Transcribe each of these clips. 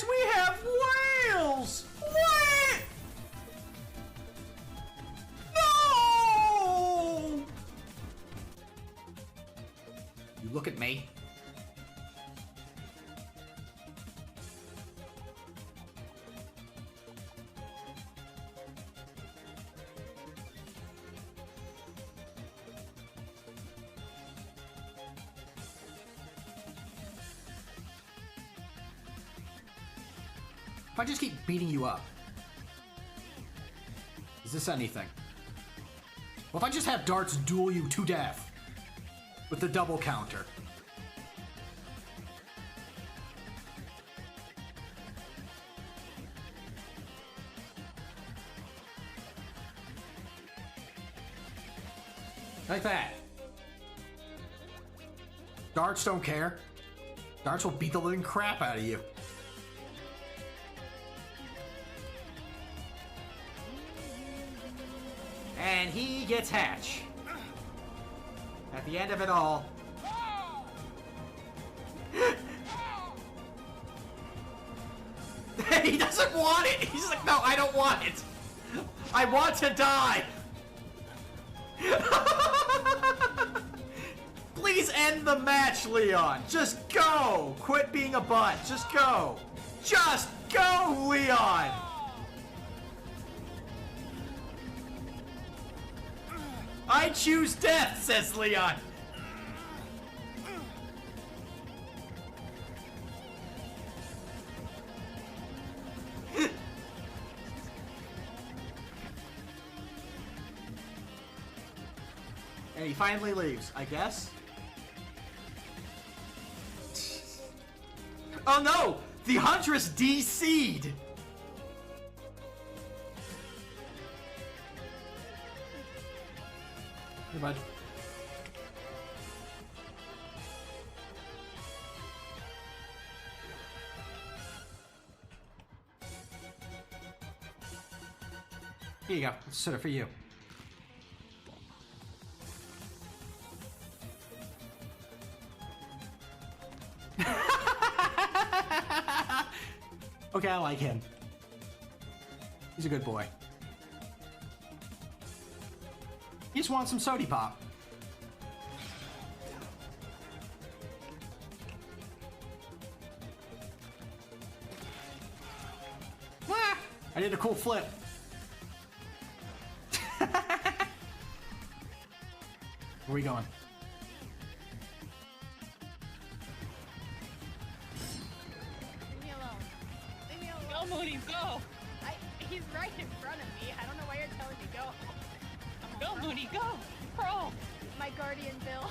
Guys, we have whales! What? No! You look at me. If I just keep beating you up, is this anything? Well, if I just have darts duel you to death with the double counter. Like that. Darts don't care. Darts will beat the living crap out of you. And he gets Hatch. At the end of it all. He doesn't want it! He's like, no, I don't want it! I want to die! Please end the match, Leon! Just go! Quit being a butt! Just go! Just go, Leon! I choose death, says Leon. And he finally leaves, I guess. Oh no! The Huntress DC'd! Hey, bud. Here you go. Let's set it for you. Okay, I like him. He's a good boy. He just wants some sody pop. Ah, I did a cool flip. Where are we going? Leave me alone. Leave me alone. Go, Moody, go! He's right in front of me. I don't know why you're telling me go. Go, Moody, go! Pro! My guardian Bill.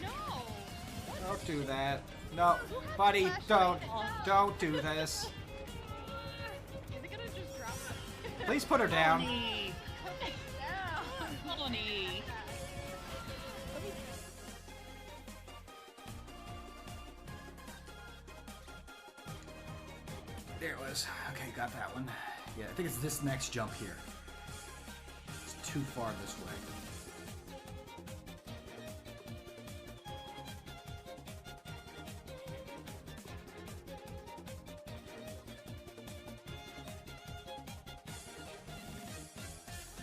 No! Don't do that. No, buddy, don't do this. Is it gonna just drop us? Please put her down. Moody! Down. Moody! There it was. Okay, got that one. Yeah, I think it's this next jump here. It's too far this way.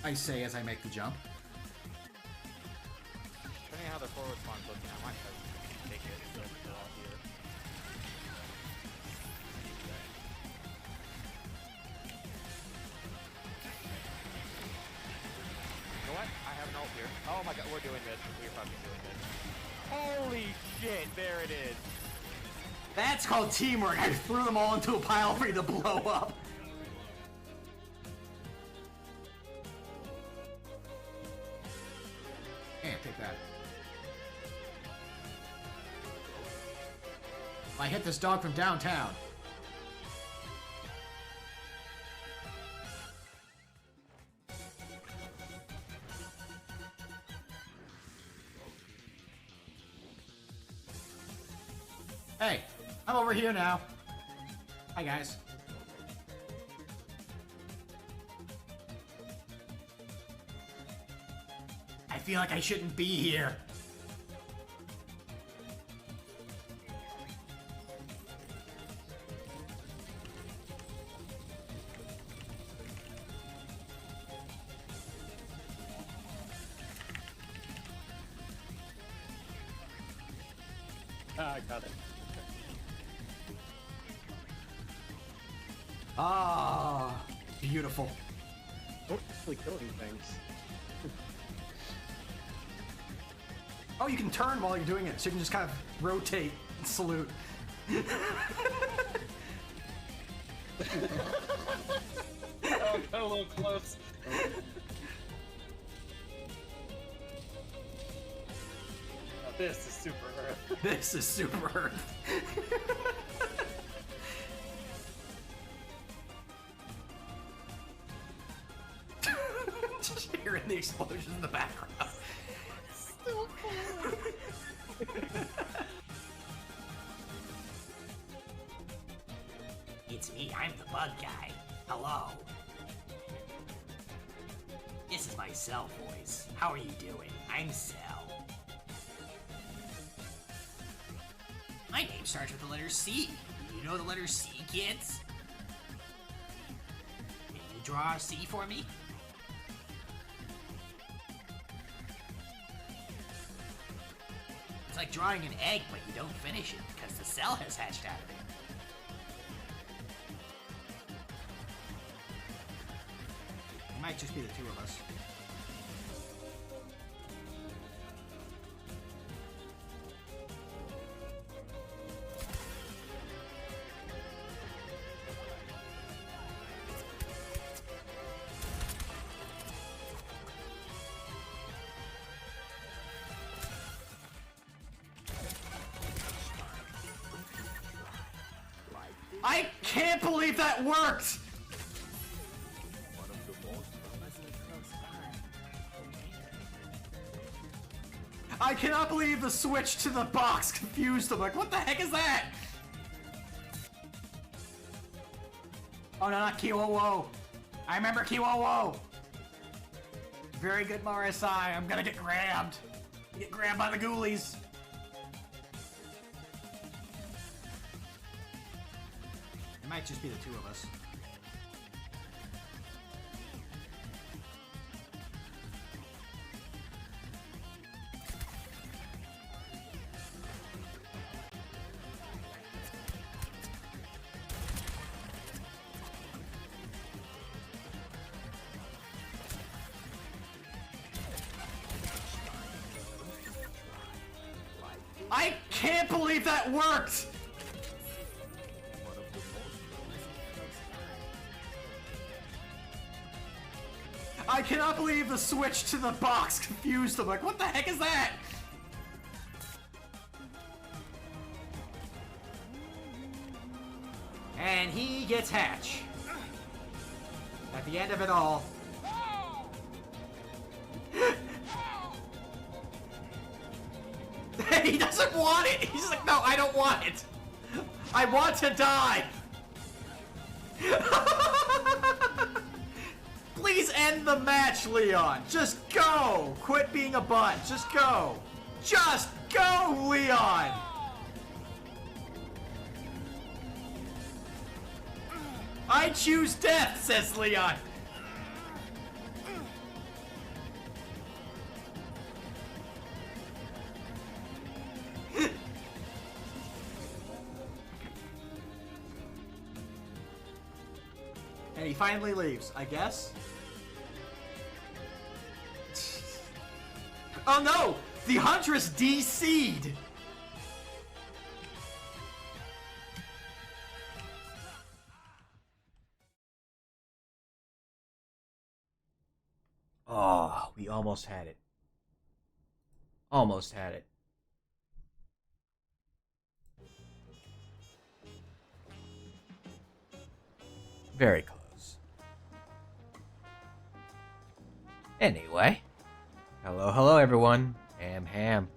I say as I make the jump. Depending on how the forward spawn's looking, I might try to take it so it's still out here. You know what? I have an ult here. Oh my god, we're doing this. We're fucking doing this. Holy shit, there it is. That's called teamwork. I threw them all into a pile for you to blow up. Can't take that. I hit this dog from downtown. Hey, I'm over here now. Hi, guys. I feel like I shouldn't be here. Ah, I got it. Ah, beautiful. Oh, actually killing things. Oh, you can turn while you're doing it, so you can just kind of rotate and salute. Oh, got a little close. Now this is super Earth. This is super Earth. Just hearing the explosions in the background. So cool. It's me, I'm the bug guy. Hello. This is my Cell voice. How are you doing? I'm Cell. My name starts with the letter C. You know the letter C, kids? Can you draw a C for me? It's like drawing an egg, but you don't finish it because the cell has hatched out of it. It might just be the two of us. I can't believe that worked! I cannot believe the switch to the box confused them. Like, what the heck is that? Oh, no, not Kiwo-Wo. I remember Kiwo-Wo. Very good Marisai. I'm gonna get grabbed. Get grabbed by the ghoulies. It might just be the two of us. I can't believe that worked! I cannot believe the switch to the box confused them. Like, what the heck is that? And he gets Hatch. At the end of it all. He doesn't want it! He's like, no, I don't want it! I want to die! Please end the match, Leon! Just go! Quit being a butt! Just go! Just go, Leon! I choose death, says Leon! And he finally leaves, I guess. Oh no! The Huntress DC'd! Oh, we almost had it. Almost had it. Very close. Anyway. Hello everyone. Ham.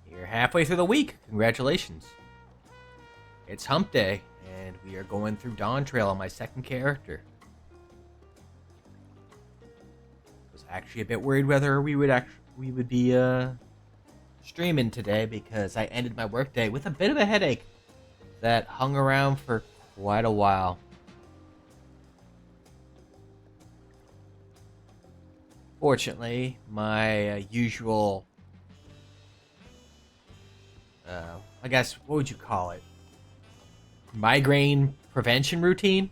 You're halfway through the week. Congratulations. It's Hump Day, and we are going through Dawntrail on my second character. I was actually a bit worried whether we would be streaming today because I ended my workday with a bit of a headache that hung around for quite a while. Fortunately, my usual I guess, what would you call it? Migraine prevention routine?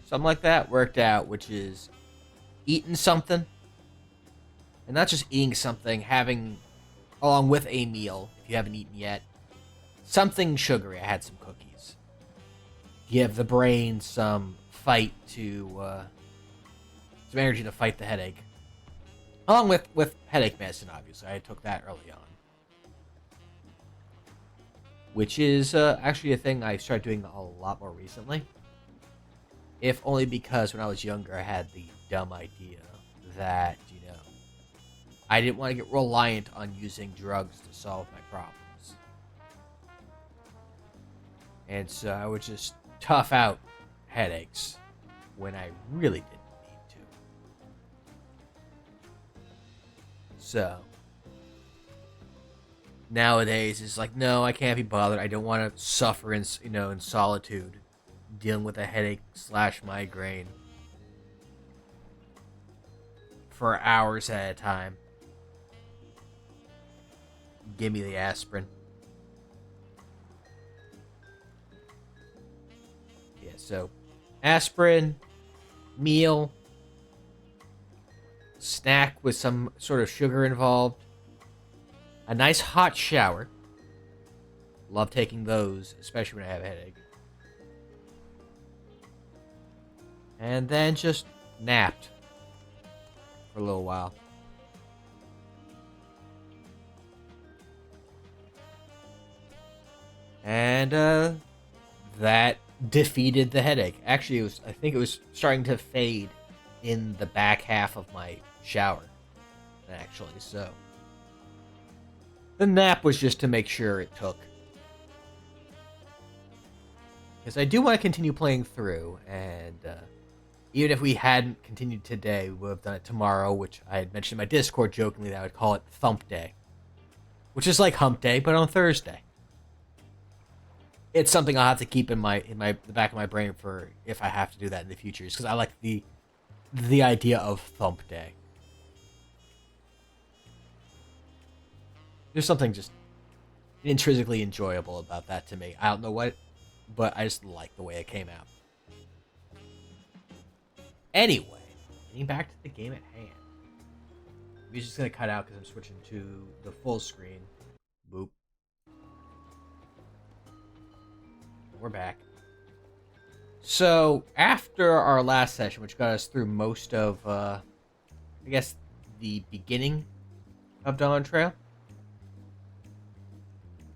Something like that worked out, which is eating something. And not just eating something, having, along with a meal, if you haven't eaten yet, something sugary. I had some cookies. Give the brain some fight to, some energy to fight the headache. Along with headache medicine, obviously. I took that early on. Which is actually a thing I started doing a lot more recently. If only because when I was younger, I had the dumb idea that, I didn't want to get reliant on using drugs to solve my problems. And so I would just tough out headaches when I really didn't need to. So nowadays it's like, no, I can't be bothered. I don't want to suffer in solitude, dealing with a headache / migraine for hours at a time. Give me the aspirin. Yeah, so aspirin, meal, snack with some sort of sugar involved, a nice hot shower. Love taking those, especially when I have a headache. And then just napped for a little while. And that defeated the headache. Actually, I think it was starting to fade in the back half of my shower, actually. So the nap was just to make sure it took. Because I do want to continue playing through, and even if we hadn't continued today, we would have done it tomorrow, which I had mentioned in my Discord jokingly that I would call it Thump Day. Which is like Hump Day, but on Thursday. It's something I'll have to keep in the back of my brain for if I have to do that in the future, because I like the idea of Thump Day. There's something just intrinsically enjoyable about that to me. I don't know what, but I just like the way it came out. Anyway, getting back to the game at hand. The music's gonna cut out because I'm switching to the full screen. Boop. We're back. So, after our last session, which got us through most of, I guess, the beginning of Dawntrail,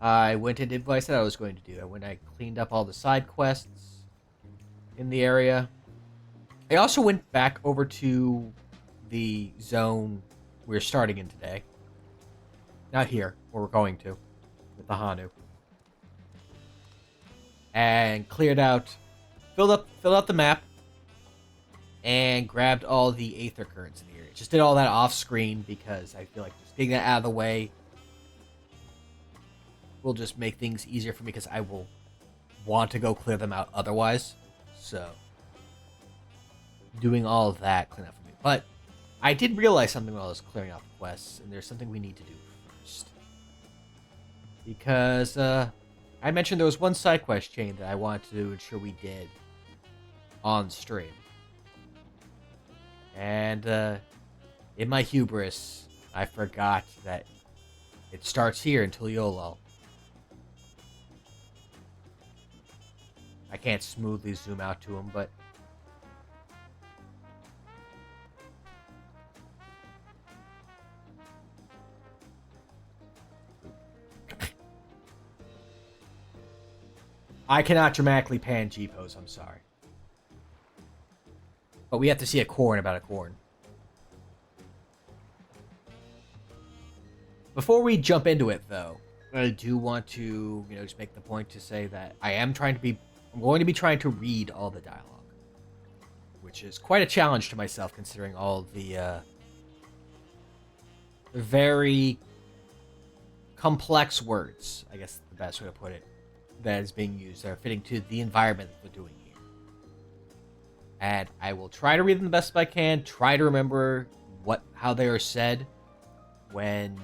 I went and did what I said I was going to do. I cleaned up all the side quests in the area. I also went back over to the zone we're starting in today. Not here, where we're going to, with the Hanu. And cleared out, filled out the map, and grabbed all the Aether Currents in the area. Just did all that off screen because I feel like just getting that out of the way will just make things easier for me because I will want to go clear them out otherwise. So, doing all of that clean up for me. But I did realize something while I was clearing out the quests, and there's something we need to do first. Because, I mentioned there was one side quest chain that I wanted to ensure we did on stream. And in my hubris, I forgot that it starts here until YOLO. I can't smoothly zoom out to him, but I cannot dramatically pan G-pose, I'm sorry. But we have to see a corn about a corn. Before we jump into it, though, I do want to, just make the point to say that I'm going to be trying to read all the dialogue. Which is quite a challenge to myself, considering all the, very complex words, I guess the best way to put it, that is being used, that are fitting to the environment that we're doing here. And I will try to read them the best I can, try to remember how they are said when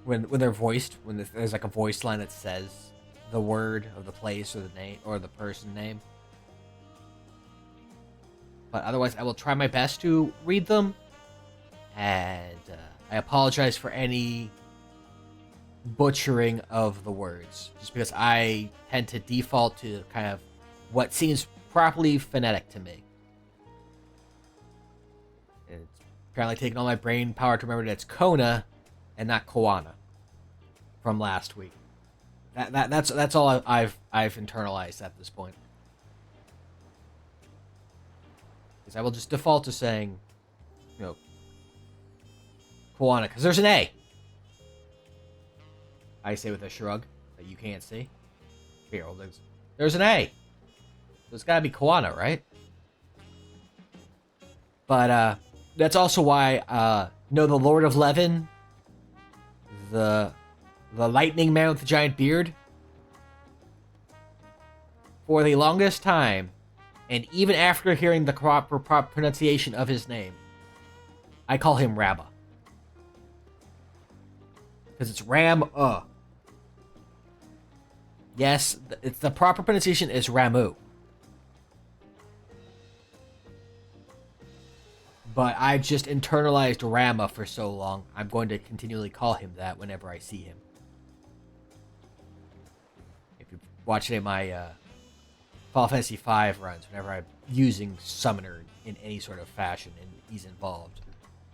when they're voiced, when there's like a voice line that says the word of the place or the name or the person name. But otherwise, I will try my best to read them, and I apologize for any butchering of the words, just because I tend to default to kind of what seems properly phonetic to me. It's apparently taken all my brain power to remember that it's Kona and not Koana from last week. That's all I've internalized at this point. Because I will just default to saying, you know, Koana, because there's an A. I say with a shrug that you can't see. Here, well, there's an A. So it's gotta be Koana, right? But that's also why the Lord of Levin, the lightning man with the giant beard, for the longest time, and even after hearing the proper pronunciation of his name, I call him Rabba. Because it's Ram-uh. Yes, it's the proper pronunciation is Ramu. But I've just internalized Rama for so long, I'm going to continually call him that whenever I see him. If you watch any of my Final Fantasy V runs, whenever I'm using Summoner in any sort of fashion and he's involved,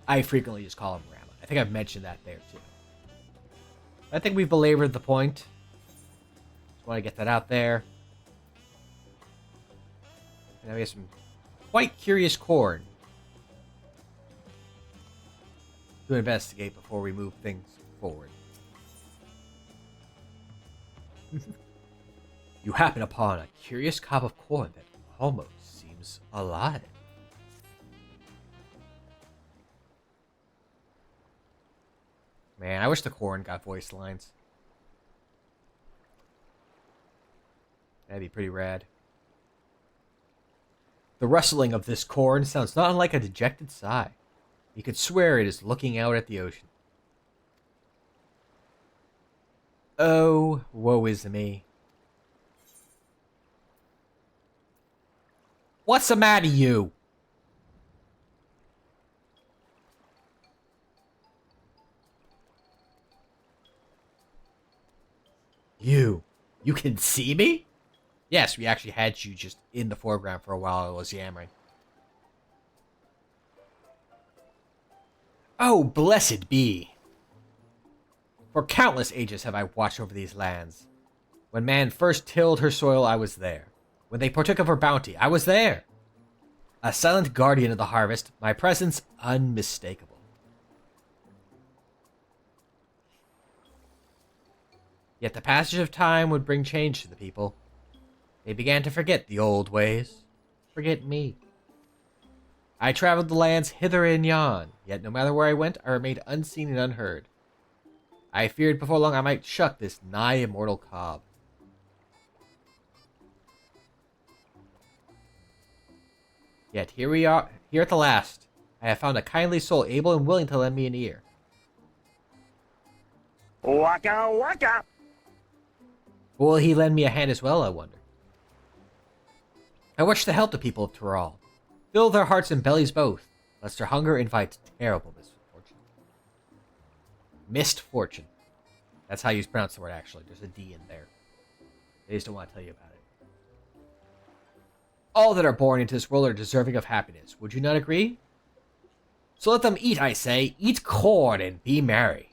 I frequently just call him Rama. I think I've mentioned that there too. I think we've belabored the point. Just want to get that out there. And now we have some quite curious corn to investigate before we move things forward. You happen upon a curious cob of corn that almost seems alive. Man, I wish the corn got voice lines. That'd be pretty rad. The rustling of this corn sounds not unlike a dejected sigh. You could swear it is looking out at the ocean. Oh, woe is me. What's the matter, you? You can see me? Yes, we actually had you just in the foreground for a while. I was yammering. Oh, blessed be! For countless ages have I watched over these lands. When man first tilled her soil, I was there. When they partook of her bounty, I was there. A silent guardian of the harvest, my presence unmistakable. Yet the passage of time would bring change to the people. They began to forget the old ways, forget me. I traveled the lands hither and yon, yet no matter where I went, I remained unseen and unheard. I feared before long I might shuck this nigh immortal cob. Yet here we are, here at the last. I have found a kindly soul able and willing to lend me an ear. Waka waka! Will he lend me a hand as well, I wonder? I wish to help the people of Tural. Fill their hearts and bellies both, lest their hunger invite terrible misfortune. Misfortune. That's how you pronounce the word, actually. There's a D in there. They just don't want to tell you about it. All that are born into this world are deserving of happiness. Would you not agree? So let them eat, I say. Eat corn and be merry.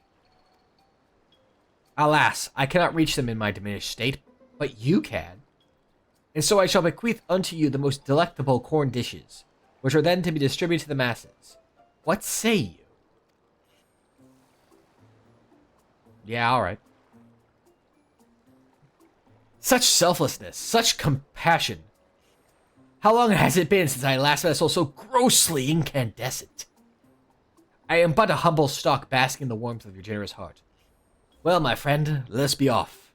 Alas, I cannot reach them in my diminished state, but you can. And so I shall bequeath unto you the most delectable corn dishes, which are then to be distributed to the masses. What say you? Yeah, alright. Such selflessness, such compassion. How long has it been since I last met a soul so grossly incandescent? I am but a humble stock basking in the warmth of your generous heart. Well, my friend, let us be off.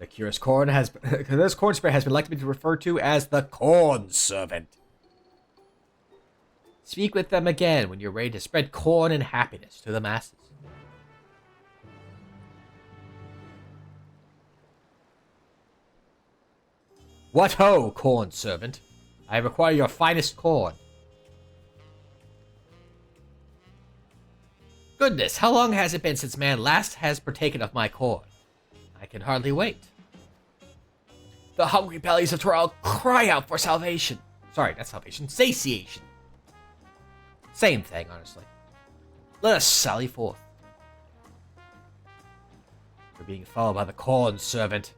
The curious corn has... this corn spray has been elected to be referred to as the Corn Servant. Speak with them again when you're ready to spread corn and happiness to the masses. What ho, corn servant? I require your finest corn. Goodness, how long has it been since man last has partaken of my corn? I can hardly wait. The hungry bellies of Toral cry out for salvation. Sorry, not salvation, satiation. Same thing, honestly. Let us sally forth. We're being followed by the corn servant.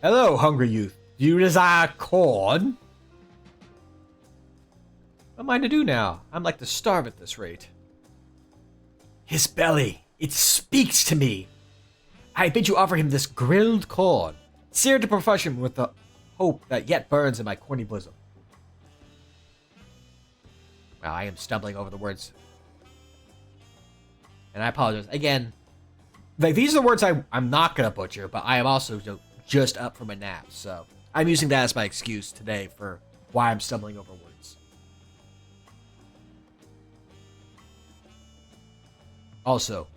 Hello, hungry youth. Do you desire corn? What am I to do now? I'm like to starve at this rate. His belly, it speaks to me. I bid you offer him this grilled corn, seared to perfection with the hope that yet burns in my corny bosom. Wow, I am stumbling over the words. And I apologize. Again, like these are the words I'm not going to butcher, but I am also just up from a nap, so I'm using that as my excuse today for why I'm stumbling over words. Also,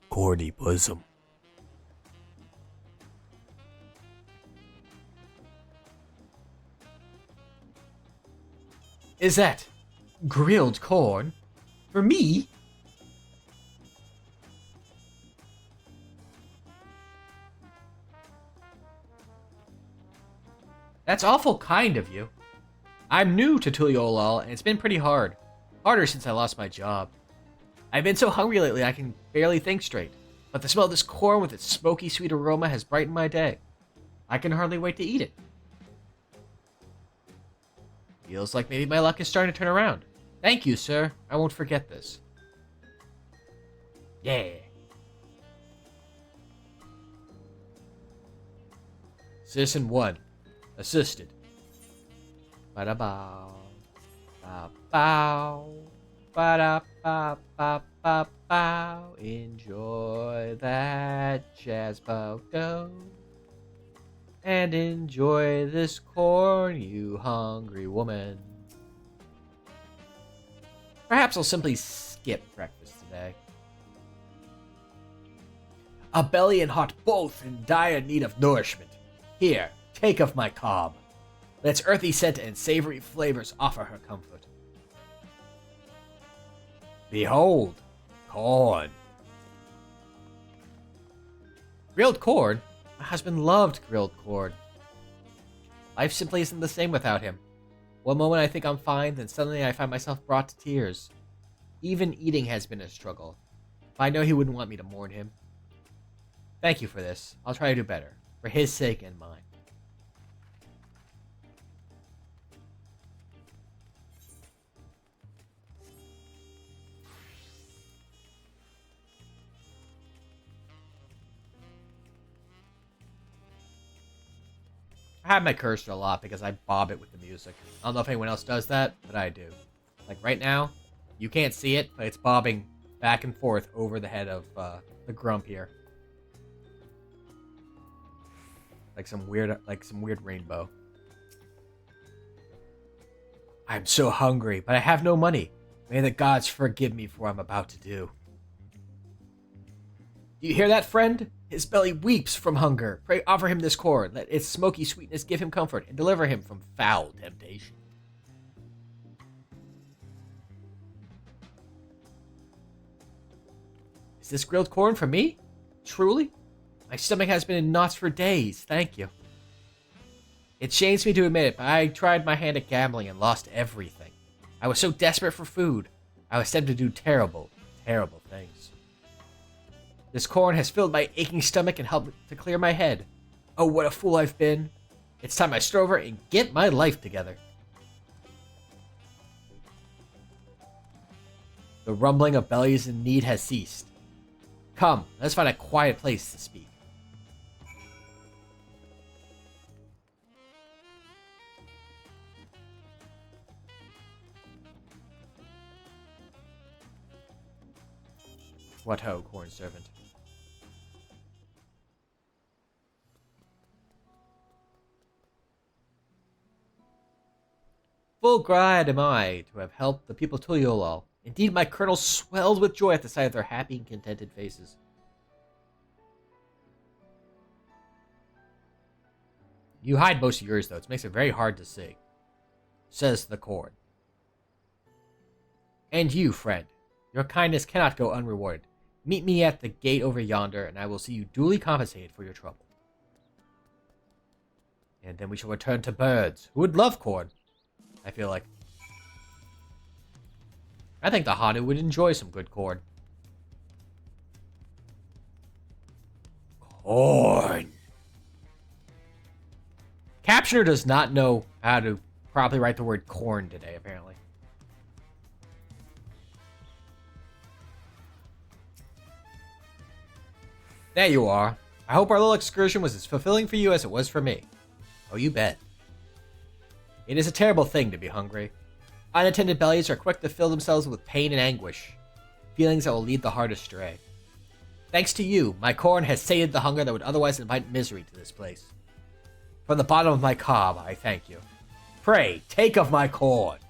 corny bosom. Is that grilled corn for me? That's awful kind of you. I'm new to Tuliolal, and it's been pretty hard. Harder since I lost my job. I've been so hungry lately I can barely think straight. But the smell of this corn with its smoky, sweet aroma has brightened my day. I can hardly wait to eat it. Feels like maybe my luck is starting to turn around. Thank you, sir. I won't forget this. Yeah. Citizen 1. Assisted. Ba-da-bow. Ba-bow. Ba-da-ba-ba-ba-bow. Enjoy that jazz bow go. And enjoy this corn, you hungry woman. Perhaps I'll simply skip breakfast today. A belly and heart both in dire need of nourishment. Here, take of my cob. Let its earthy scent and savory flavors offer her comfort. Behold, corn. Grilled corn? My husband loved grilled corn. Life simply isn't the same without him. One moment I think I'm fine, then suddenly I find myself brought to tears. Even eating has been a struggle. But I know he wouldn't want me to mourn him. Thank you for this. I'll try to do better. For his sake and mine. I have my cursor a lot because I bob it with the music. I don't know if anyone else does that, but I do. Like right now, you can't see it, but it's bobbing back and forth over the head of the grump here. Like some weird rainbow. I'm so hungry, but I have no money. May the gods forgive me for what I'm about to do. Do you hear that, friend? His belly weeps from hunger. Pray offer him this corn. Let its smoky sweetness give him comfort and deliver him from foul temptation. Is this grilled corn for me? Truly? My stomach has been in knots for days. Thank you. It shames me to admit it, but I tried my hand at gambling and lost everything. I was so desperate for food. I was tempted to do terrible, terrible things. This corn has filled my aching stomach and helped to clear my head. Oh, what a fool I've been. It's time I stir over and get my life together. The rumbling of bellies in need has ceased. Come, let's find a quiet place to speak. What ho, corn servant. Full glad am I to have helped the people Tuliolal. Indeed, my colonel swelled with joy at the sight of their happy and contented faces. You hide most of yours, though. It makes it very hard to see, says the Cord. And you, friend, your kindness cannot go unrewarded. Meet me at the gate over yonder, and I will see you duly compensated for your trouble. And then we shall return to birds, who would love corn, I feel like. I think the Hanu would enjoy some good corn. Corn! Captioner does not know how to properly write the word corn today, apparently. There you are. I hope our little excursion was as fulfilling for you as it was for me. Oh, you bet. It is a terrible thing to be hungry. Unattended bellies are quick to fill themselves with pain and anguish, feelings that will lead the heart astray. Thanks to you, my corn has sated the hunger that would otherwise invite misery to this place. From the bottom of my cob, I thank you. Pray, take of my corn.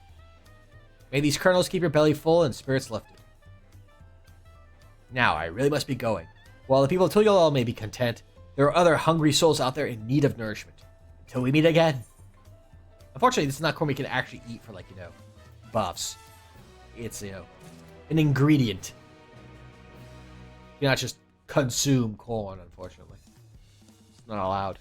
May these kernels keep your belly full and spirits lifted. Now, I really must be going. While the people of Tuliolal may be content, there are other hungry souls out there in need of nourishment. Until we meet again. Unfortunately, this is not corn we can actually eat for, like, you know, buffs. It's, you know, an ingredient. You cannot just consume corn, unfortunately. It's not allowed.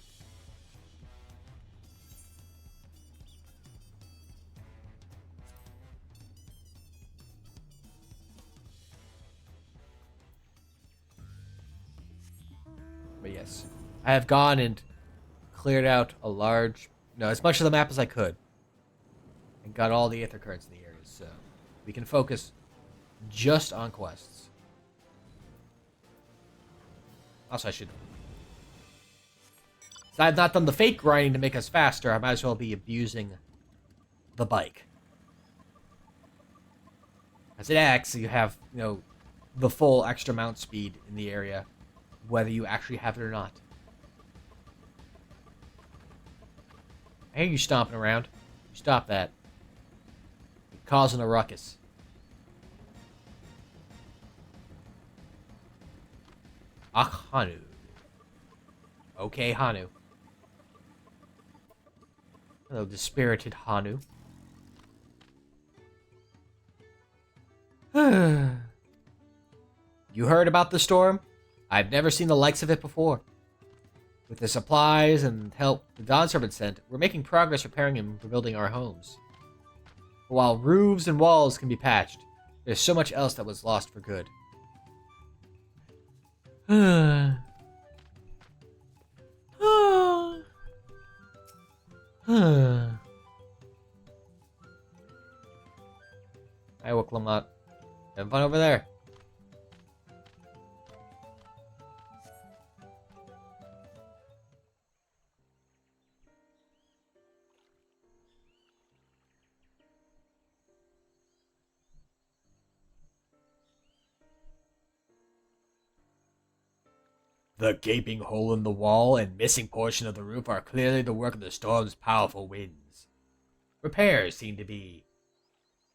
But yes, I have gone and cleared out a large, as much of the map as I could, and got all the aether currents in the areas, so we can focus just on quests. Also, I should. Since I have not done the fake grinding to make us faster, I might as well be abusing the bike. As it acts, you have, the full extra mount speed in the area, whether you actually have it or not. I hear you stomping around. Stop that. You're causing a ruckus. Ah, Hanu. Okay, Hanu. Hello, dispirited Hanu. You heard about the storm? I've never seen the likes of it before. With the supplies and help the Dawn Servant sent, we're making progress repairing and rebuilding our homes. But while roofs and walls can be patched, there's so much else that was lost for good. Hi, Wicklamat. Having fun over there. The gaping hole in the wall and missing portion of the roof are clearly the work of the storm's powerful winds. Repairs seem to be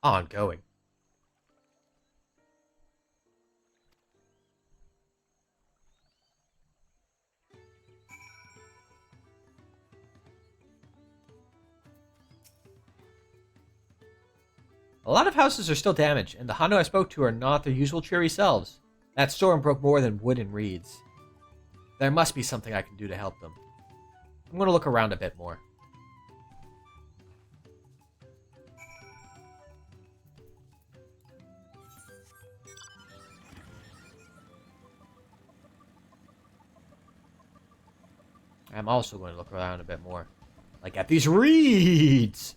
ongoing. A lot of houses are still damaged, and the Hanu I spoke to are not their usual cheery selves. That storm broke more than wood and reeds. There must be something I can do to help them. I'm going to look around a bit more. I'm also going to look around a bit more. Like at these reeds!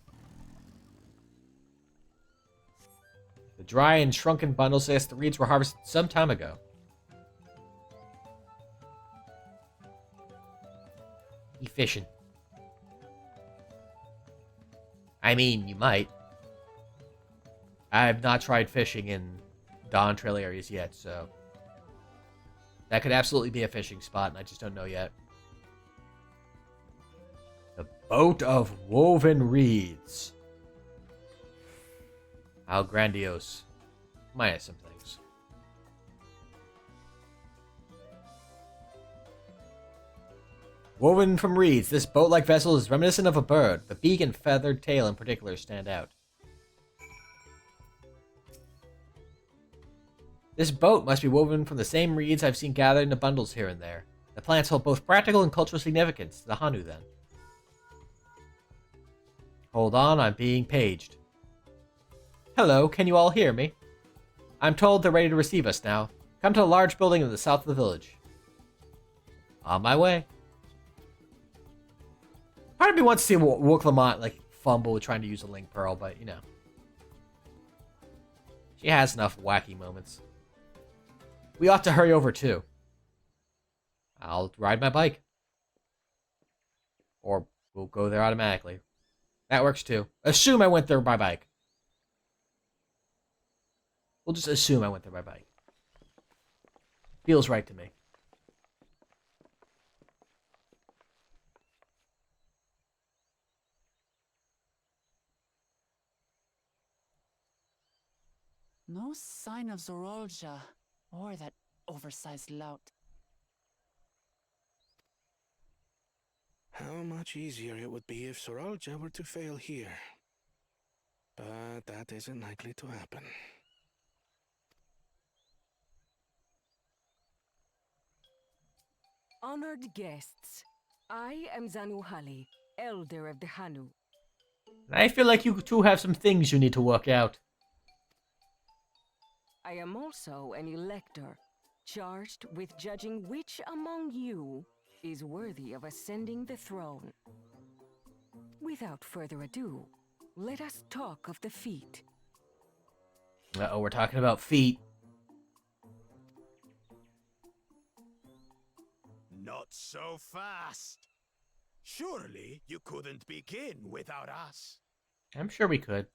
The dry and shrunken bundles suggest the reeds were harvested some time ago. Efficient. I mean, you might. I have not tried fishing in Dawntrail areas yet, so That could absolutely be a fishing spot, and I just don't know yet. The Boat of Woven Reeds. How grandiose. Minus some things. Woven from reeds, this boat-like vessel is reminiscent of a bird. The beak and feathered tail in particular stand out. This boat must be woven from the same reeds I've seen gathered into bundles here and there. The plants hold both practical and cultural significance to the Hanu, then. Hold on, I'm being paged. Hello, can you all hear me? I'm told they're ready to receive us now. Come to a large building in the south of the village. On my way. Part of me wants to see Wook Lamont like fumble with trying to use a link pearl, but you know. She has enough wacky moments. We ought to hurry over too. I'll ride my bike. Or we'll go there automatically. That works too. Assume I went there by bike. We'll just assume I went there by bike. Feels right to me. No sign of Zorolja or that oversized lout. How much easier it would be if Zorolja were to fail here. But that isn't likely to happen. Honored guests, I am Zanuhali, elder of the Hanu. I feel like you two have some things you need to work out. I am also an elector, charged with judging which among you is worthy of ascending the throne. Without further ado, let us talk of the feat. Uh-oh, we're talking about feet. Not so fast. Surely you couldn't begin without us. I'm sure we could.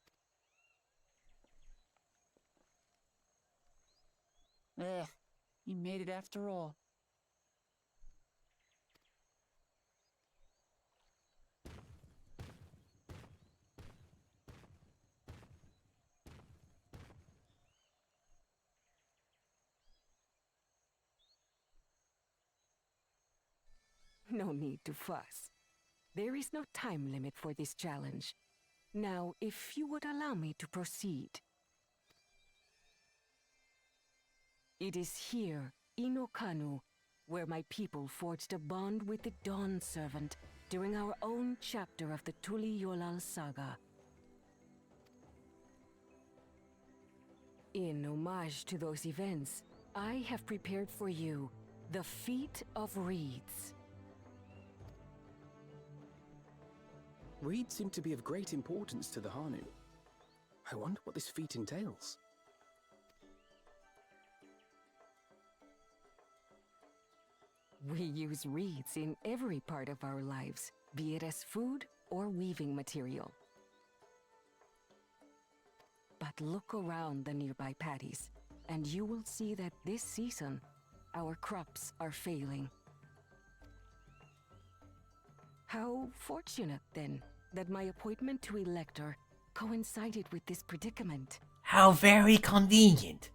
You made it after all. No need to fuss. There is no time limit for this challenge. Now, if you would allow me to proceed. It is here, in Okanu, where my people forged a bond with the Dawn Servant during our own chapter of the Tuli Yolal saga. In homage to those events, I have prepared for you the Feat of Reeds. Reeds seem to be of great importance to the Hanu. I wonder what this feat entails. We use reeds in every part of our lives, be it as food or weaving material. But look around the nearby paddies, and you will see that this season, our crops are failing. How fortunate, then, that my appointment to elector coincided with this predicament. How very convenient.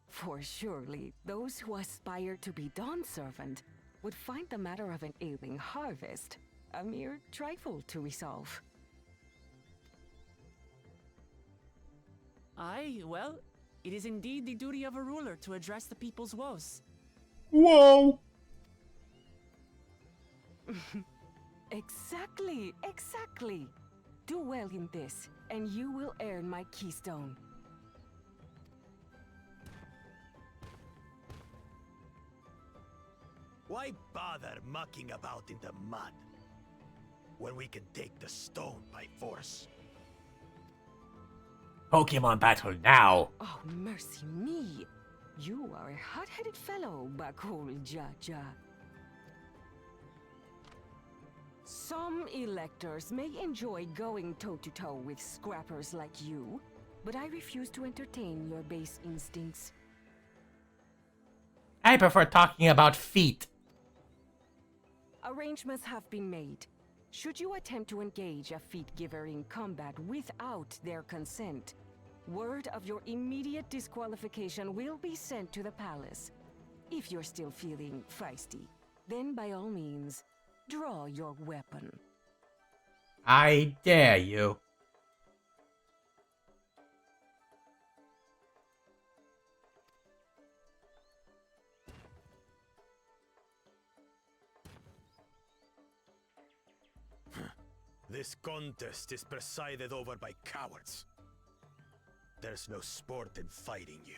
For surely, those who aspire to be Dawn Servant would find the matter of an ailing harvest a mere trifle to resolve. Aye, well, it is indeed the duty of a ruler to address the people's woes. Whoa! Exactly. Do well in this, and you will earn my keystone. Why bother mucking about in the mud when we can take the stone by force? Pokemon battle now! Oh, mercy me! You are a hot-headed fellow, Galool Ja Ja. Some electors may enjoy going toe-to-toe with scrappers like you, but I refuse to entertain your base instincts. I prefer talking about feet. Arrangements have been made. Should you attempt to engage a feat giver in combat without their consent, word of your immediate disqualification will be sent to the palace. If you're still feeling feisty, then by all means, draw your weapon. I dare you. This contest is presided over by cowards. There's no sport in fighting you.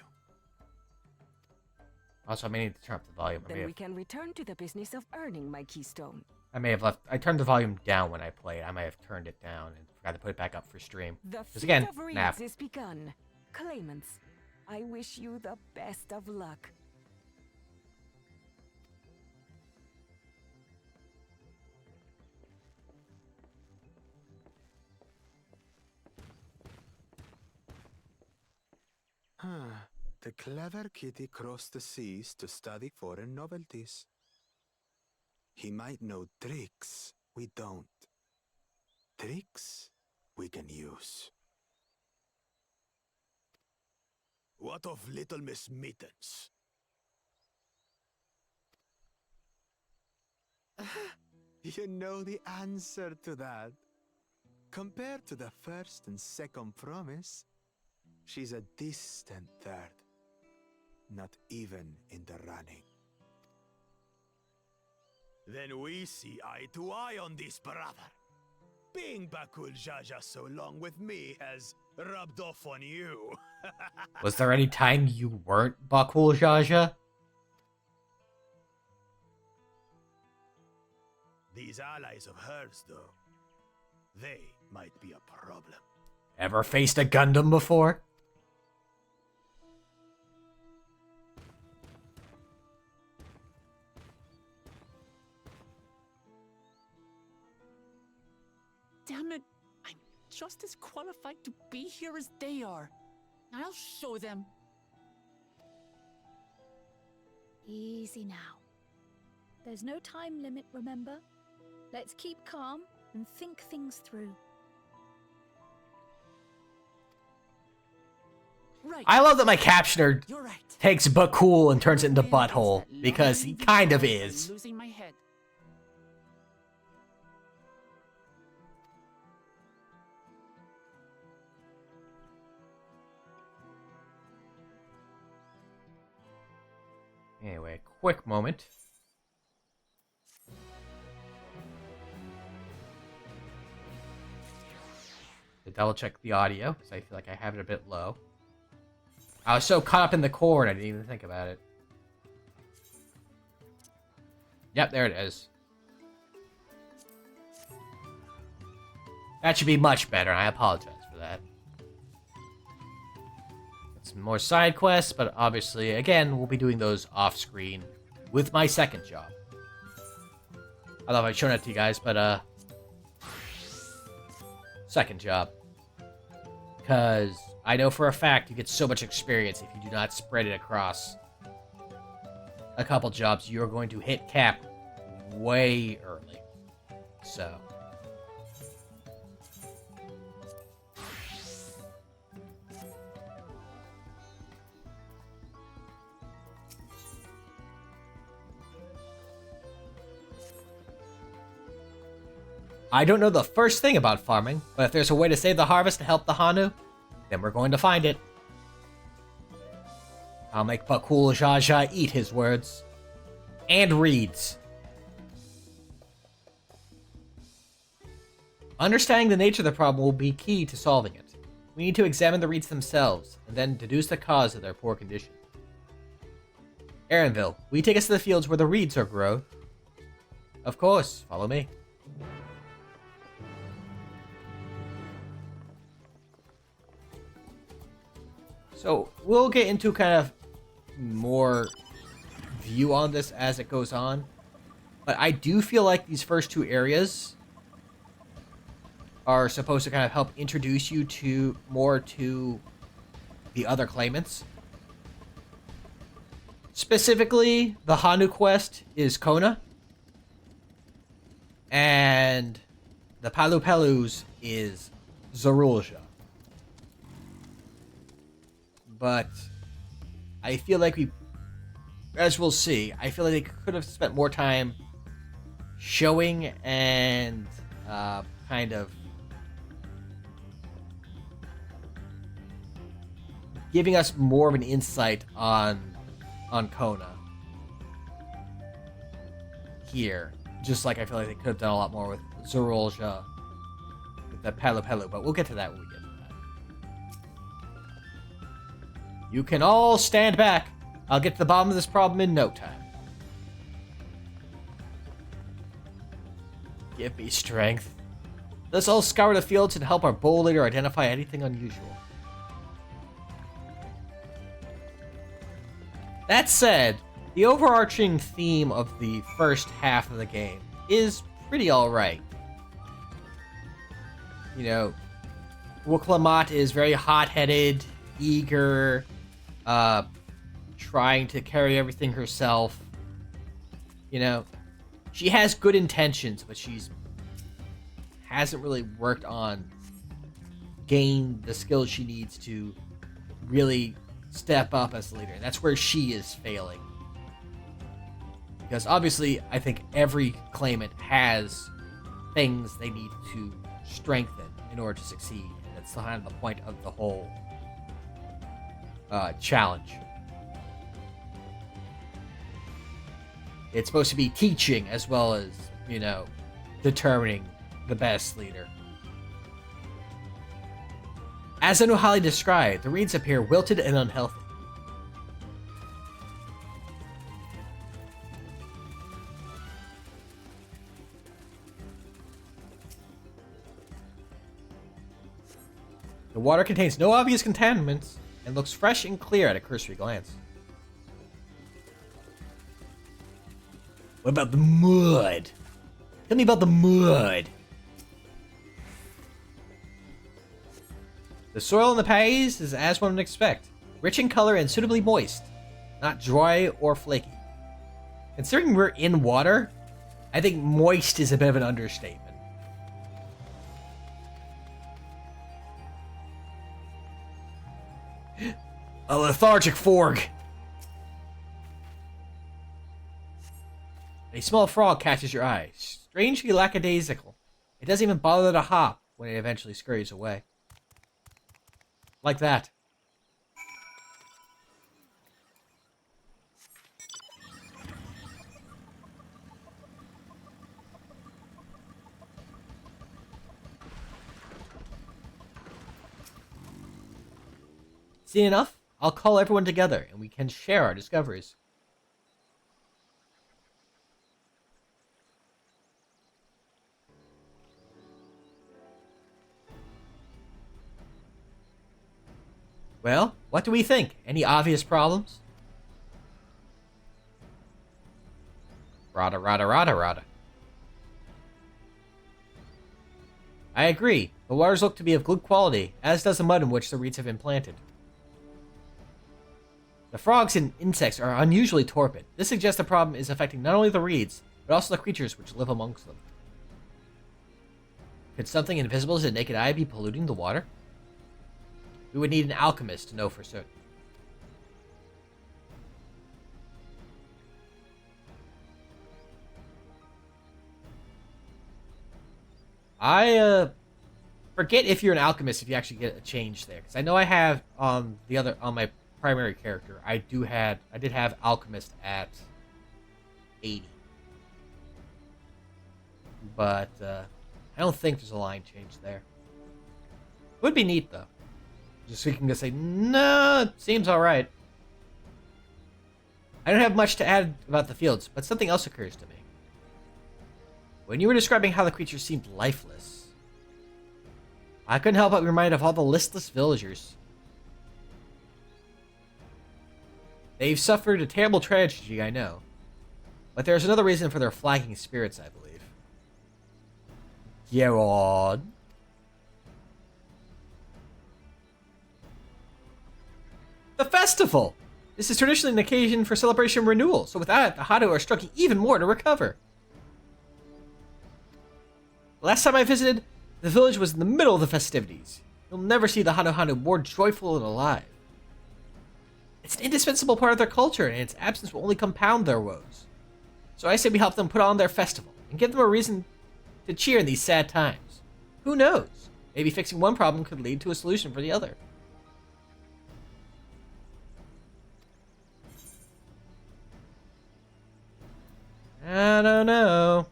Also, I may need to turn up the volume. Then we can return to the business of earning my keystone. I may have left. I turned the volume down when I played. I might have turned it down and forgot to put it back up for stream. The Because feat again, of reeds nap. is begun. Claimants, I wish you the best of luck. The clever kitty crossed the seas to study foreign novelties. He might know tricks we don't. Tricks we can use. What of Little Miss Mittens? You know the answer to that. Compared to the first and second promise, she's a distant third. Not even in the running. Then we see eye to eye on this, brother. Being Galool Ja Ja so long with me has rubbed off on you. Was there any time you weren't Galool Ja Ja? These allies of hers, though, they might be a problem. Ever faced a Gundam before? Damn it! I'm just as qualified to be here as they are. I'll show them. Easy now. There's no time limit, remember? Let's keep calm and think things through. Right. I love that my captioner You're right. takes Galool and turns it into It's Butthole, that because he lovely kind of feeling is. Losing my head. Anyway, quick moment. To double check the audio, because I feel like I have it a bit low. I was so caught up in the chord, I didn't even think about it. Yep, there it is. That should be much better, and I apologize for that. Some more side quests, but obviously, again, we'll be doing those off-screen with my second job. I love I've shown it to you guys, but, second job. Because I know for a fact you get so much experience if you do not spread it across a couple jobs. You're going to hit cap way early. So... I don't know the first thing about farming, but if there's a way to save the harvest and help the Hanu, then we're going to find it. I'll make Galool Ja Ja eat his words. And reeds. Understanding the nature of the problem will be key to solving it. We need to examine the reeds themselves, and then deduce the cause of their poor condition. Aaronville, will you take us to the fields where the reeds are grown? Of course, follow me. So, we'll get into kind of more view on this as it goes on. But I do feel like these first two areas are supposed to kind of help introduce you to more to the other claimants. Specifically, the Hanu quest is Kona. And the Palupalus is Galool Ja Ja. But I feel like as we'll see, I feel like they could have spent more time showing and kind of giving us more of an insight on Kona here. Just like I feel like they could have done a lot more with Galool Ja Ja, with the Palupalu, but we'll get to that when we get to that. You can all stand back. I'll get to the bottom of this problem in no time. Give me strength. Let's all scour the fields and help our bowl leader identify anything unusual. That said, the overarching theme of the first half of the game is pretty alright. You know, Wuklamat is very hot-headed, eager, trying to carry everything herself. You know, she has good intentions, but hasn't really worked on gain the skills she needs to really step up as a leader. And that's where she is failing. Because obviously, I think every claimant has things they need to strengthen in order to succeed. And that's kind of the point of the whole challenge. It's supposed to be teaching as well as, you know, determining the best leader. As Anuhali described, the reeds appear wilted and unhealthy. The water contains no obvious contaminants and looks fresh and clear at a cursory glance. What about the mud? Tell me about the mud. The soil in the pays is as one would expect. Rich in color and suitably moist. Not dry or flaky. Considering we're in water, I think moist is a bit of an understatement. A lethargic fork. A small frog catches your eye. Strangely lackadaisical. It doesn't even bother to hop when it eventually scurries away. Like that. See enough? I'll call everyone together and we can share our discoveries. Well, what do we think? Any obvious problems? Rada. I agree. The waters look to be of good quality, as does the mud in which the reeds have been planted. The frogs and insects are unusually torpid. This suggests the problem is affecting not only the reeds, but also the creatures which live amongst them. Could something invisible to the naked eye be polluting the water? We would need an alchemist to know for certain. I forget if you're an alchemist if you actually get a change there, because I know I have on my primary character I did have alchemist at 80, but I don't think there's a line change there. Would be neat though. Just so we can just say, no, seems alright. I don't have much to add about the fields, but something else occurs to me. When you were describing how the creatures seemed lifeless, I couldn't help but be reminded of all the listless villagers. They've suffered a terrible tragedy, I know. But there's another reason for their flagging spirits, I believe. Gerard. The festival! This is traditionally an occasion for celebration and renewal, so without it, the Hanu are struggling even more to recover. Last time I visited, the village was in the middle of the festivities. You'll never see the Hanu more joyful and alive. It's an indispensable part of their culture, and its absence will only compound their woes. So I say we help them put on their festival, and give them a reason to cheer in these sad times. Who knows? Maybe fixing one problem could lead to a solution for the other. I don't know.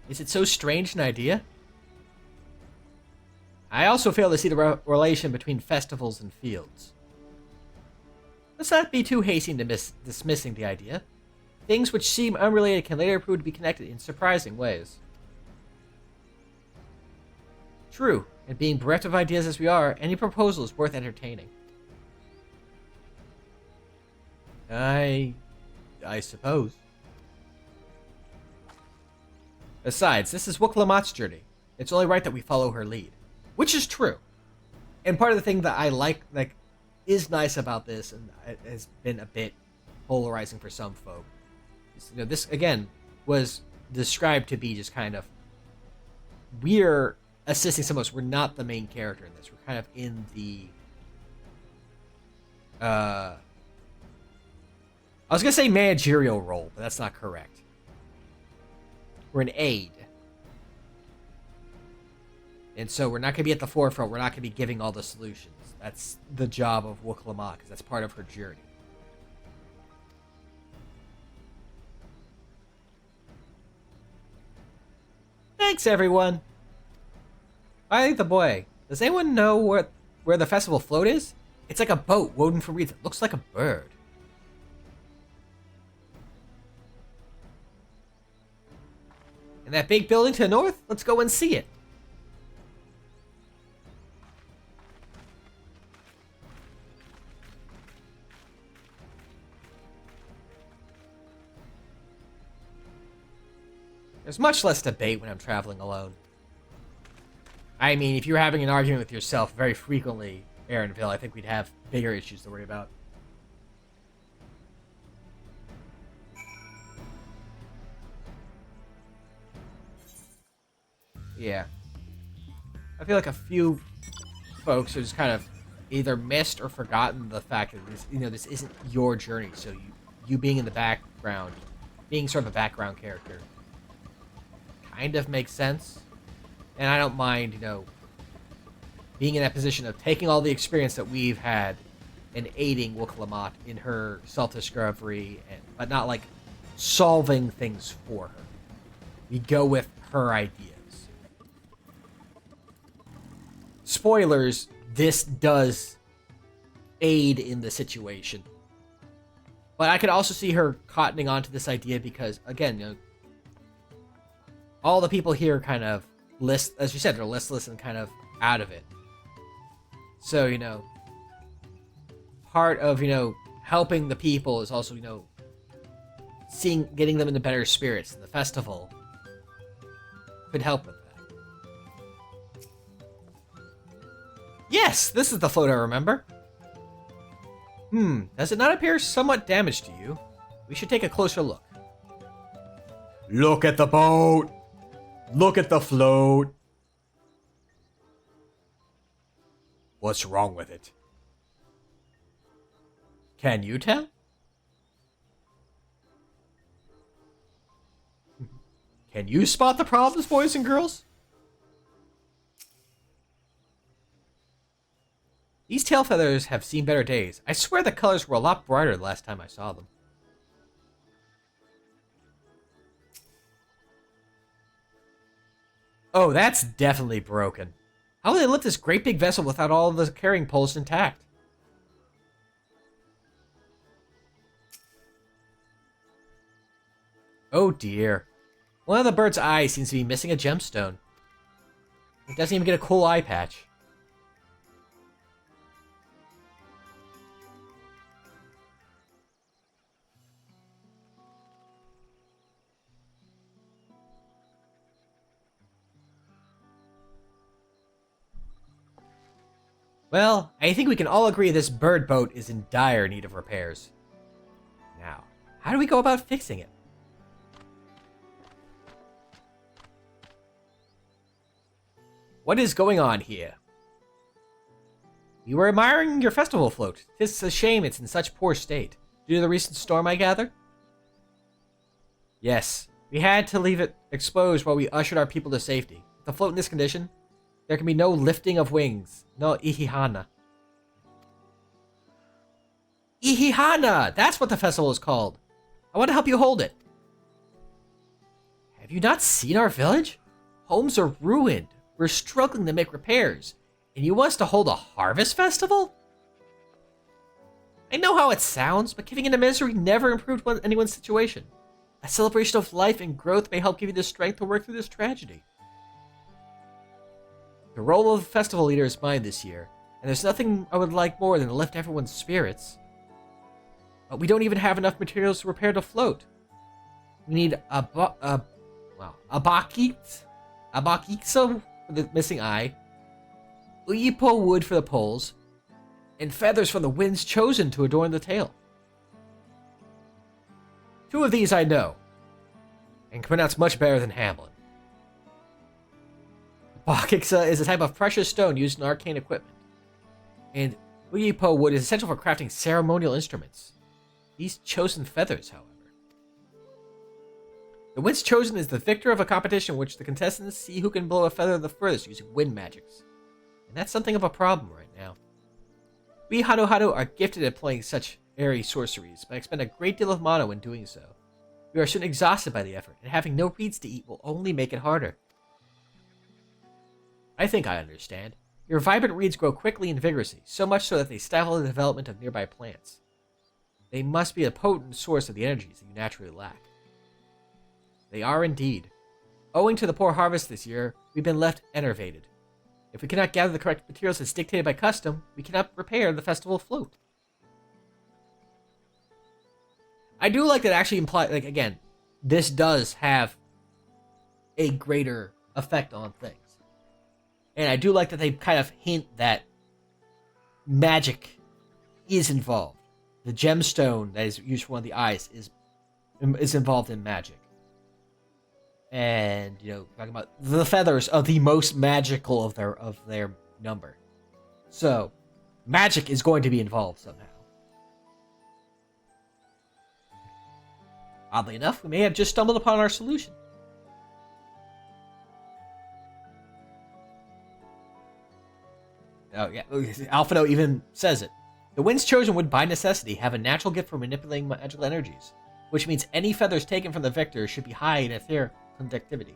Is it so strange an idea? I also fail to see the relation between festivals and fields. Let's not be too hasty in dismissing the idea. Things which seem unrelated can later prove to be connected in surprising ways. True, and being bereft of ideas as we are, any proposal is worth entertaining. I suppose. Besides, this is Wukalamat's journey. It's only right that we follow her lead. Which is true. And part of the thing that I like, is nice about this, and it has been a bit polarizing for some folk. Is, this, again, was described to be just kind of, we're assisting someone else. We're not the main character in this. We're kind of in the, I was going to say managerial role, but that's not correct. We're an aide. And so we're not going to be at the forefront. We're not going to be giving all the solutions. That's the job of Wukalamat, because that's part of her journey. Thanks, everyone. I think the boy. Does anyone know where the festival float is? It's like a boat woven from reeds. It looks like a bird. And that big building to the north? Let's go and see it. There's much less debate when I'm traveling alone. I mean, if you were having an argument with yourself very frequently, Aaronville, I think we'd have bigger issues to worry about. Yeah. I feel like a few folks have just kind of either missed or forgotten the fact that this, this isn't your journey. So you being in the background, being sort of a background character, kind of makes sense. And I don't mind, being in that position of taking all the experience that we've had and aiding Wukalamat in her self-discovery, but not solving things for her. We go with her ideas. Spoilers, this does aid in the situation. But I could also see her cottoning onto this idea because, again, all the people here kind of as you said, they're listless and kind of out of it. So, part of, helping the people is also, getting them into better spirits. And the festival could help with that. Yes, this is the float I remember. Does it not appear somewhat damaged to you? We should take a closer look. Look at the boat! Look at the float! What's wrong with it? Can you tell? Can you spot the problems, boys and girls? These tail feathers have seen better days. I swear the colors were a lot brighter the last time I saw them. Oh, that's definitely broken. How will they lift this great big vessel without all of the carrying poles intact? Oh dear. One of the bird's eyes seems to be missing a gemstone. It doesn't even get a cool eye patch. Well, I think we can all agree this bird boat is in dire need of repairs. Now, how do we go about fixing it? What is going on here? You were admiring your festival float. It's a shame it's in such poor state. Due to the recent storm, I gather? Yes, we had to leave it exposed while we ushered our people to safety. With the float in this condition, there can be no lifting of wings. No ihihana. Ihihana! That's what the festival is called. I want to help you hold it. Have you not seen our village? Homes are ruined. We're struggling to make repairs. And you want us to hold a harvest festival? I know how it sounds, but giving into misery never improved anyone's situation. A celebration of life and growth may help give you the strength to work through this tragedy. The role of the festival leader is mine this year, and there's nothing I would like more than to lift everyone's spirits. But we don't even have enough materials to repair the float. We need a bakitsa for the missing eye, uyipo wood for the poles, and feathers from the winds chosen to adorn the tail. 2 of these I know, and can pronounce much better than Hamlin. Bakitsa is a type of precious stone used in arcane equipment, and uyipo wood is essential for crafting ceremonial instruments. These chosen feathers, however. The winds chosen is the victor of a competition in which the contestants see who can blow a feather the furthest using wind magics. And that's something of a problem right now. We Hanu are gifted at playing such airy sorceries, but expend a great deal of mana when doing so. We are soon exhausted by the effort, and having no reeds to eat will only make it harder. I think I understand. Your vibrant reeds grow quickly and vigorously, so much so that they stifle the development of nearby plants. They must be a potent source of the energies that you naturally lack. They are indeed. Owing to the poor harvest this year, we've been left enervated. If we cannot gather the correct materials as dictated by custom, we cannot repair the festival float. I do like that actually imply, like, again, this does have a greater effect on things. And I do like that they kind of hint that magic is involved. The gemstone that is used for one of the eyes is involved in magic. And, you know, talking about the feathers of the most magical of their number. So, magic is going to be involved somehow. Oddly enough, we may have just stumbled upon our solution. Oh, yeah. Alphino even says it. The winds chosen would, by necessity, have a natural gift for manipulating magical energies, which means any feathers taken from the victor should be high in etheric conductivity.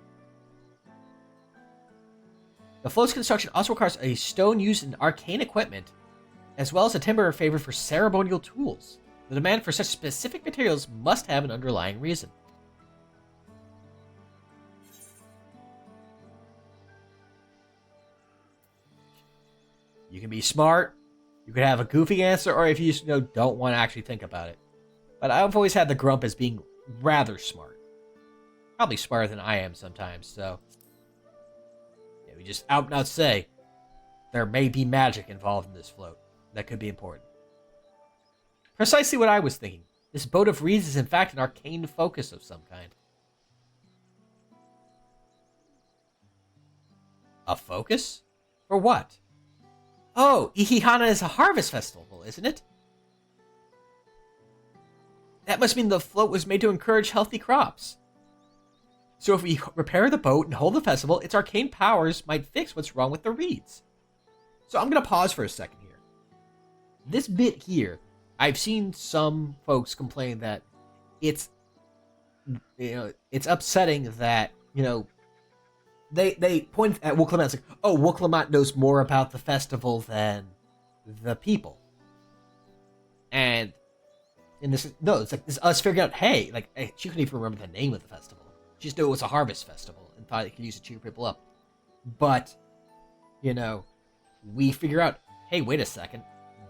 The float's construction also requires a stone used in arcane equipment, as well as a timber favored for ceremonial tools. The demand for such specific materials must have an underlying reason. You can be smart, you could have a goofy answer, or if you just, don't want to actually think about it. But I've always had the grump as being rather smart. Probably smarter than I am sometimes, so... yeah, we just out and out say, there may be magic involved in this float. That could be important. Precisely what I was thinking. This boat of reeds is in fact an arcane focus of some kind. A focus? For what? Oh, Ihihana is a harvest festival, isn't it? That must mean the float was made to encourage healthy crops. So if we repair the boat and hold the festival, its arcane powers might fix what's wrong with the reeds. So I'm going to pause for a second here. This bit here, I've seen some folks complain that it's upsetting that, they point at Wooklamant and say, oh, Wooklamant knows more about the festival than the people. And it's like this us figuring out, hey, she couldn't even remember the name of the festival. She just knew it was a harvest festival and thought it could use to cheer people up. But, we figure out, hey, wait a second,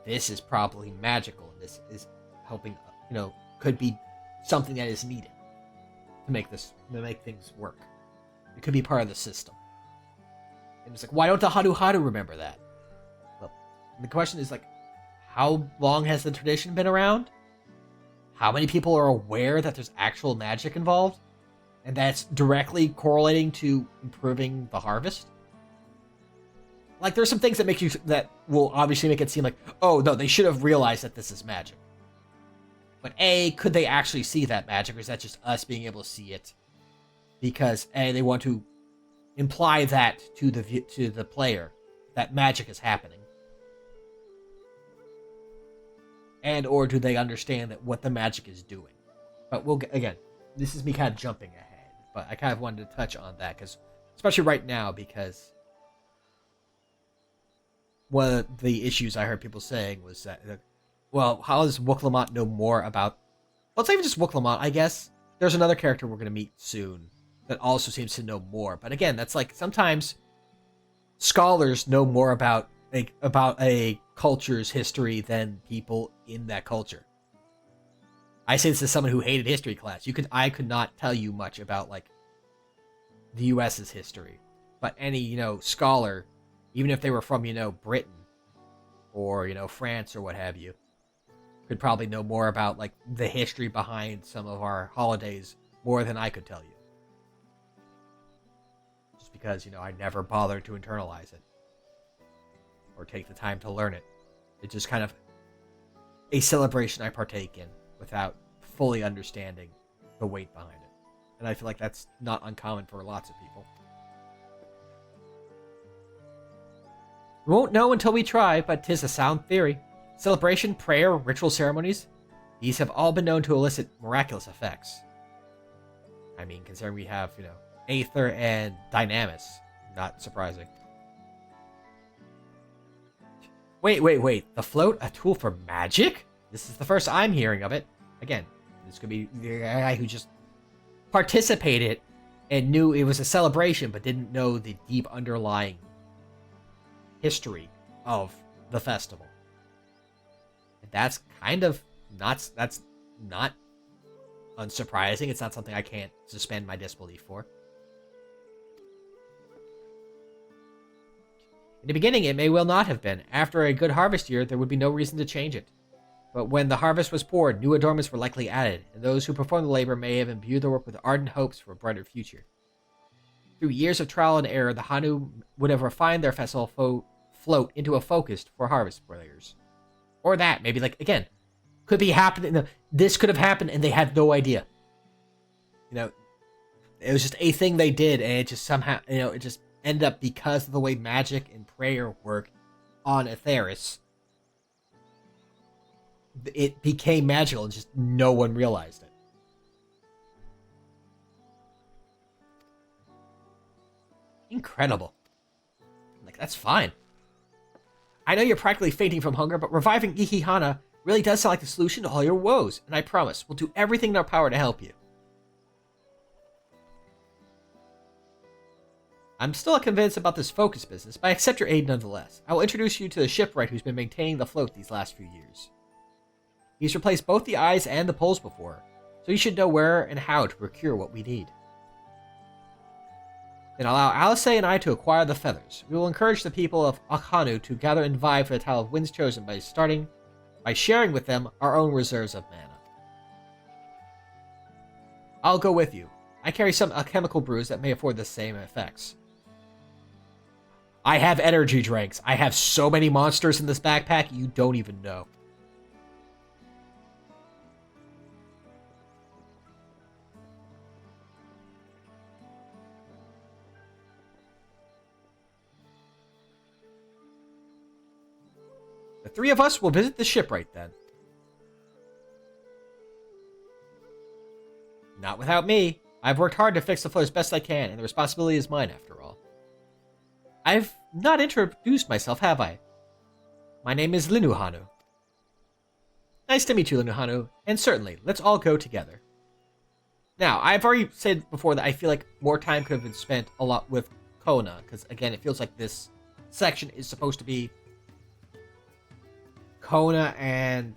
this is probably magical. This is helping, could be something that is needed to make things work. It could be part of the system. And it's like, why don't the Hanu remember that? Well, And the question is, like, how long has the tradition been around? How many people are aware that there's actual magic involved? And that's directly correlating to improving the harvest? Like, there's some things that will obviously make it seem like, oh, no, they should have realized that this is magic. But A, could they actually see that magic, or is that just us being able to see it? Because A, they want to imply that to the player, that magic is happening. And or do they understand that what the magic is doing? But again, this is me kind of jumping ahead, but I kind of wanted to touch on that, because especially right now, because one of the issues I heard people saying was that, well, how does Wook know more about... Well, it's not even just Wook, I guess. There's another character we're going to meet soon that also seems to know more. But again, that's like, sometimes scholars know more about a culture's history than people in that culture. I say this as someone who hated history class. I could not tell you much about, like, the U.S.'s history. But any, scholar, even if they were from, Britain or, France or what have you, could probably know more about, like, the history behind some of our holidays more than I could tell you. Just because, I never bothered to internalize it or take the time to learn it. It's just kind of a celebration I partake in without fully understanding the weight behind it. And I feel like that's not uncommon for lots of people. We won't know until we try, but 'tis a sound theory. Celebration, prayer, ritual ceremonies, these have all been known to elicit miraculous effects. I mean, considering we have, Aether and Dynamis, not surprising. Wait, the float, a tool for magic? This is the first I'm hearing of it. Again, this could be the guy who just participated and knew it was a celebration, but didn't know the deep underlying history of the festival. And that's kind of not unsurprising. It's not something I can't suspend my disbelief for. In the beginning, it may well not have been. After a good harvest year, there would be no reason to change it. But when the harvest was poor, new adornments were likely added, and those who performed the labor may have imbued the work with ardent hopes for a brighter future. Through years of trial and error, the Hanu would have refined their festival float into a focus for harvest players. Or that, maybe, like, again, could be happening. This could have happened, and they had no idea. It was just a thing they did, and it just somehow, it just ended up, because of the way magic and prayer work on Aetheris, it became magical, and just no one realized it. Incredible. Like, that's fine. I know you're practically fainting from hunger, but reviving Ikihana really does sound like the solution to all your woes, and I promise, we'll do everything in our power to help you. I'm still not convinced about this focus business, but I accept your aid nonetheless. I will introduce you to the shipwright who's been maintaining the float these last few years. He's replaced both the eyes and the poles before, so you should know where and how to procure what we need. Then allow Alice and I to acquire the feathers. We will encourage the people of Hanu to gather and vie for the title of Winds Chosen by sharing with them our own reserves of mana. I'll go with you. I carry some alchemical brews that may afford the same effects. I have energy drinks. I have so many monsters in this backpack, you don't even know. The three of us will visit the shipwright then. Not without me. I've worked hard to fix the float as best I can, and the responsibility is mine after all. I've not introduced myself, have I? My name is Linu Hanu. Nice to meet you, Linu Hanu, and certainly, let's all go together. Now, I've already said before that I feel like more time could have been spent a lot with Kona, because again, it feels like this section is supposed to be Kona and,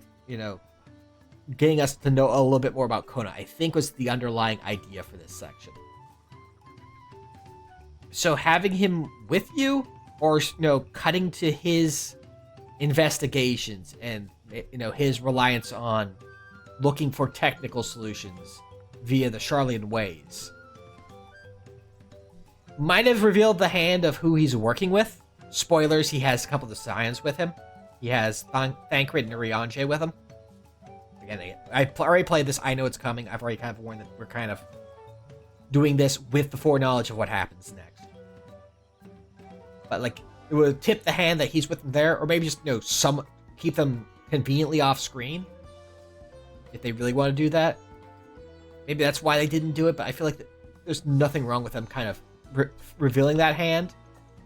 getting us to know a little bit more about Kona, I think, was the underlying idea for this section. So having him with you, or, cutting to his investigations and, you know, his reliance on looking for technical solutions via the Charlian ways. Might have revealed the hand of who he's working with. Spoilers, he has a couple of the Scions with him. He has Thancred and Urianger with him. Again, I already played this. I know it's coming. I've already kind of warned that we're kind of doing this with the foreknowledge of what happens next. But, like, it would tip the hand that he's with them there, or maybe just, you know, keep them conveniently off screen. If they really want to do that. Maybe that's why they didn't do it, but I feel like there's nothing wrong with them kind of revealing that hand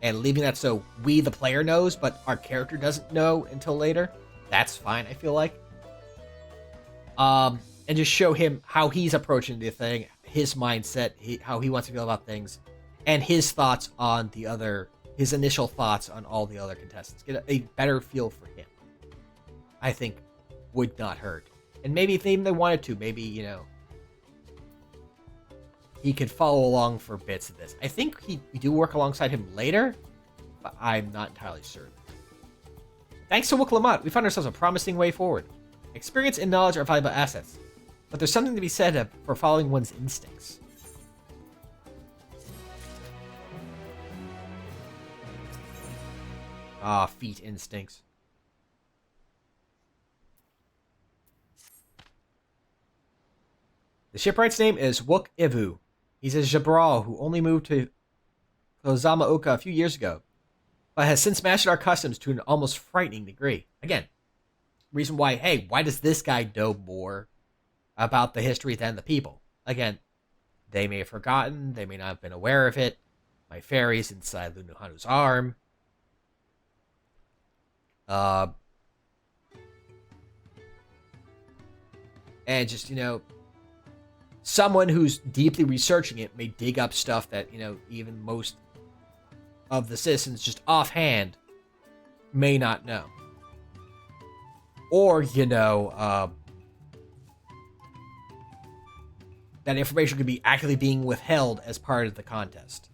and leaving that so we, the player, knows, but our character doesn't know until later. That's fine, I feel like. And just show him how he's approaching the thing, his mindset, how he wants to feel about things, and his thoughts on his initial thoughts on all the other contestants. Get a better feel for him, I think, would not hurt. And maybe if they wanted to, maybe, you know, he could follow along for bits of this. I think we do work alongside him later, but I'm not entirely certain. Thanks to Wook Lamont, we found ourselves a promising way forward. Experience and knowledge are valuable assets, but there's something to be said for following one's instincts. Ah, feet instincts. The shipwright's name is Wook Ivu. He's a Jabral who only moved to Kozamaoka a few years ago, but has since mastered our customs to an almost frightening degree. Again, reason why, hey, why does this guy know more about the history than the people? Again, they may have forgotten, they may not have been aware of it. My fairy's inside Lunu Hanu's arm. And just, you know, someone who's deeply researching it may dig up stuff that, you know, even most of the citizens just offhand may not know. Or, you know, that information could be actively being withheld as part of the contest.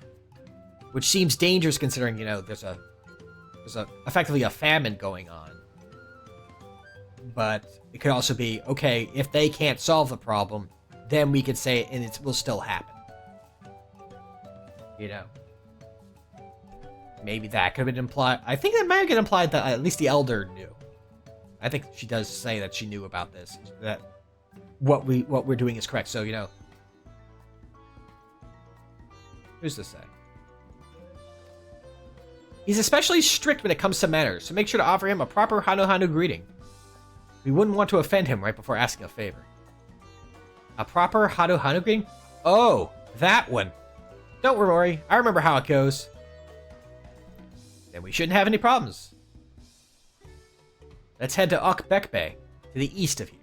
Which seems dangerous considering, you know, there's effectively a famine going on. But it could also be, okay, if they can't solve the problem, then we could say it and it will still happen. You know? Maybe that could have been implied. I think that might have been implied that at least the Elder knew. I think she does say that she knew about this. That what we're doing is correct. So, you know. Who's this say? He's especially strict when it comes to manners, so make sure to offer him a proper Hanu greeting. We wouldn't want to offend him right before asking a favor. A proper Hanu greeting? Oh, that one. Don't worry, I remember how it goes. Then we shouldn't have any problems. Let's head to Okbekbe, to the east of here.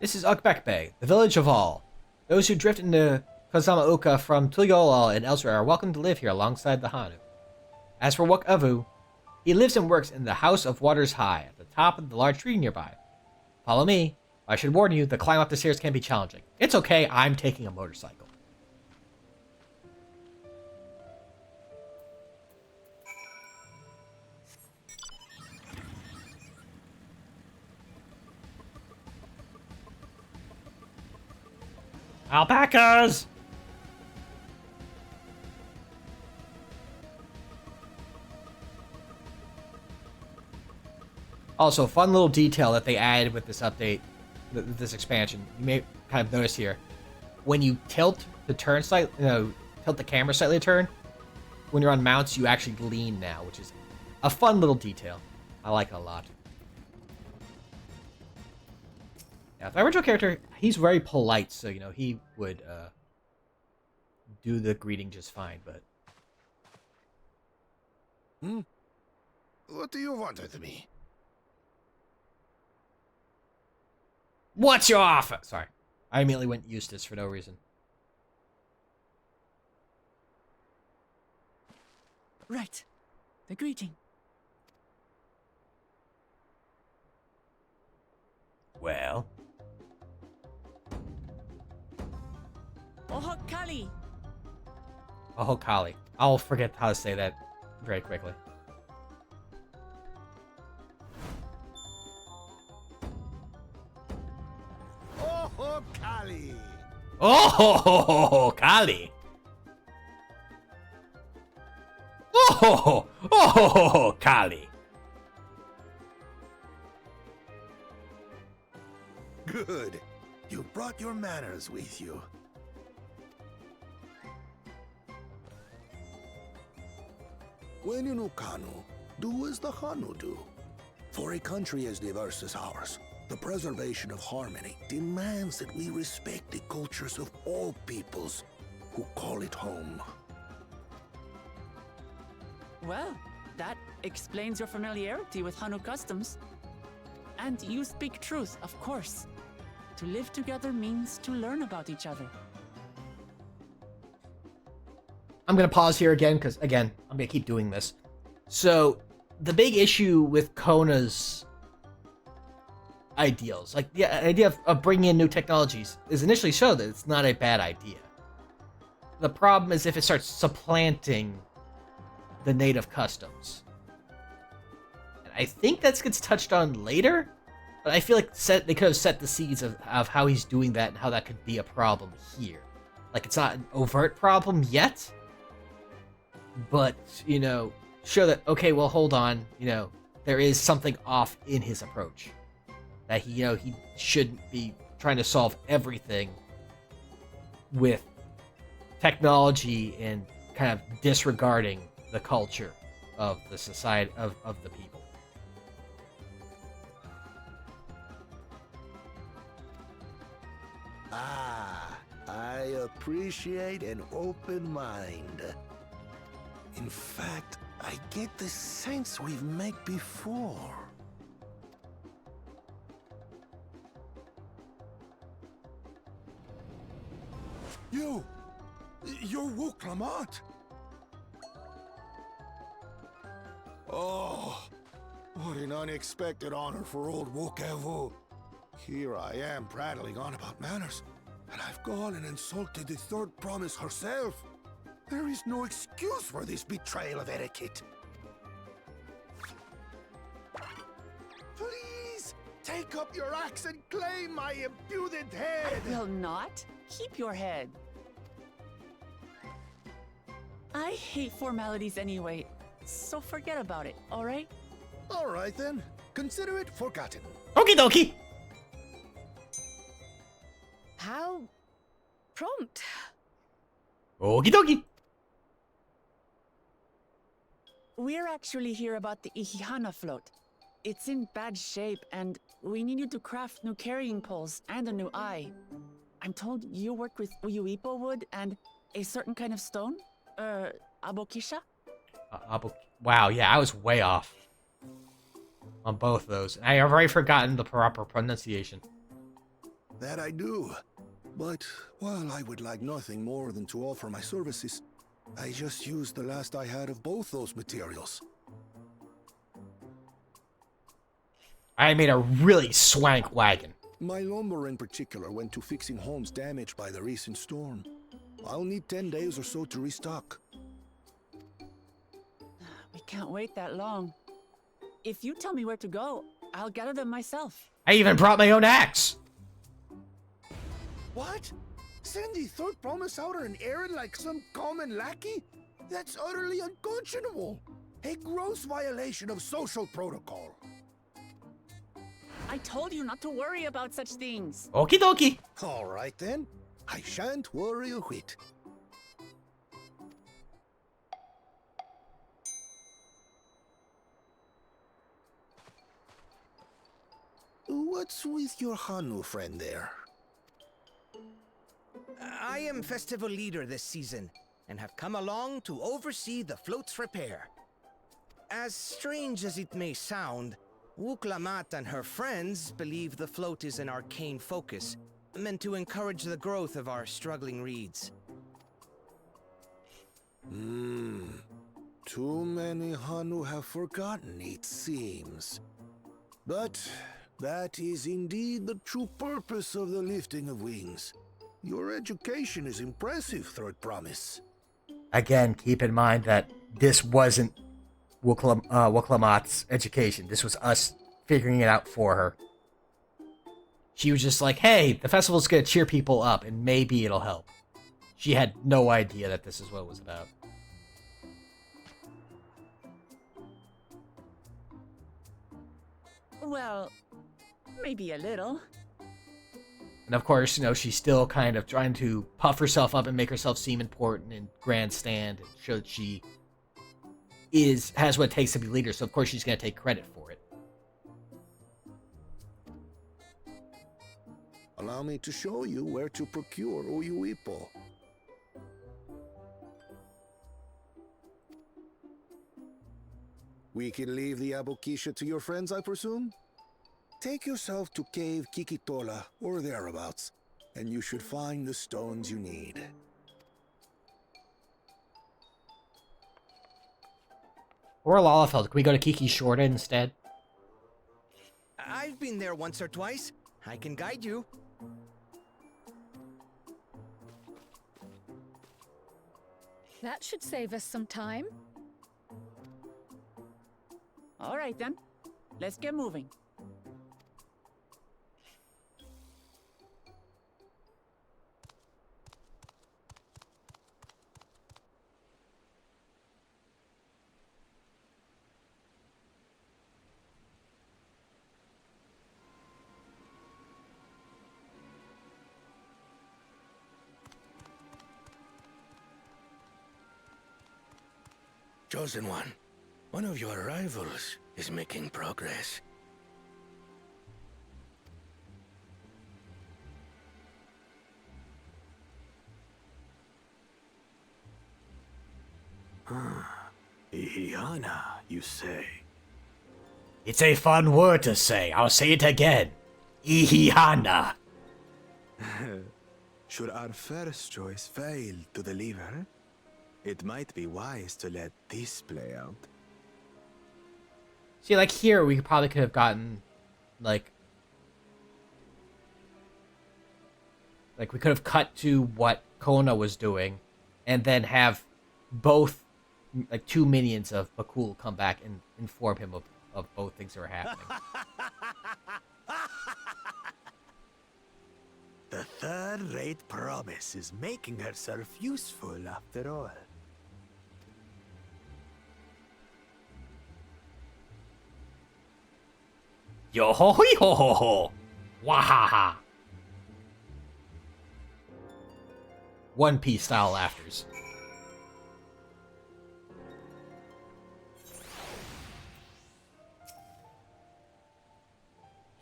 This is Ukbekbe, the village of all. Those who drift into Kozamaoka from Tuligolal and elsewhere are welcome to live here alongside the Hanu. As for Wook Avu, he lives and works in the House of Waters High, at the top of the large tree nearby. Follow me. I should warn you, the climb up the stairs can be challenging. It's okay, I'm taking a motorcycle. Alpacas! Also, fun little detail that they added with this update, this expansion. You may kind of notice here. When you tilt the turn slightly, tilt the camera slightly to turn, when you're on mounts, you actually lean now, which is a fun little detail. I like it a lot. Yeah, the original character, he's very polite, so, you know, he would do the greeting just fine, but... Hmm? What do you want with me? What's your offer? Sorry. I immediately went Eustace for no reason. Right. The greeting. Well? Oho Kali. Oh, Kali. I'll forget how to say that very quickly. Oh, Kali! Oh, Kali! Oh, Kali! Good. You brought your manners with you. When you know Hanu, do as the Hanu do. For a country as diverse as ours, the preservation of harmony demands that we respect the cultures of all peoples who call it home. Well, that explains your familiarity with Hanu customs. And you speak truth, of course. To live together means to learn about each other. I'm going to pause here again, because, again, I'm going to keep doing this. So, the big issue with Kona's ideals, like the idea of bringing in new technologies, is initially show that it's not a bad idea. The problem is if it starts supplanting the native customs. And I think that gets touched on later, but I feel like they could have set the seeds of how he's doing that and how that could be a problem here. Like, it's not an overt problem yet, but, you know, show that, okay, well, hold on, you know, there is something off in his approach. That he, you know, he shouldn't be trying to solve everything with technology and kind of disregarding the culture of the society, of the people. Ah, I appreciate an open mind. In fact, I get the sense we've met before. You're Wook Lamont. Oh, what an unexpected honor for old Wook Evu. Here I am prattling on about manners, and I've gone and insulted the third promise herself. There is no excuse for this betrayal of etiquette. Please, take up your axe and claim my impudent head. I will not. Keep your head. I hate formalities anyway, so forget about it, alright? Alright then, consider it forgotten. Okie dokie! How prompt. Okie dokie! We're actually here about the Ihihana float. It's in bad shape, and we need you to craft new carrying poles and a new eye. I'm told you work with Uyuipo wood and a certain kind of stone? Abokisha? Wow, yeah, I was way off on both of those. I have already forgotten the proper pronunciation. That I do. But while I would like nothing more than to offer my services, I just used the last I had of both those materials. I made a really swank wagon. My lumber in particular went to fixing homes damaged by the recent storm. I'll need 10 days or so to restock. We can't wait that long. If you tell me where to go, I'll gather them myself. I even brought my own axe! What? Send the third promise out on an errand like some common lackey? That's utterly unconscionable. A gross violation of social protocol. I told you not to worry about such things. Okie dokie! All right then. I shan't worry a whit. What's with your Hanu friend there? I am festival leader this season, and have come along to oversee the float's repair. As strange as it may sound, Wuklamat and her friends believe the float is an arcane focus, meant to encourage the growth of our struggling reeds. Too many Hanu have forgotten, it seems. But that is indeed the true purpose of the lifting of wings. Your education is impressive, Third Promise. Again, keep in mind that this wasn't Wuklamat's education. This was us figuring it out for her. She was just like, hey, the festival's gonna cheer people up, and maybe it'll help. She had no idea that this is what it was about. Well, maybe a little. And of course, you know, she's still kind of trying to puff herself up and make herself seem important and grandstand and show that she has what it takes to be leader. So of course she's going to take credit for it. Allow me to show you where to procure Uyuipo. We can leave the Abokisha to your friends, I presume? Take yourself to Cave Kikitola or thereabouts, and you should find the stones you need. Or Lalafeld. Can we go to Kiki Shorta instead? I've been there once or twice. I can guide you. That should save us some time. All right then, let's get moving. Chosen one of your rivals is making progress. Ihiana, you say? It's a fun word to say. I'll say it again. Ihihana. Should our first choice fail to deliver, it might be wise to let this play out. See, like here, we probably could have gotten, like we could have cut to what Kona was doing, and then have both, like, two minions of Bakul come back and inform him of both things that were happening. The third-rate promise is making herself useful after all. Yo ho ho ho ho! Wahaha! One Piece style laughters.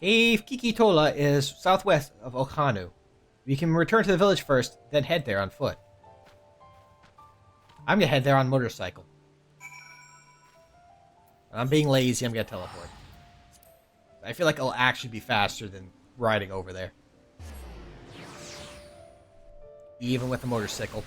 Cave Kikitola is southwest of Hanu. We can return to the village first, then head there on foot. I'm gonna head there on motorcycle. I'm being lazy, I'm gonna teleport. I feel like it'll actually be faster than riding over there. Even with a motorcycle.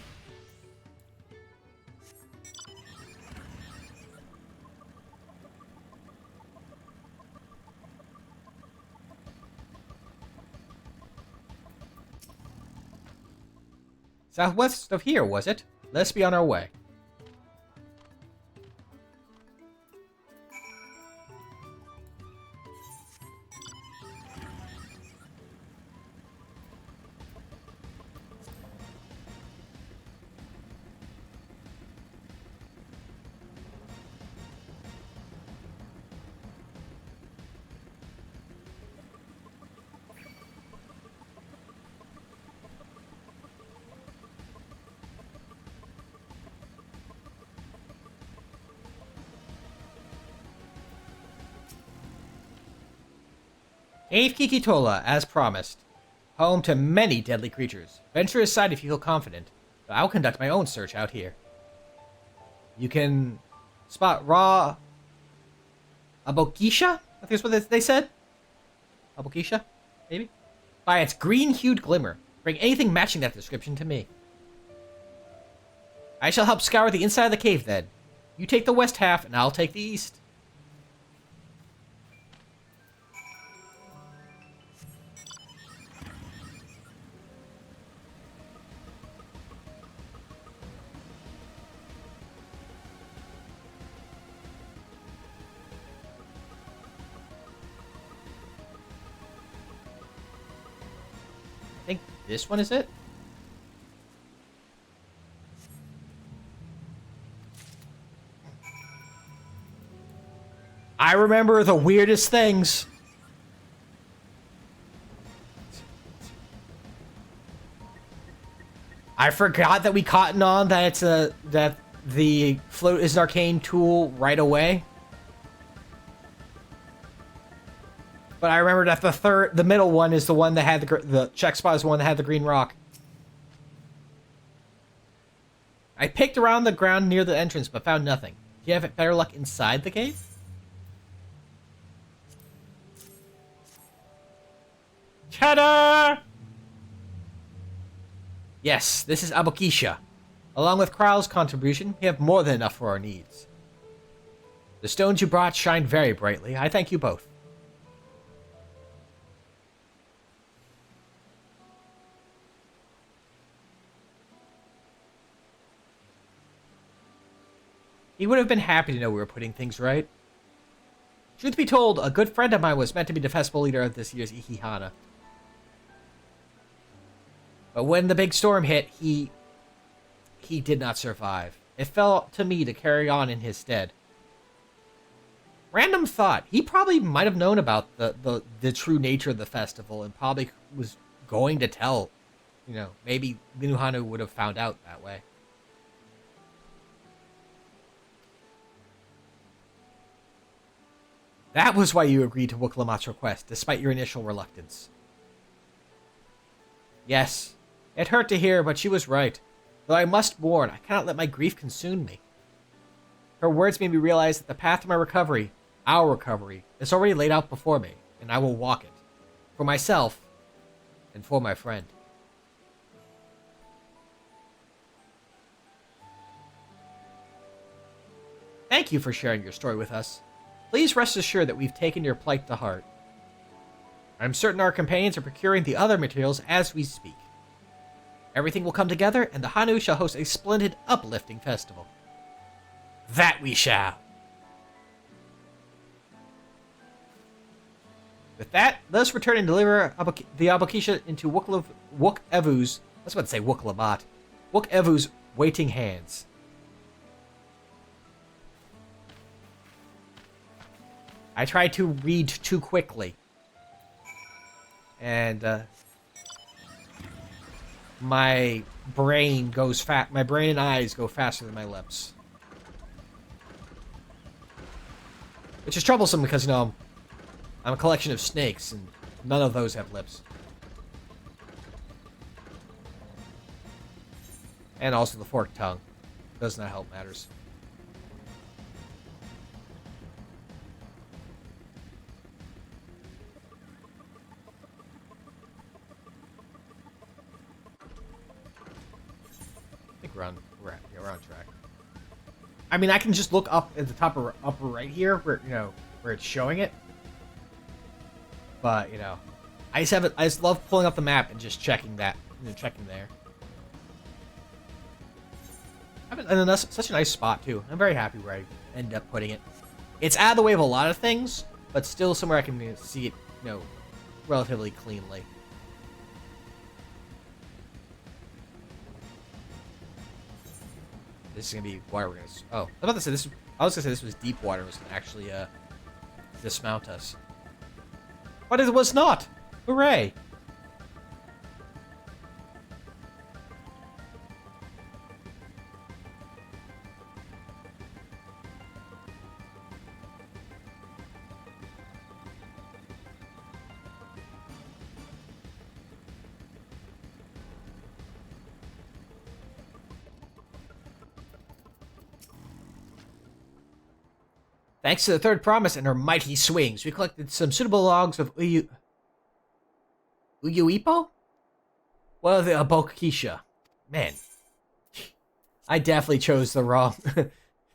Southwest of here, was it? Let's be on our way. Cave Kikitola, as promised. Home to many deadly creatures. Venture aside if you feel confident, but I'll conduct my own search out here. You can spot raw Abokisha? I think that's what they said. Abokisha? Maybe? By its green-hued glimmer. Bring anything matching that description to me. I shall help scour the inside of the cave then. You take the west half, and I'll take the east. I think this one is it? I remember the weirdest things. I forgot that we cottoned on that it's that the float is an arcane tool right away. But I remember that the middle one is the one that had the check spot is the one that had the green rock. I picked around the ground near the entrance, but found nothing. Do you have better luck inside the cave? Ta-da! Yes, this is Abokisha. Along with Kral's contribution, we have more than enough for our needs. The stones you brought shine very brightly. I thank you both. He would have been happy to know we were putting things right. Truth be told, a good friend of mine was meant to be the festival leader of this year's Ikihana. But when the big storm hit, he did not survive. It fell to me to carry on in his stead. Random thought, he probably might have known about the true nature of the festival and probably was going to tell, you know, maybe the new Hanu would have found out that way. That was why you agreed to Wooklamat's request, despite your initial reluctance. Yes, it hurt to hear, but she was right. Though I must warn, I cannot let my grief consume me. Her words made me realize that the path to my recovery, our recovery, is already laid out before me, and I will walk it. For myself, and for my friend. Thank you for sharing your story with us. Please rest assured that we've taken your plight to heart. I'm certain our companions are procuring the other materials as we speak. Everything will come together, and the Hanu shall host a splendid, uplifting festival. That we shall! With that, let us return and deliver the Abokisha into Wook-Evu's, I was about to say Wooklamat, Wook-Evu's waiting hands. I tried to read too quickly. And, my brain goes my brain and eyes go faster than my lips. Which is troublesome because, you know, I'm a collection of snakes, and none of those have lips. And also the forked tongue. Does not help matters. I think we're on track. I mean, I can just look up at the top of upper right here, where where it's showing it. But I just love pulling up the map and just checking that, checking there. And that's such a nice spot too. I'm very happy where I end up putting it. It's out of the way of a lot of things, but still somewhere I can see it, relatively cleanly. This is gonna be water. We're gonna. Oh, I was about to say this. I was gonna say this was deep water. It was gonna actually dismount us, but it was not. Hooray! Thanks to the third promise and her mighty swings, we collected some suitable logs of Uyuipo? Well, the Abokisha. Man, I definitely chose the wrong...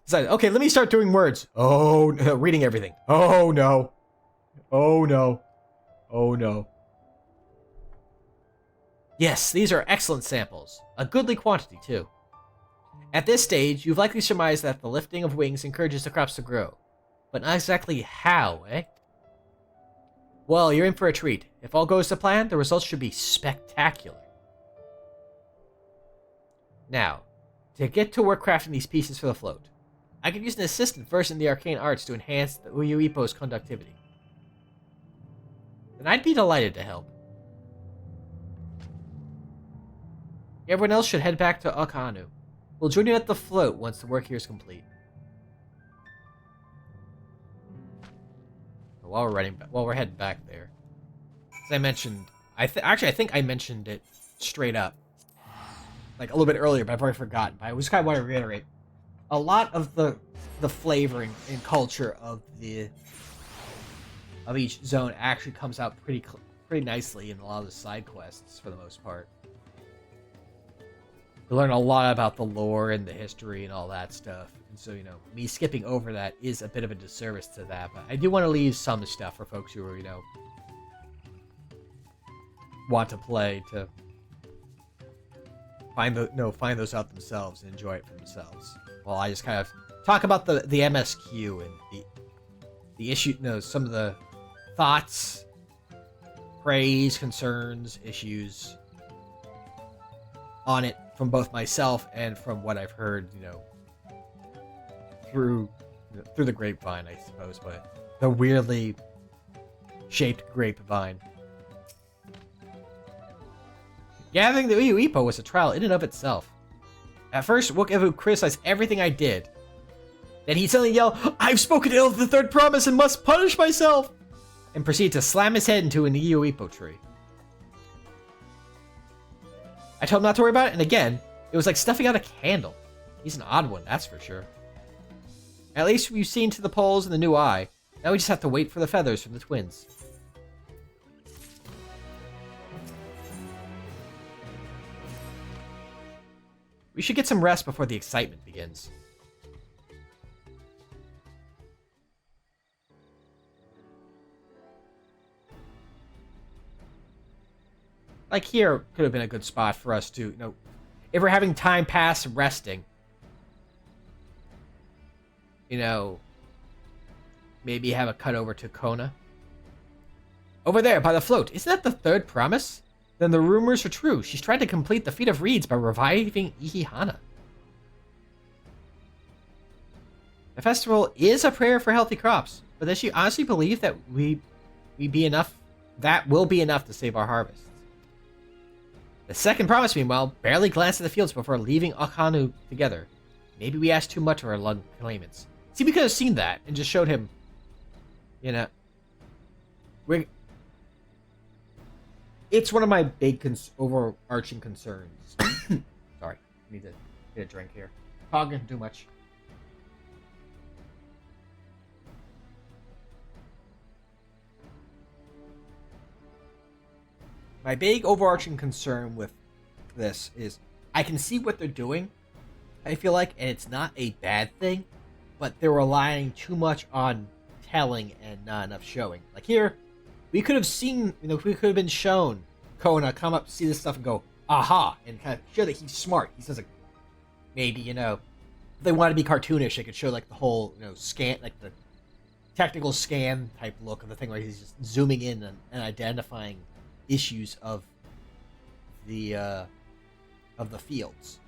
Decided, okay, let me start doing words. Oh, reading everything. Oh, no. Oh, no. Oh, no. Yes, these are excellent samples. A goodly quantity, too. At this stage, you've likely surmised that the lifting of wings encourages the crops to grow. But not exactly how, eh? Well, you're in for a treat. If all goes to plan, the results should be spectacular. Now, to get to work crafting these pieces for the float, I could use an assistant versed in the arcane arts to enhance the Uyuipo's conductivity. Then I'd be delighted to help. Everyone else should head back to Hanu. We'll join you at the float once the work here is complete. While we're heading back there, as I mentioned, I think I mentioned it straight up, like a little bit earlier, but I've already forgotten. But I just kind of want to reiterate. A lot of the flavoring and culture of each zone actually comes out pretty nicely in a lot of the side quests for the most part. You learn a lot about the lore and the history and all that stuff, and so me skipping over that is a bit of a disservice to that. But I do want to leave some stuff for folks who are want to play to find those out themselves and enjoy it for themselves. Well, I just kind of talk about the MSQ and the issue, some of the thoughts, praise, concerns, issues on it from both myself and from what I've heard, through the grapevine, I suppose, but the weirdly shaped grapevine. Gathering the Uyuipo was a trial in and of itself. At first, Wokevu criticized everything I did. Then he suddenly yelled, "I've spoken ill of the third promise and must punish myself!" and proceeded to slam his head into an Uyuipo tree. I told him not to worry about it, and again, it was like stuffing out a candle. He's an odd one, that's for sure. At least we've seen to the poles and the new eye. Now we just have to wait for the feathers from the twins. We should get some rest before the excitement begins. Like here could have been a good spot for us to, if we're having time pass resting, maybe have a cut over to Kona. Over there, by the float. Isn't that the third promise? Then the rumors are true. She's trying to complete the feat of reeds by reviving Ihihana. The festival is a prayer for healthy crops, but does she honestly believe that will be enough to save our harvests? The second promise, meanwhile, barely glanced at the fields before leaving Hanu together. Maybe we asked too much of our lung claimants. See, we could have seen that and just showed him, it's one of my big overarching concerns. Sorry, I need to get a drink here. Talking too much. My big overarching concern with this is I can see what they're doing, I feel like, and it's not a bad thing, but they're relying too much on telling and not enough showing. Like here, we could have seen, we could have been shown Kona come up, see this stuff, and go, aha, and kind of show that he's smart. He says, maybe, if they want to be cartoonish, they could show, the whole, scan, the technical scan type look of the thing where he's just zooming in and identifying issues of the fields.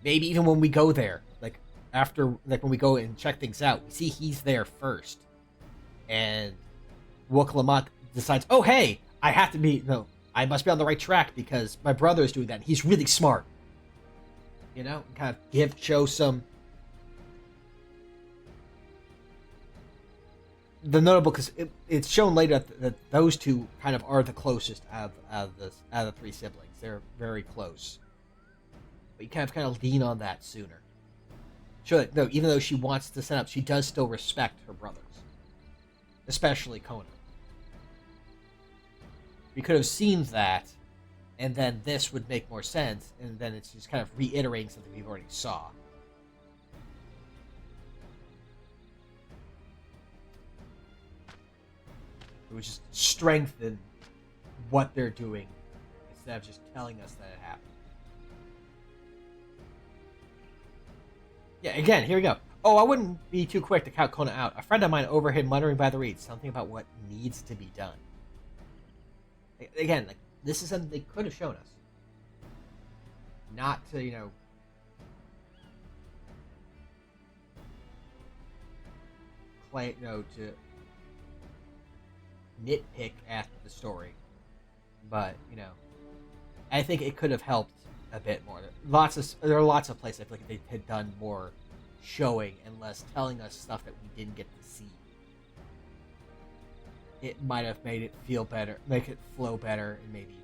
Maybe even when we go there, when we go and check things out, we see he's there first, and Woklamak decides, oh hey, I must be on the right track because my brother is doing that. He's really smart, kind of show some. The notable, because it's shown later that those two kind of are the closest out of the three siblings. They're very close, but you kind of lean on that sooner. Sure, no, even though she wants to set up, she does still respect her brothers. Especially Kona. We could have seen that, and then this would make more sense, and then it's just kind of reiterating something we've already saw. It would just strengthen what they're doing, instead of just telling us that it happened. Yeah, again, here we go. Oh, I wouldn't be too quick to count Kona out. A friend of mine overheard muttering by the reeds something about what needs to be done. Again, like, this is something they could have shown us. Not to, play, to nitpick at the story. But, I think it could have helped a bit more. There are lots of places I feel like they had done more showing and less telling us stuff that we didn't get to see. It might have made it feel better, make it flow better, and maybe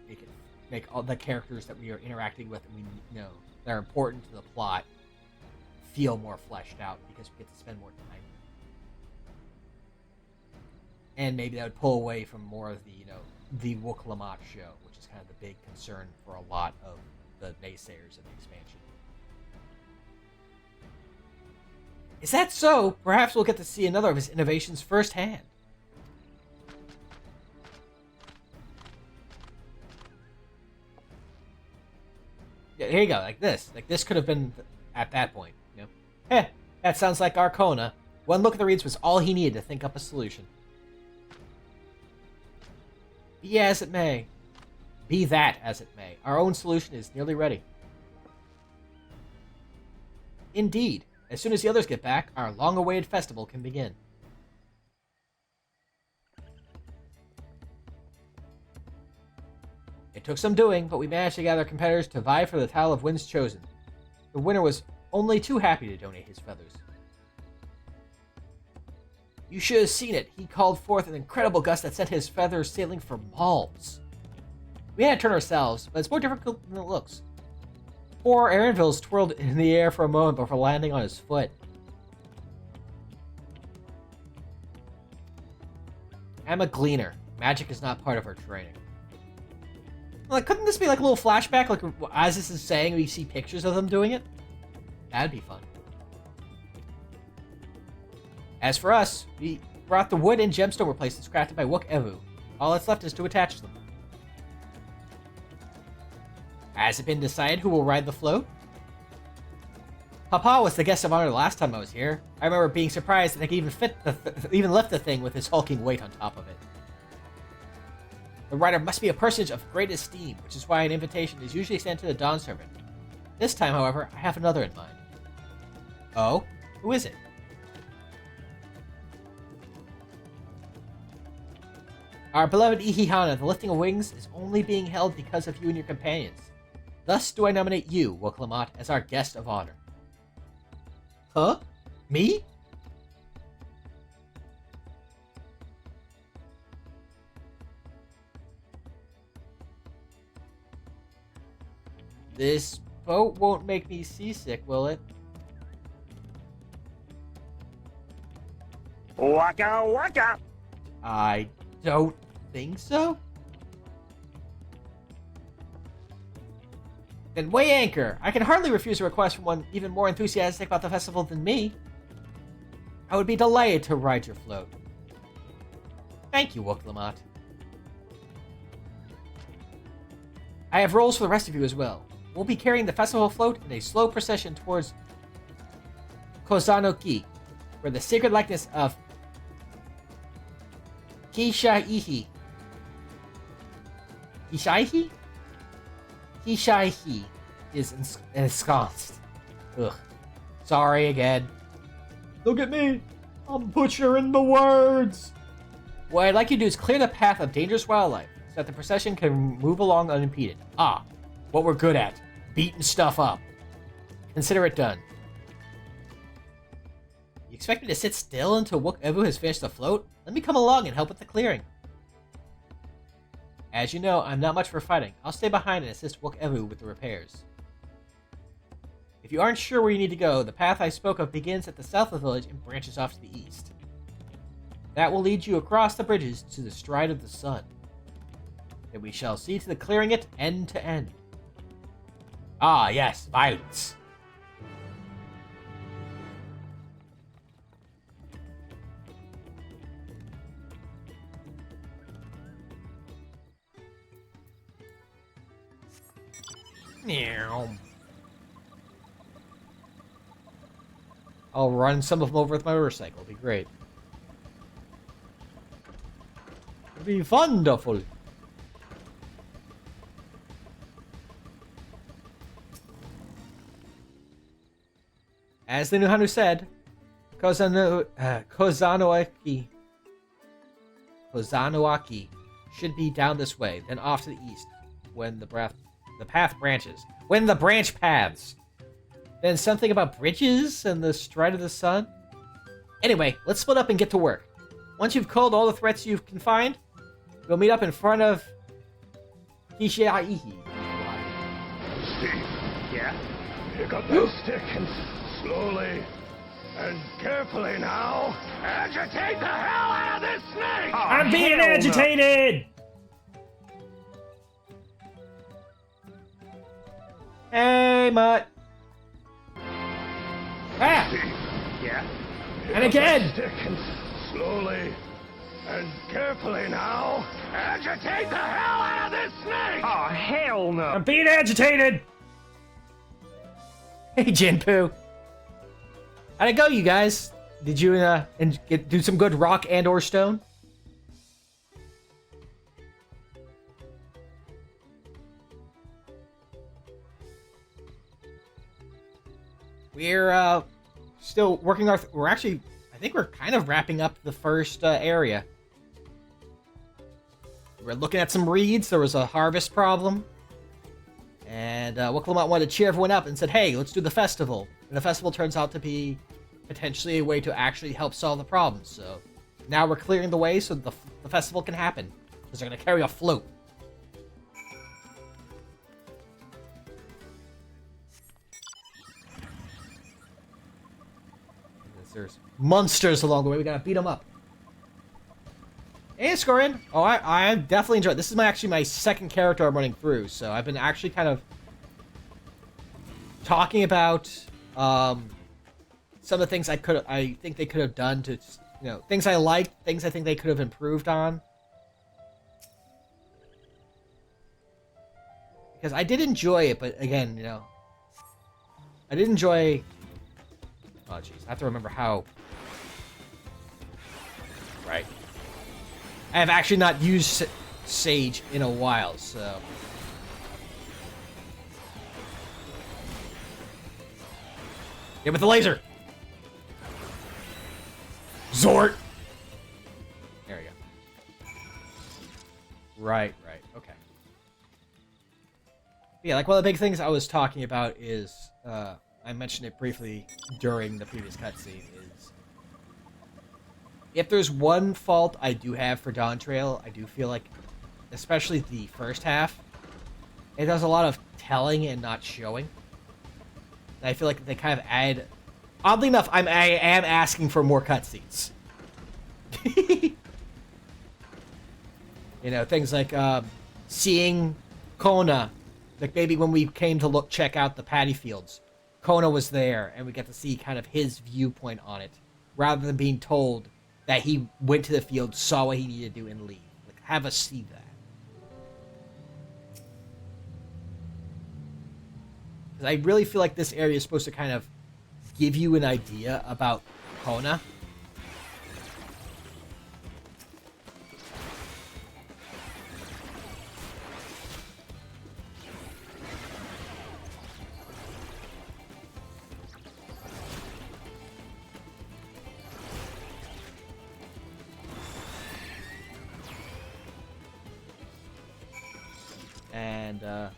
make all the characters that we are interacting with and we know that are important to the plot feel more fleshed out because we get to spend more time with them. And maybe that would pull away from more of the Wuk-Lamat show, which is kind of the big concern for a lot of the naysayers of the expansion. Is that so? Perhaps we'll get to see another of his innovations firsthand. Yeah, here you go, like this. Like this could have been at that point, that sounds like Arcona. One look at the reeds was all he needed to think up a solution. Be as it may. Be that as it may. Our own solution is nearly ready. Indeed. As soon as the others get back, our long-awaited festival can begin. It took some doing, but we managed to gather competitors to vie for the title of Winds Chosen. The winner was only too happy to donate his feathers. You should have seen it. He called forth an incredible gust that sent his feathers sailing for miles. We had to turn ourselves, but it's more difficult than it looks. Poor Aaronville's twirled in the air for a moment before landing on his foot. I'm a gleaner. Magic is not part of our training. Like, couldn't this be like a little flashback? Like, as this is saying, we see pictures of them doing it? That'd be fun. As for us, we brought the wood and gemstone replacements crafted by Wook Evu. All that's left is to attach them. Has it been decided who will ride the float? Papa was the guest of honor the last time I was here. I remember being surprised that they could even lift the thing with his hulking weight on top of it. The rider must be a personage of great esteem, which is why an invitation is usually sent to the Dawn Servant. This time, however, I have another in mind. Oh? Who is it? Our beloved Ihihana, the lifting of wings, is only being held because of you and your companions. Thus do I nominate you, Wuk-Lamat, as our guest of honor. Huh? Me? This boat won't make me seasick, will it? Waka waka! I don't think so. Then weigh anchor. I can hardly refuse a request from one even more enthusiastic about the festival than me. I would be delighted to ride your float. Thank you, Wuk-Lamat. I have roles for the rest of you as well. We'll be carrying the festival float in a slow procession towards Kozanoki, where the sacred likeness of Kishaihi is ensconced. Ugh. Sorry again. Look at me. I'm butchering the words. What I'd like you to do is clear the path of dangerous wildlife so that the procession can move along unimpeded. Ah, what we're good at. Beating stuff up. Consider it done. You expect me to sit still until Wook Evu has finished the float? Let me come along and help with the clearing. As you know, I'm not much for fighting. I'll stay behind and assist Wook Evu with the repairs. If you aren't sure where you need to go, the path I spoke of begins at the south of the village and branches off to the east. That will lead you across the bridges to the stride of the sun. Then we shall see to the clearing it end to end. Ah, yes, violence. I'll run some of them over with my motorcycle. It'll be great. It'll be wonderful. As the new Hanu said, Kozanoaki should be down this way, then off to the east when the path branches. When the branch paths. Then something about bridges and the stride of the sun. Anyway, let's split up and get to work. Once you've culled all the threats you can find, we'll meet up in front of Kishiaihi. Steve. Yeah? Pick up that stick and slowly and carefully now agitate the hell out of this snake! I'm being agitated! Hey, Mutt. Ah! Steve. Yeah? And again! Stick and slowly and carefully now agitate the hell out of this snake! Oh, hell no! I'm being agitated! Hey, Jinpoo. How'd it go, you guys? Did you do some good rock and or stone? We're still working our... We're actually... I think we're kind of wrapping up the first area. We're looking at some reeds. There was a harvest problem. And Wicklamat wanted to cheer everyone up and said, hey, let's do the festival. And the festival turns out to be potentially a way to actually help solve the problem. So now we're clearing the way so the festival can happen. Because they're going to carry a float. There's monsters along the way. We gotta beat them up. Hey, Scorin. Oh, I definitely enjoyed it. This is actually my second character I'm running through, so I've been actually kind of talking about some of the things I think they could have done to, things I liked, things I think they could have improved on. Because I did enjoy it, but again, I did enjoy... Oh, jeez. I have to remember how... Right. I have actually not used Sage in a while, so... Get with the laser! Zort! There we go. Right, okay. Yeah, like one of the big things I was talking about is... I mentioned it briefly during the previous cutscene, is if there's one fault I do have for Dawntrail, I do feel like, especially the first half, it does a lot of telling and not showing. And I feel like they kind of add... Oddly enough, I am asking for more cutscenes. Things like seeing Kona, like maybe when we came to check out the paddy fields. Kona was there, and we get to see kind of his viewpoint on it, rather than being told that he went to the field, saw what he needed to do, and leave. Like, have us see that. Because I really feel like this area is supposed to kind of give you an idea about Kona. And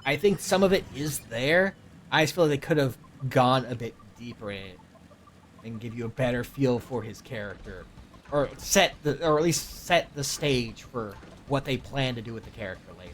I think some of it is there. I just feel like they could have gone a bit deeper in it and give you a better feel for his character, or at least set the stage for what they plan to do with the character later.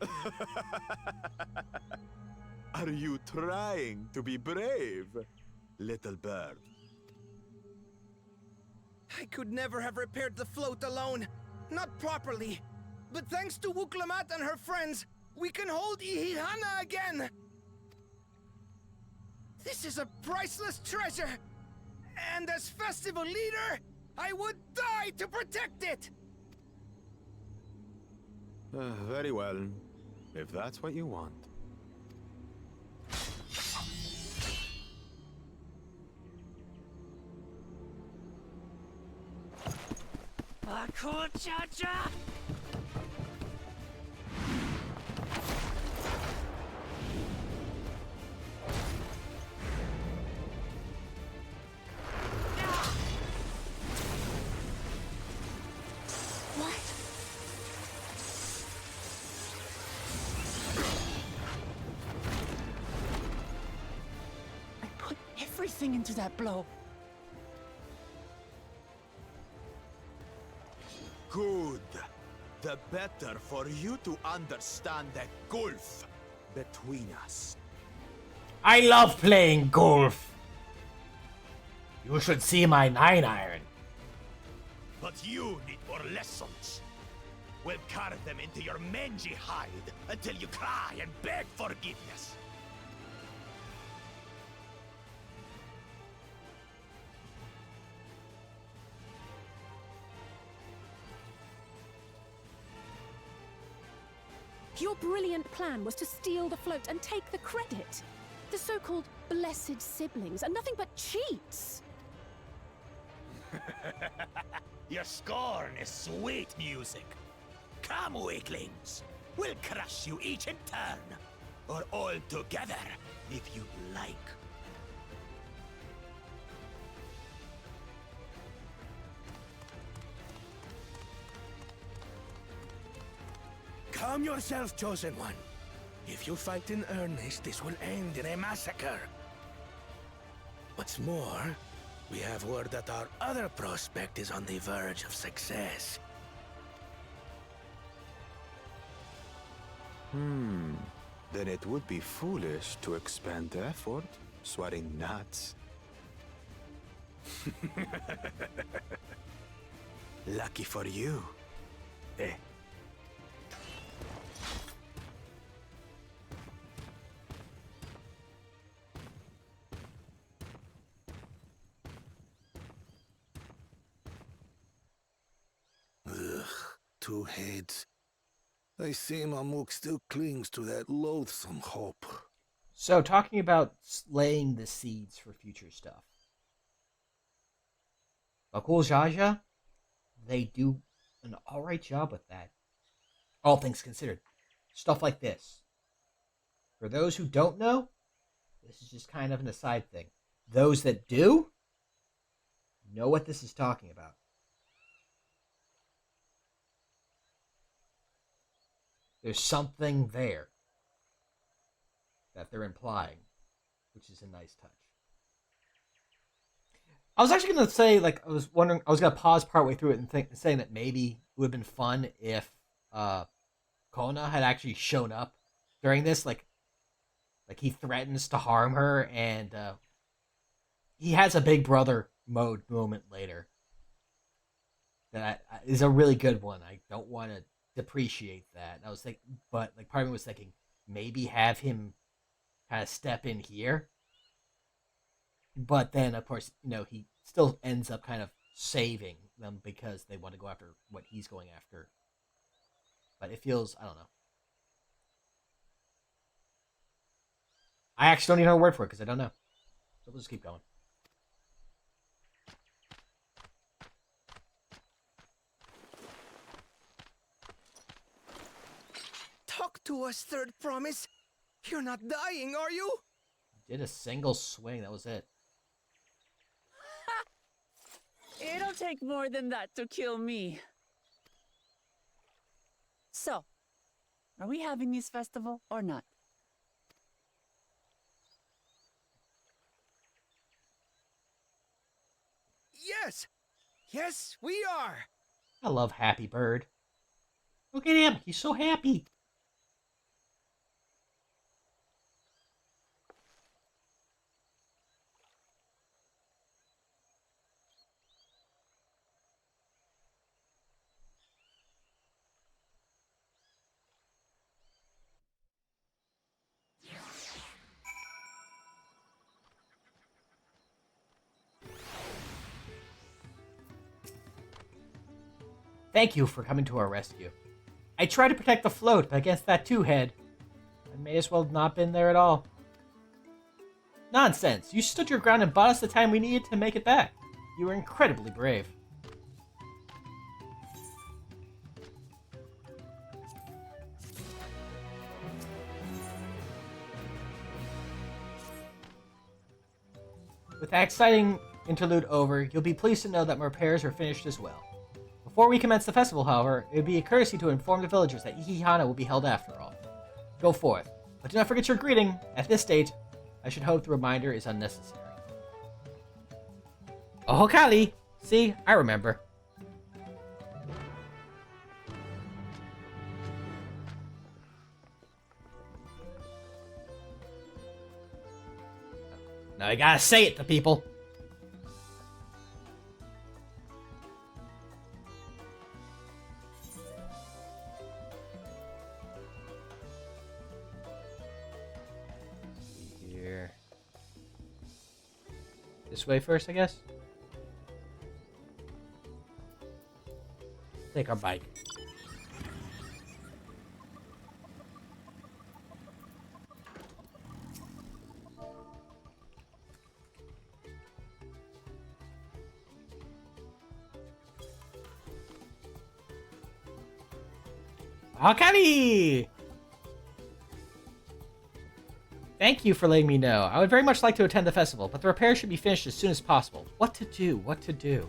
Are you trying to be brave, little bird? I could never have repaired the float alone. Not properly. But thanks to Wuklamat and her friends, we can hold Ihihana again! This is a priceless treasure! And as festival leader, I would die to protect it! Very well, if that's what you want. Galool Ja Ja! I put everything into that blow. Good. The better for you to understand the gulf between us. I love playing golf. You should see my 9-iron. But you need more lessons. We'll carve them into your mangy hide until you cry and beg forgiveness. Your brilliant plan was to steal the float and take the credit. The so-called blessed siblings are nothing but cheats. Your scorn is sweet music. Come, weaklings. We'll crush you each in turn. Or all together, if you'd like. Calm yourself, Chosen One. If you fight in earnest, this will end in a massacre. What's more, we have word that our other prospect is on the verge of success. Then it would be foolish to expend effort sweating nuts. Lucky for you. Eh? Ugh, two heads. I see Mamuk still clings to that loathsome hope. So, talking about laying the seeds for future stuff. Galool Ja Ja, they do an alright job with that. All things considered. Stuff like this. For those who don't know, this is just kind of an aside thing. Those that do, know what this is talking about. There's something there that they're implying, which is a nice touch. I was actually going to say, I was going to pause partway through it and saying that maybe it would have been fun if Kona had actually shown up during this. Like he threatens to harm her, and he has a big brother mode moment later. That is a really good one. I don't want to depreciate that. And I was thinking, but part of me was thinking maybe have him kind of step in here. But then, of course, he still ends up kind of saving them because they want to go after what he's going after. But it feels, I don't know. I actually don't even have a word for it because I don't know. So we'll just keep going. Talk to us, Third Promise. You're not dying, are you? Did a single swing, that was it. It'll take more than that to kill me. So, are we having this festival or not? Yes! Yes, we are! I love Happy Bird. Look at him, he's so happy. Thank you for coming to our rescue. I tried to protect the float, but against that two-head, I may as well have not been there at all. Nonsense. You stood your ground and bought us the time we needed to make it back. You were incredibly brave. With that exciting interlude over, you'll be pleased to know that repairs are finished as well. Before we commence the festival, however, it would be a courtesy to inform the villagers that Ihihana will be held after all. Go forth, but do not forget your greeting. At this stage, I should hope the reminder is unnecessary. Oh, Kali! See, I remember. Now I gotta say it to people. Here. This way first, I guess. Take our bike. Hakari! Thank you for letting me know. I would very much like to attend the festival, but the repairs should be finished as soon as possible. What to do? What to do?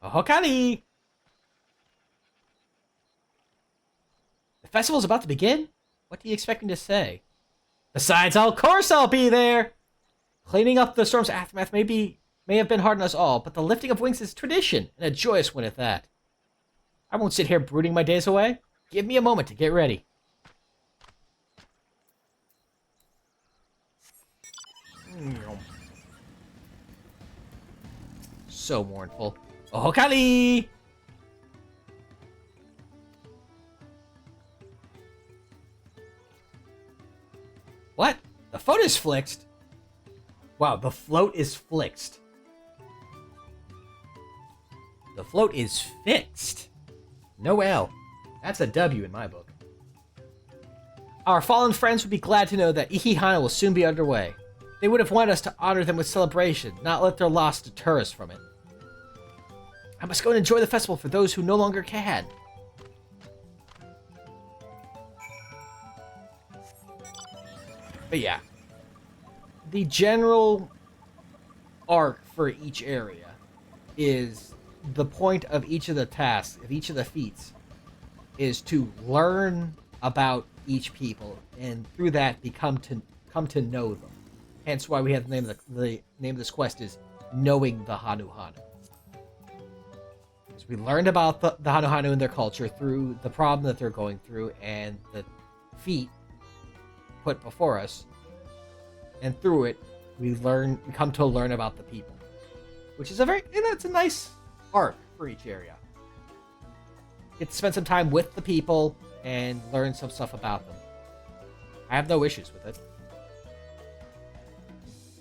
Hokali! The festival's about to begin? What do you expect me to say? Besides, of course I'll be there! Cleaning up the storm's aftermath may have been hard on us all, but the lifting of wings is tradition, and a joyous one at that. I won't sit here brooding my days away. Give me a moment to get ready. So mournful. Ohokali! What? The float is flixed? Wow, the float is flixed. The float is fixed. No L. That's a W in my book. Our fallen friends would be glad to know that Ihihana will soon be underway. They would have wanted us to honor them with celebration, not let their loss deter us from it. I must go and enjoy the festival for those who no longer can. But yeah, the general arc for each area is the point of each of the tasks, of each of the feats, is to learn about each people, and through that come to know them. Hence why we have the name of this quest is Knowing the Hanu Hanu. We learned about the Hanu Hanu and their culture through the problem that they're going through and the feat put before us, and through it we come to learn about the people, which is it's a nice arc for each area. Get to spend some time with the people and learn some stuff about them. I have no issues with it.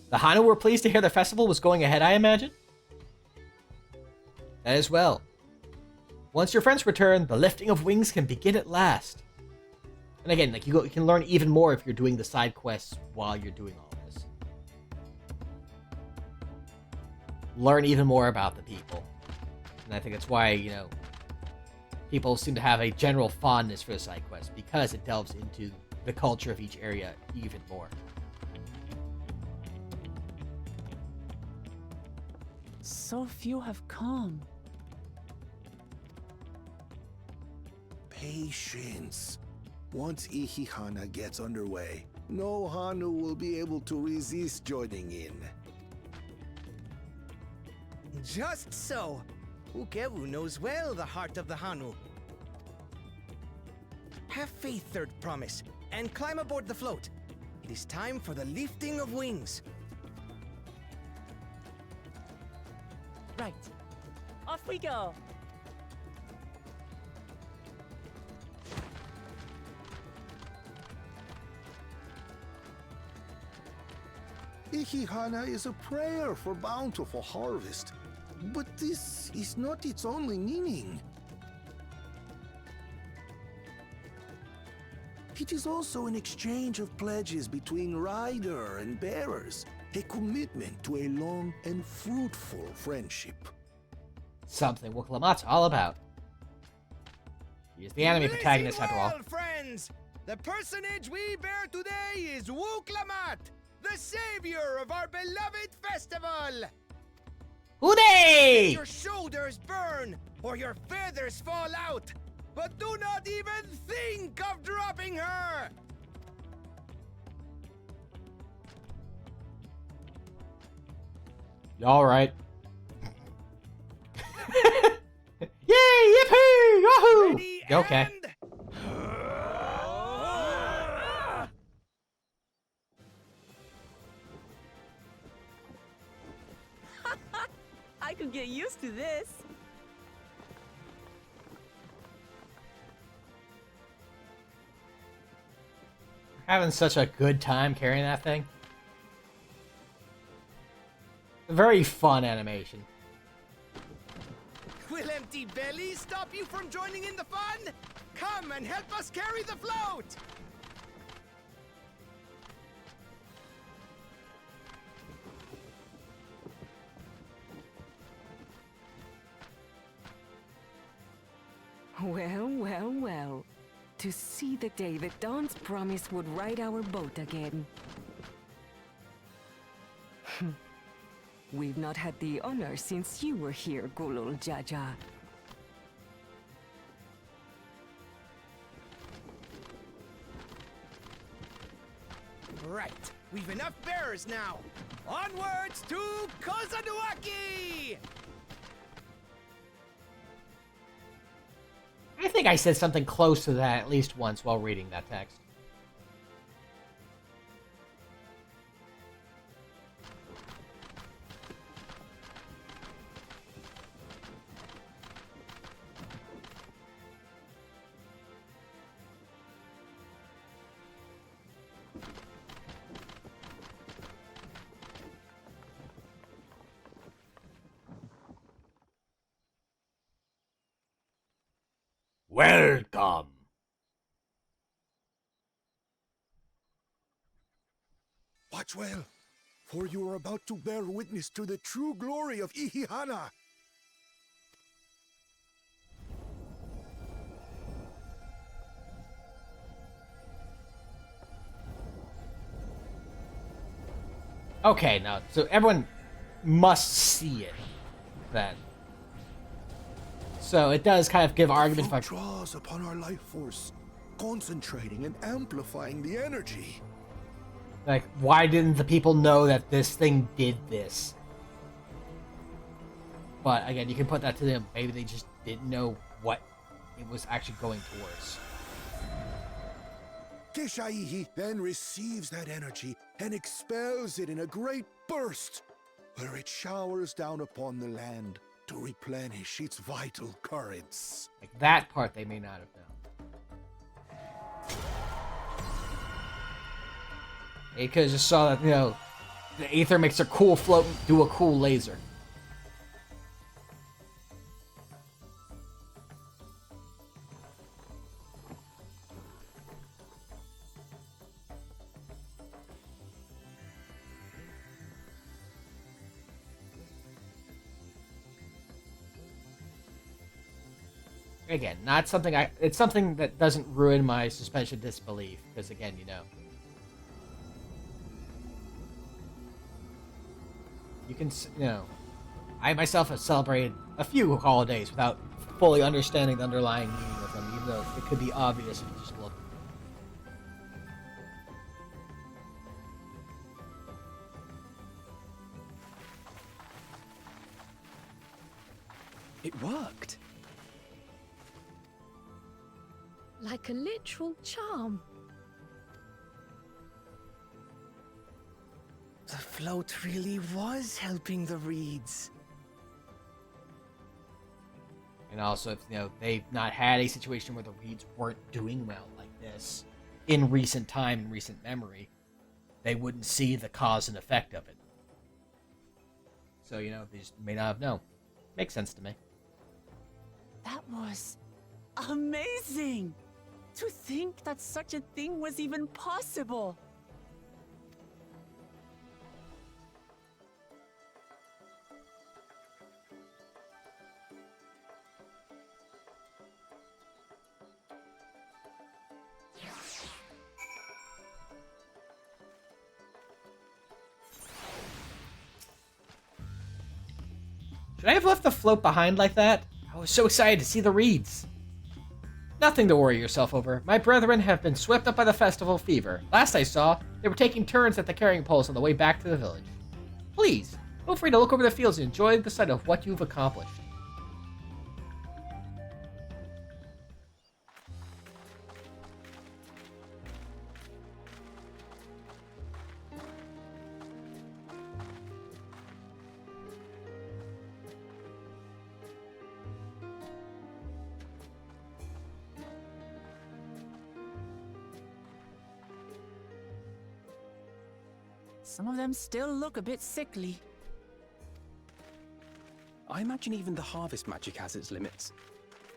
The Hanu were pleased to hear the festival was going ahead, I imagine? That as well. Once your friends return, the lifting of wings can begin at last. And again, you can learn even more if you're doing the side quests while you're doing all this. Learn even more about the people. And I think that's why, people seem to have a general fondness for the side quests, because it delves into the culture of each area even more. So few have come. Patience. Once Ihihana gets underway, no Hanu will be able to resist joining in. Just so. Ukewu knows well the heart of the Hanu. Have faith, Third Promise, and climb aboard the float. It is time for the lifting of wings. Right. Off we go. Ihihana is a prayer for bountiful harvest. But this is not its only meaning. It is also an exchange of pledges between rider and bearers, a commitment to a long and fruitful friendship. Something Wuklamat's all about. He is the enemy protagonist after all. Well, friends, the personage we bear today is Wuklamat, the savior of our beloved festival. Hooday! Let your shoulders burn or your feathers fall out, but do not even think of dropping her. All right. Yay! Yippee! Yahoo! Ready, Okay. I could get used to this. Having such a good time carrying that thing. Very fun animation. Will empty bellies stop you from joining in the fun? Come and help us carry the float! Well, well, well. To see the day that Dawn's promise would ride our boat again. We've not had the honor since you were here, Galool Ja Ja. Right, we've enough bearers now. Onwards to Kozanuaki! I think I said something close to that at least once while reading that text. Welcome. Watch well, for you are about to bear witness to the true glory of Ihihana. Okay, now, so everyone must see it, then. So it does kind of give arguments for... draws upon our life force, concentrating and amplifying the energy. Like, why didn't the people know that this thing did this? But, again, you can put that to them. Maybe they just didn't know what it was actually going towards. Keshaihi then receives that energy and expels it in a great burst, where it showers down upon the land to replenish its vital currents. Like, that part they may not have known. They could have just saw that, you know, the Aether makes a cool float do a cool laser. Again, not something it's something that doesn't ruin my suspension of disbelief, because again, you know. You can, you know, I myself have celebrated a few holidays without fully understanding the underlying meaning of them, even though it could be obvious if you just look. It worked. Like a literal charm. The float really was helping the reeds. And also, if, you know, they've not had a situation where the reeds weren't doing well like this in recent time, in recent memory, they wouldn't see the cause and effect of it. So, they just may not have known. Makes sense to me. That was amazing! To think that such a thing was even possible! Should I have left the float behind like that? I was so excited to see the reeds. Nothing to worry yourself over. My brethren have been swept up by the festival fever. Last I saw, they were taking turns at the carrying poles on the way back to the village. Please, feel free to look over the fields and enjoy the sight of what you've accomplished. Some of them still look a bit sickly. I imagine even the harvest magic has its limits.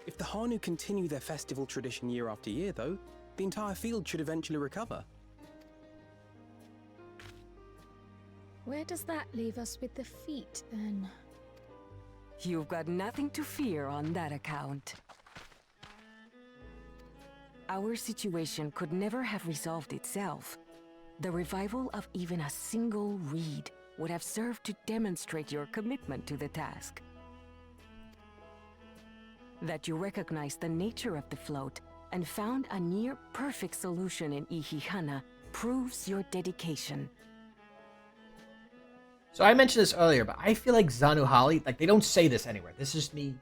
If the Hanu continue their festival tradition year after year, though, the entire field should eventually recover. Where does that leave us with the feet, then? You've got nothing to fear on that account. Our situation could never have resolved itself. The revival of even a single reed would have served to demonstrate your commitment to the task. That you recognize the nature of the float and found a near-perfect solution in Ihihana proves your dedication. So I mentioned this earlier, but I feel like Zanuhali, they don't say this anywhere. This is me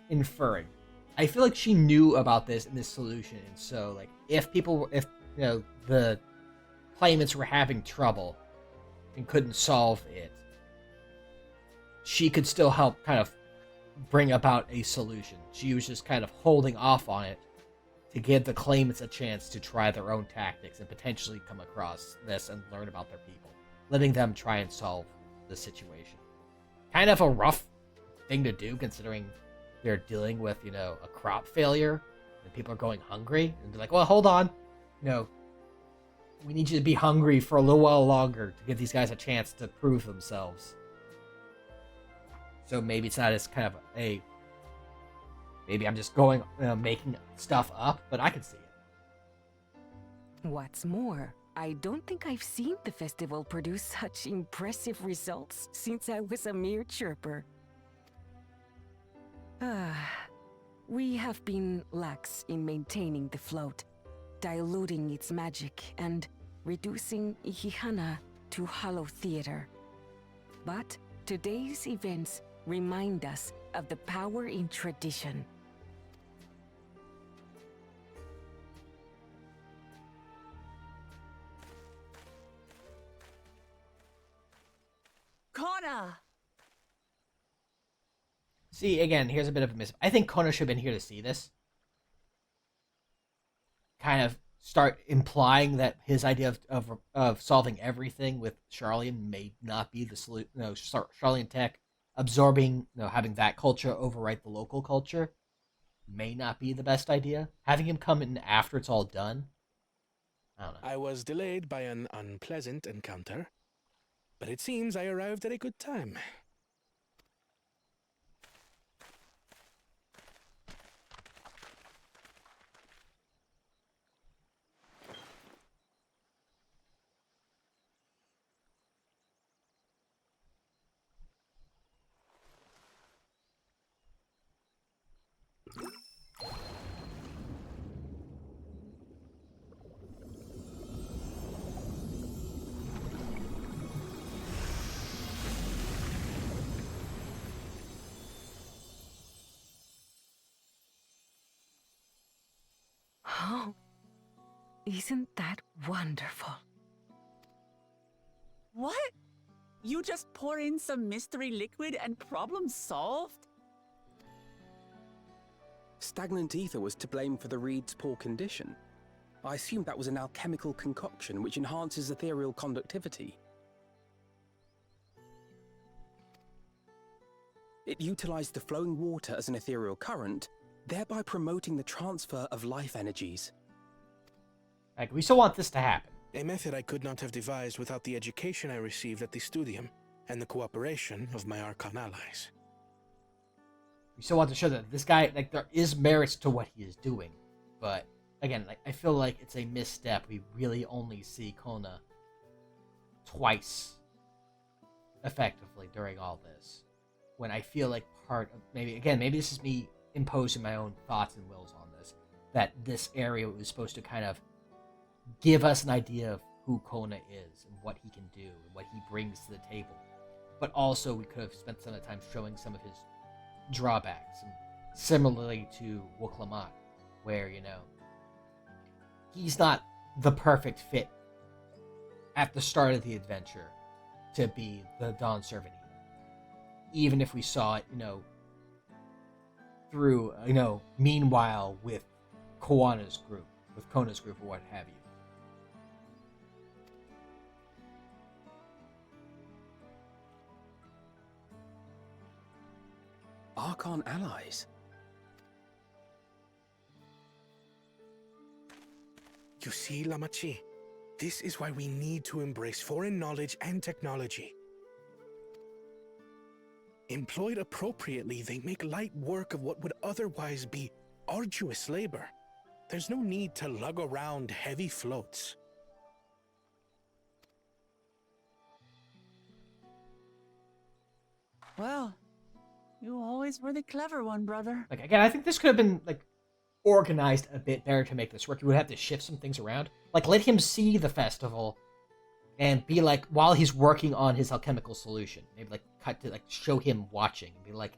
inferring. I feel like she knew about this and this solution, and so, if the claimants were having trouble and couldn't solve it, she could still help kind of bring about a solution. She was just kind of holding off on it to give the claimants a chance to try their own tactics and potentially come across this and learn about their people, letting them try and solve the situation. Kind of a rough thing to do considering they're dealing with, a crop failure and people are going hungry, and they're like, well, hold on, we need you to be hungry for a little while longer to give these guys a chance to prove themselves. So maybe it's not as kind of maybe I'm just going, making stuff up, but I can see it. What's more, I don't think I've seen the festival produce such impressive results since I was a mere chirper. We have been lax in maintaining the float, diluting its magic and reducing Ihihana to hollow theater. But today's events remind us of the power in tradition. Kona! See, again, here's a bit of a miss. I think Kona should have been here to see this. Kind of start implying that his idea of solving everything with Charlian may not be the solution. Charlian tech absorbing, having that culture overwrite the local culture may not be the best idea. Having him come in after it's all done, I don't know. I was delayed by an unpleasant encounter, but it seems I arrived at a good time. Oh, isn't that wonderful? What? You just pour in some mystery liquid and problem solved? Stagnant ether was to blame for the reed's poor condition. I assumed that was an alchemical concoction which enhances ethereal conductivity. It utilized the flowing water as an ethereal current, thereby promoting the transfer of life energies. Like, we still want this to happen. A method I could not have devised without the education I received at the Studium and the cooperation of my Archon allies. We still want to show that this guy, like, there is merits to what he is doing. But, again, like, I feel like it's a misstep. We really only see Kona twice effectively during all this. When I feel like part of, maybe this is me imposing my own thoughts and wills on this, that this area was supposed to kind of give us an idea of who Kona is and what he can do and what he brings to the table. But also we could have spent some of the time showing some of his drawbacks, and similarly to Wuklamat, where, you know, he's not the perfect fit at the start of the adventure to be the Dawn Servant, even if we saw it, you know, through, you know, meanwhile with Kona's group, or what have you. Archon allies? You see, Lamachi, this is why we need to embrace foreign knowledge and technology. Employed appropriately, they make light work of what would otherwise be arduous labor. There's no need to lug around heavy floats. Well, you always were the clever one, brother. Like, again, I think this could have been, like, organized a bit better to make this work. You would have to shift some things around. Like, let him see the festival and be like, while he's working on his alchemical solution, maybe, like, cut to, like, show him watching and be like,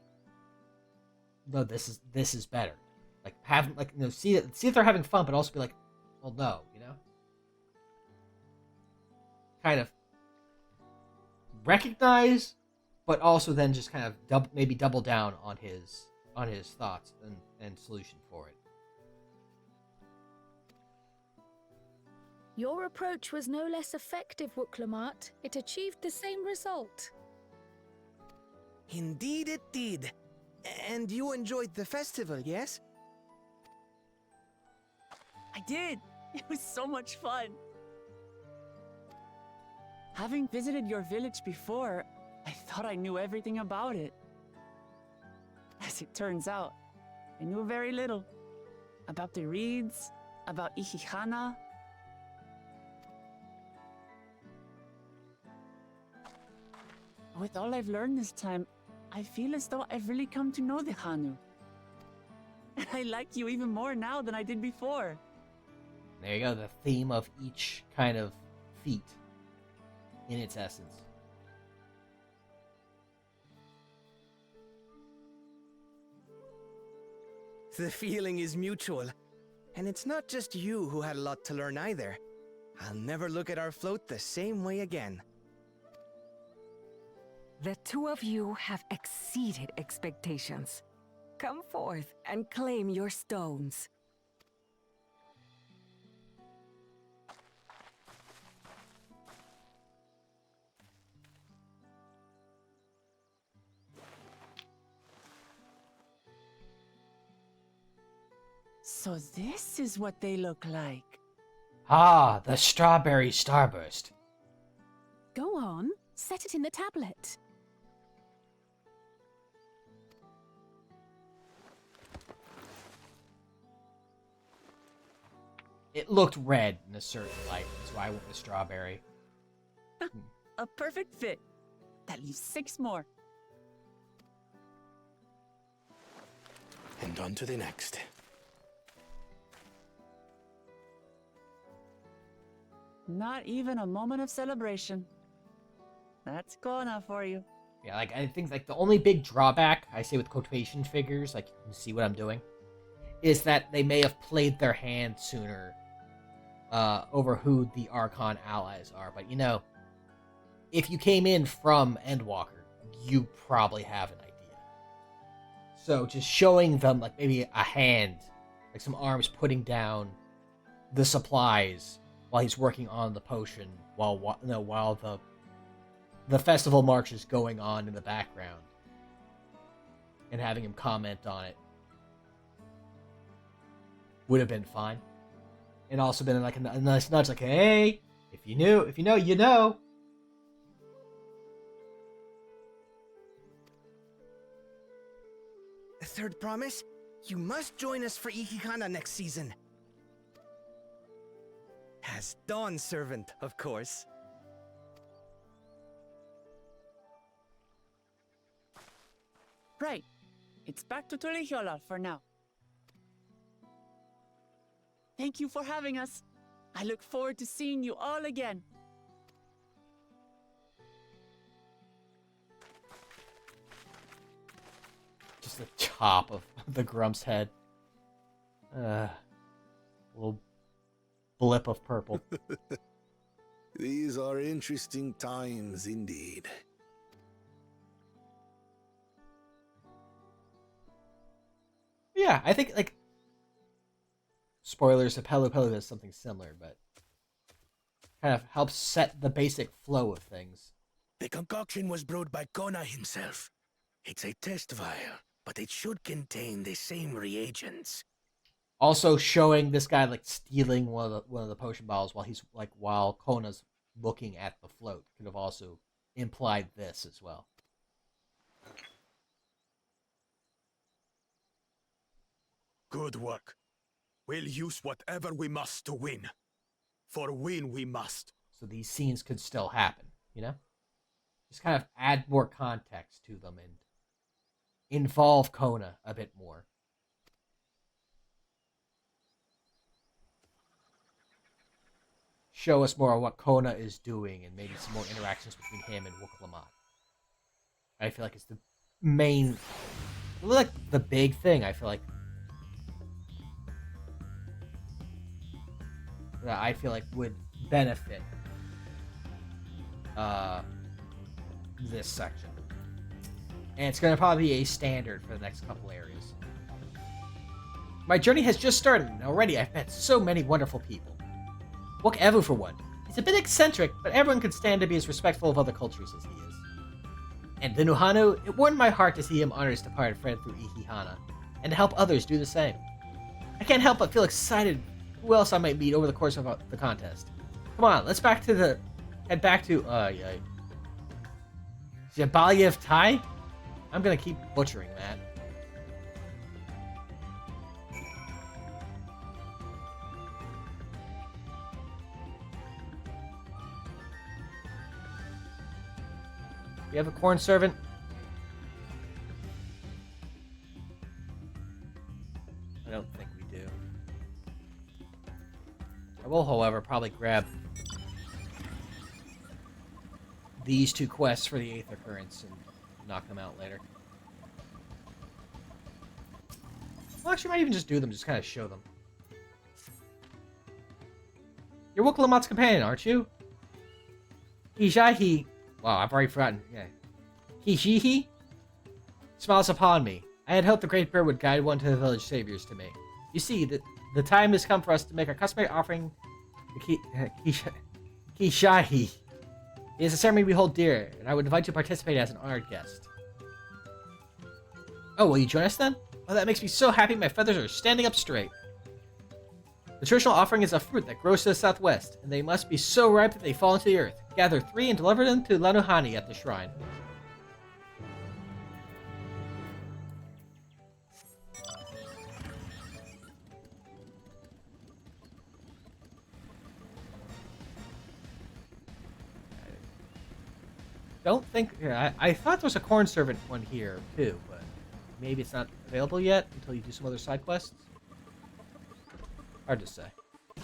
no, this is better. Like, have, like, you know, see if they're having fun, but also be like, well, no, you know? Kind of recognize, but also then just kind of maybe double down on his thoughts and solution for it. Your approach was no less effective, Wuklamat. It achieved the same result. Indeed it did. And you enjoyed the festival, yes? I did. It was so much fun. Having visited your village before, I thought I knew everything about it. As it turns out, I knew very little. About the reeds, about Ihihana. With all I've learned this time, I feel as though I've really come to know the Hanu. And I like you even more now than I did before. There you go, the theme of each kind of feat in its essence. The feeling is mutual. And it's not just you who had a lot to learn either. I'll never look at our float the same way again. The two of you have exceeded expectations. Come forth and claim your stones. So this is what they look like. Ah, the strawberry starburst. Go on, set it in the tablet. It looked red in a certain light, that's why I went with strawberry. A perfect fit. That leaves 6 more. And on to the next. Not even a moment of celebration. That's Kona for you. Yeah, like, I think, like, the only big drawback, I say with quotation figures, like, you can see what I'm doing, is that they may have played their hand sooner over who the Archon allies are. But, you know, if you came in from Endwalker, you probably have an idea. So just showing them, like, maybe a hand, like some arms putting down the supplies while he's working on the potion, while the festival march is going on in the background, and having him comment on it would have been fine, and also been like a nice nudge, like, hey, if you know, you know. A third promise? You must join us for Ikihana next season. As Dawn Servant, of course. Right. It's back to Tulihiola for now. Thank you for having us. I look forward to seeing you all again. Just the top of the Grump's head. Little blip of purple. These are interesting times indeed. Yeah, I think, like, spoilers, Palupalu does something similar, but kind of helps set the basic flow of things. The concoction was brewed by Kona himself. It's a test vial, but it should contain the same reagents. Also showing this guy, like, stealing one of the potion bottles while Kona's looking at the float could have also implied this as well. Good work. We'll use whatever we must to win. For win we must. So these scenes could still happen, you know? Just kind of add more context to them and involve Kona a bit more. Show us more of what Kona is doing and maybe some more interactions between him and Wuk-Lamat. I feel like it's the main, like, the big thing, I feel like. That I feel like would benefit this section. And it's going to probably be a standard for the next couple areas. My journey has just started, and already I've met so many wonderful people. Wuk Evu, for one. He's a bit eccentric, but everyone could stand to be as respectful of other cultures as he is. And the new Hanu, it warmed my heart to see him honor his departed friend through Ikihana, and to help others do the same. I can't help but feel excited who else I might meet over the course of the contest. Come on, let's head back to, Zabalyev Tai? I'm gonna keep butchering that. We have a corn servant. I don't think we do. I will, however, probably grab these two quests for the 8th occurrence and knock them out later. Well, actually, I might even just do them, just kind of show them. You're Wuk-Lamat's companion, aren't you? Hijahi. Wow, I've already forgotten. Yeah. Hijihi smiles upon me. I had hoped the Great Bird would guide one to the village saviors to me. You see, the time has come for us to make our customary offering to Hijahi. It is a ceremony we hold dear, and I would invite you to participate as an honored guest. Oh, will you join us then? Oh, that makes me so happy my feathers are standing up straight. The traditional offering is a fruit that grows to the southwest, and they must be so ripe that they fall into the earth. Gather 3 and deliver them to Lanuhani at the shrine. Don't think... I thought there was a corn servant one here, too, but maybe it's not available yet until you do some other side quests. Hard to say.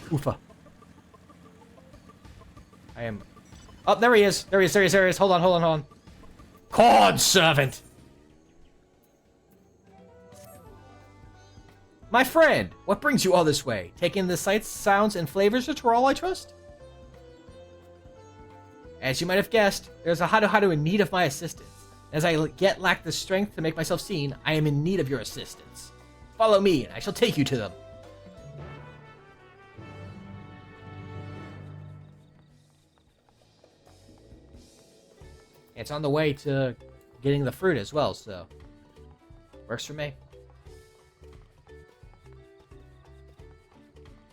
Oofa. I am... Oh, there he is! There he is! Hold on. Corn servant! My friend, what brings you all this way? Taking the sights, sounds, and flavors of Troll, I trust? As you might have guessed, there's a Hadu in need of my assistance. As I lack the strength to make myself seen, I am in need of your assistance. Follow me, and I shall take you to them. It's on the way to getting the fruit as well, so works for me.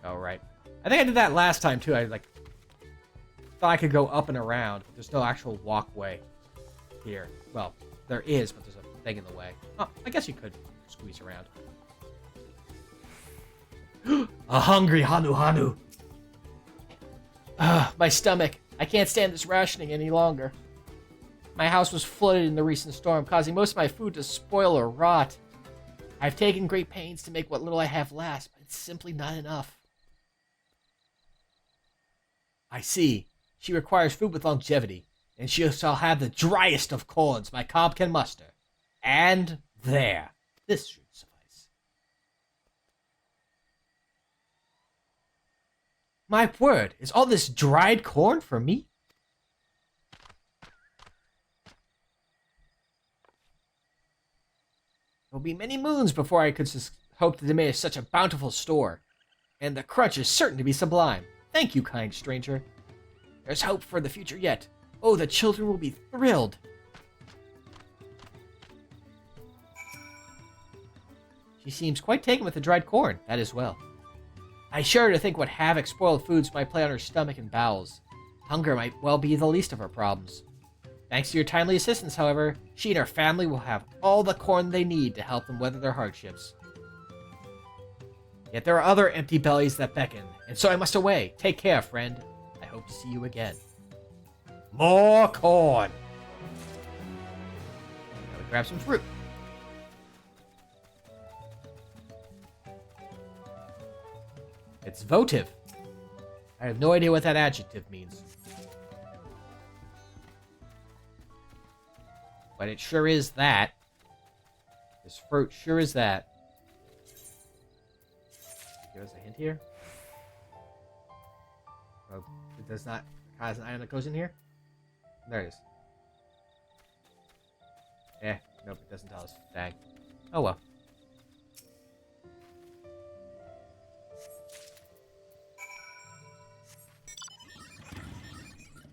Oh, right. I think I did that last time, too. I, like, thought I could go up and around. There's no actual walkway here. Well, there is, but there's a thing in the way. Oh, I guess you could squeeze around. A hungry Hanu. My stomach. I can't stand this rationing any longer. My house was flooded in the recent storm, causing most of my food to spoil or rot. I've taken great pains to make what little I have last, but it's simply not enough. I see. She requires food with longevity, and she shall have the driest of corns my cob can muster. And there. This should suffice. My word, is all this dried corn for me? It will be many moons before I could hope to diminish such a bountiful store, and the crunch is certain to be sublime. Thank you, kind stranger. There's hope for the future yet. Oh, the children will be thrilled. She seems quite taken with the dried corn, that as well. I shudder to think what havoc spoiled foods might play on her stomach and bowels. Hunger might well be the least of her problems. Thanks to your timely assistance, however, she and her family will have all the corn they need to help them weather their hardships. Yet there are other empty bellies that beckon, and so I must away. Take care, friend. I hope to see you again. More corn! Now we grab some fruit. It's votive. I have no idea what that adjective means. But it sure is that. This fruit sure is that. Give us a hint here. Oh, it does not has an item that goes in here? There it is. Nope, it doesn't tell us. Dang. Oh well.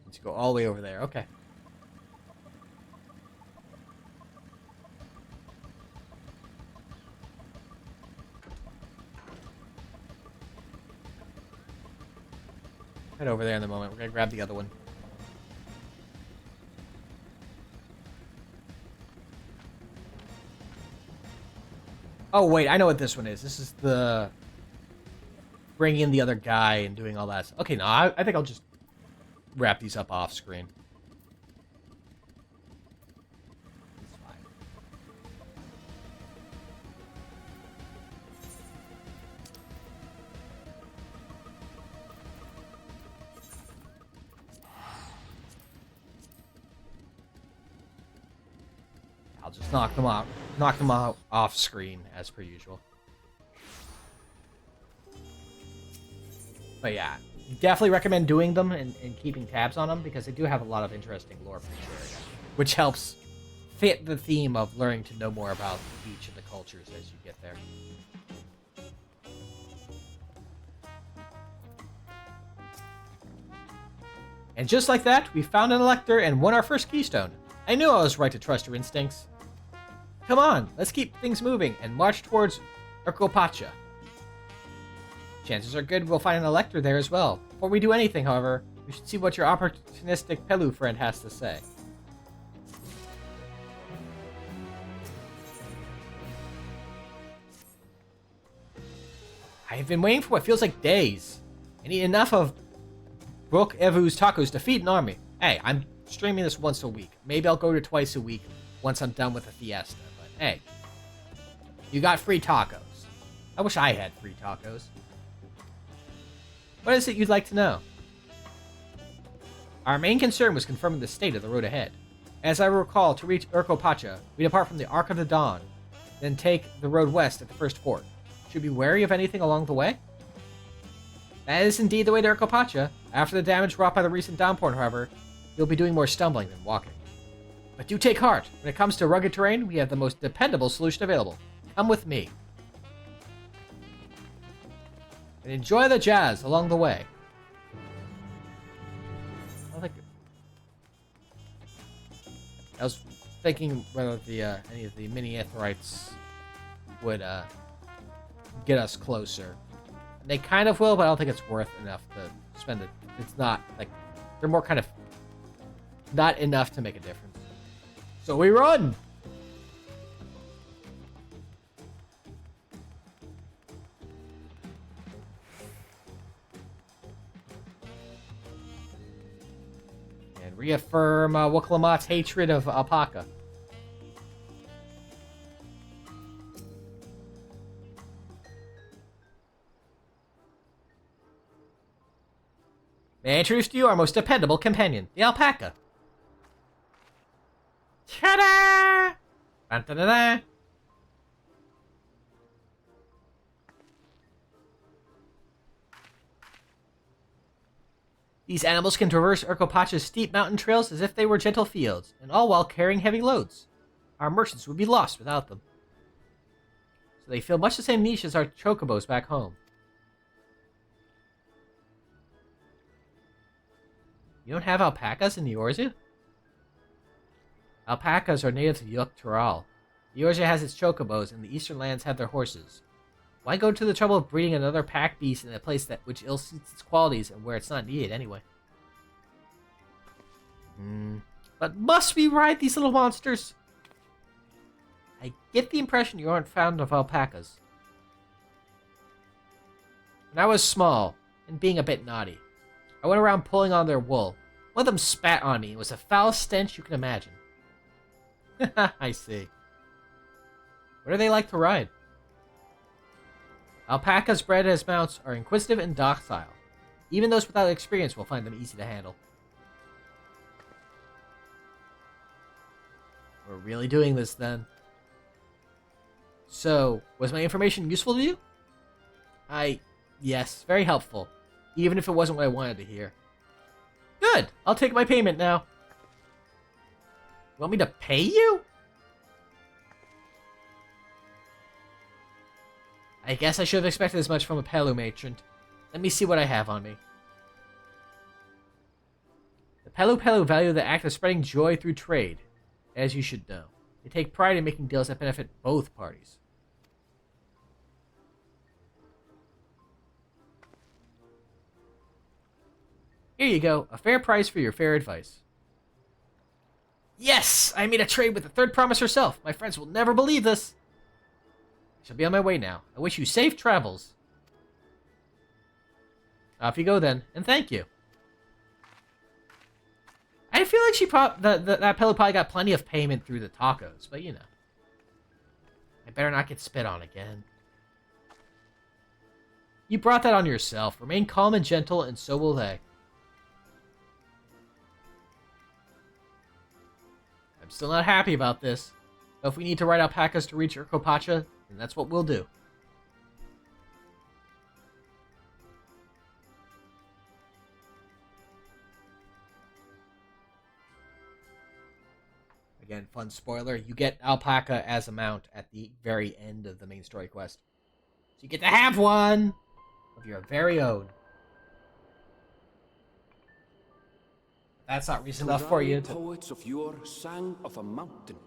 Let's go all the way over there. Okay. Head over there in the moment. We're gonna grab the other one. Oh wait, I know what this one is. This is the bringing in the other guy and doing all that. Okay, no, I think I'll just wrap these up off screen. It's fine. I'll just knock them out off screen as per usual. But yeah, definitely recommend doing them and keeping tabs on them because they do have a lot of interesting lore for each area, which helps fit the theme of learning to know more about each of the cultures as you get there. And just like that, we found an elector and won our first keystone. I knew I was right to trust your instincts. Come on, let's keep things moving and march towards Urkopacha. Chances are good we'll find an elector there as well. Before we do anything, however, we should see what your opportunistic Pelu friend has to say. I have been waiting for what feels like days. I need enough of Brook Evu's tacos to feed an army. Hey, I'm streaming this once a week. Maybe I'll go to twice a week once I'm done with the fiesta. But hey, you got free tacos. I wish I had free tacos. What is it you'd like to know? Our main concern was confirming the state of the road ahead. As I recall, to reach Urkopacha, we depart from the Arc of the Dawn, then take the road west at the first fort. Should we be wary of anything along the way? That is indeed the way to Urkopacha. After the damage wrought by the recent downpour, however, you'll be doing more stumbling than walking. But do take heart. When it comes to rugged terrain, we have the most dependable solution available. Come with me. And enjoy the jazz along the way. I was thinking whether the any of the mini aetherytes would get us closer. They kind of will, but I don't think it's worth enough to spend it. It's not like they're more kind of not enough to make a difference. So we run. And reaffirm Wuklamat's hatred of Alpaca. May I introduce to you our most dependable companion, the alpaca. Ta-da! Dun-dun-dun-dun. These animals can traverse Urkopacha's steep mountain trails as if they were gentle fields, and all while carrying heavy loads. Our merchants would be lost without them. So they fill much the same niche as our chocobos back home. You don't have alpacas in Eorzea? Alpacas are native to Yuk-Taral. Eorzea has its chocobos, and the eastern lands have their horses. Why go to the trouble of breeding another pack beast in a place which ill-suits its qualities and where it's not needed anyway? But must we ride these little monsters? I get the impression you aren't fond of alpacas. When I was small, and being a bit naughty, I went around pulling on their wool. One of them spat on me. It was the foulest stench you can imagine. I see. What do they like to ride? Alpacas bred as mounts are inquisitive and docile. Even those without experience will find them easy to handle. We're really doing this then. So, was my information useful to you? Yes, very helpful. Even if it wasn't what I wanted to hear. Good! I'll take my payment now. You want me to pay you? I guess I should have expected as much from a Palu matron. Let me see what I have on me. The Palupalu value the act of spreading joy through trade, as you should know. They take pride in making deals that benefit both parties. Here you go, a fair price for your fair advice. Yes! I made a trade with the third promise herself. My friends will never believe this. I shall be on my way now. I wish you safe travels. Off you go then, and thank you. I feel like that Pella probably got plenty of payment through the tacos, but you know. I better not get spit on again. You brought that on yourself. Remain calm and gentle, and so will they. I'm still not happy about this. But if we need to ride alpacas to reach Urkopacha, then that's what we'll do. Again, fun spoiler, you get alpaca as a mount at the very end of the main story quest. So you get to have one of your very own. If that's not reason enough for you to... Poets of yore sang of a mountain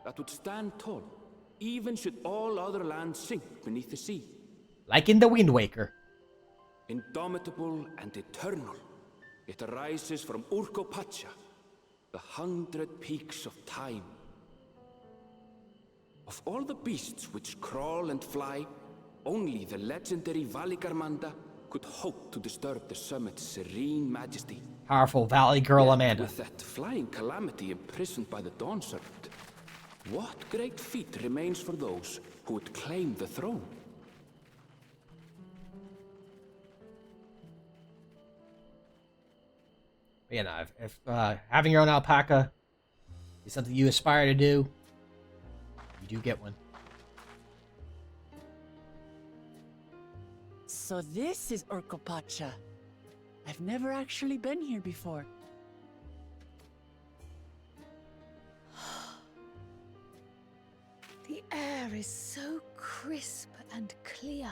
that would stand tall, even should all other lands sink beneath the sea. Like in the Wind Waker. Indomitable and eternal, it arises from Urkopacha, the 100 peaks of time. Of all the beasts which crawl and fly, only the legendary Valigarmanda could hope to disturb the summit's serene majesty. Powerful Valley Girl Amanda. With that flying calamity imprisoned by the Dawn Serpent, what great feat remains for those who would claim the throne? You know, if having your own alpaca is something you aspire to do, you do get one. So this is Urkopacha. I've never actually been here before. The air is so crisp and clear.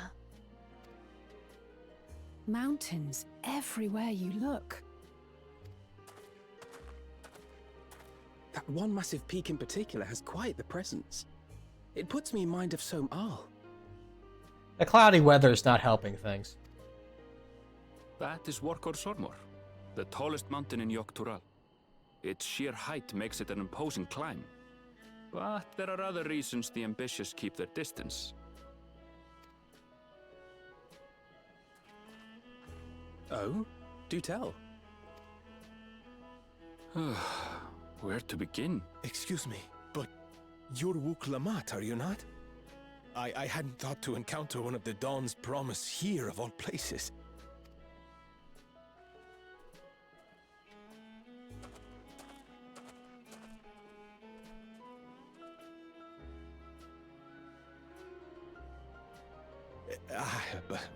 Mountains everywhere you look. That one massive peak in particular has quite the presence. It puts me in mind of Som Al. The cloudy weather is not helping things. That is Workor Sormor, the tallest mountain in Yogg-Tural. Its sheer height makes it an imposing climb. But there are other reasons the ambitious keep their distance. Oh? Do tell. Where to begin? Excuse me, but you're Wuk Lamat, are you not? I hadn't thought to encounter one of the Dawn's promise here of all places.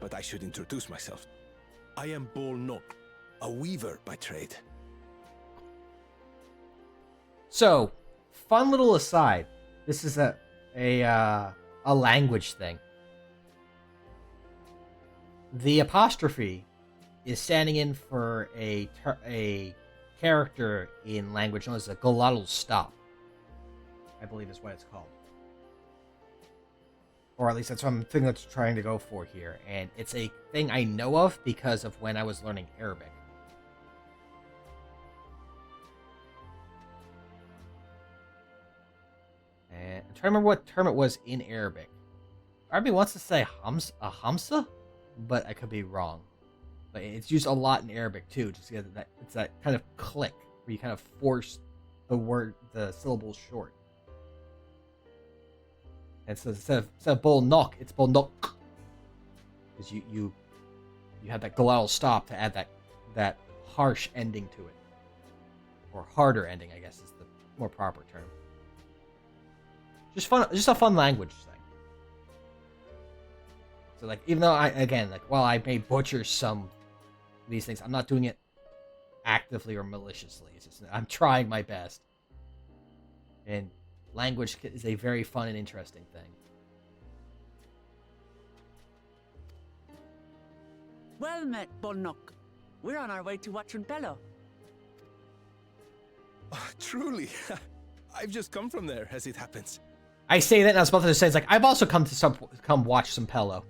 But I should introduce myself. I am Bol Nok, a weaver by trade. So, fun little aside. This is a language thing. The apostrophe is standing in for a character in language known as a Galool stop. I believe is what it's called. Or at least that's what I'm trying to go for here. And it's a thing I know of because of when I was learning Arabic. And I'm trying to remember what term it was in Arabic. Arabic wants to say hamsa, but I could be wrong. But it's used a lot in Arabic too, just because it's that kind of click where you kind of force the syllables short. And so instead of bol nok, it's bol nok. Because you have that Galool stop to add that harsh ending to it. Or harder ending, I guess is the more proper term. Just a fun language thing. So like, even though while I may butcher some of these things, I'm not doing it actively or maliciously. It's just, I'm trying my best. And language is a very fun and interesting thing. Well met, Bolnok. We're on our way to Watrunpelo. Oh, truly. I've just come from there, as it happens. I say that and I was about to say, it's like, I've also come watch some Pello.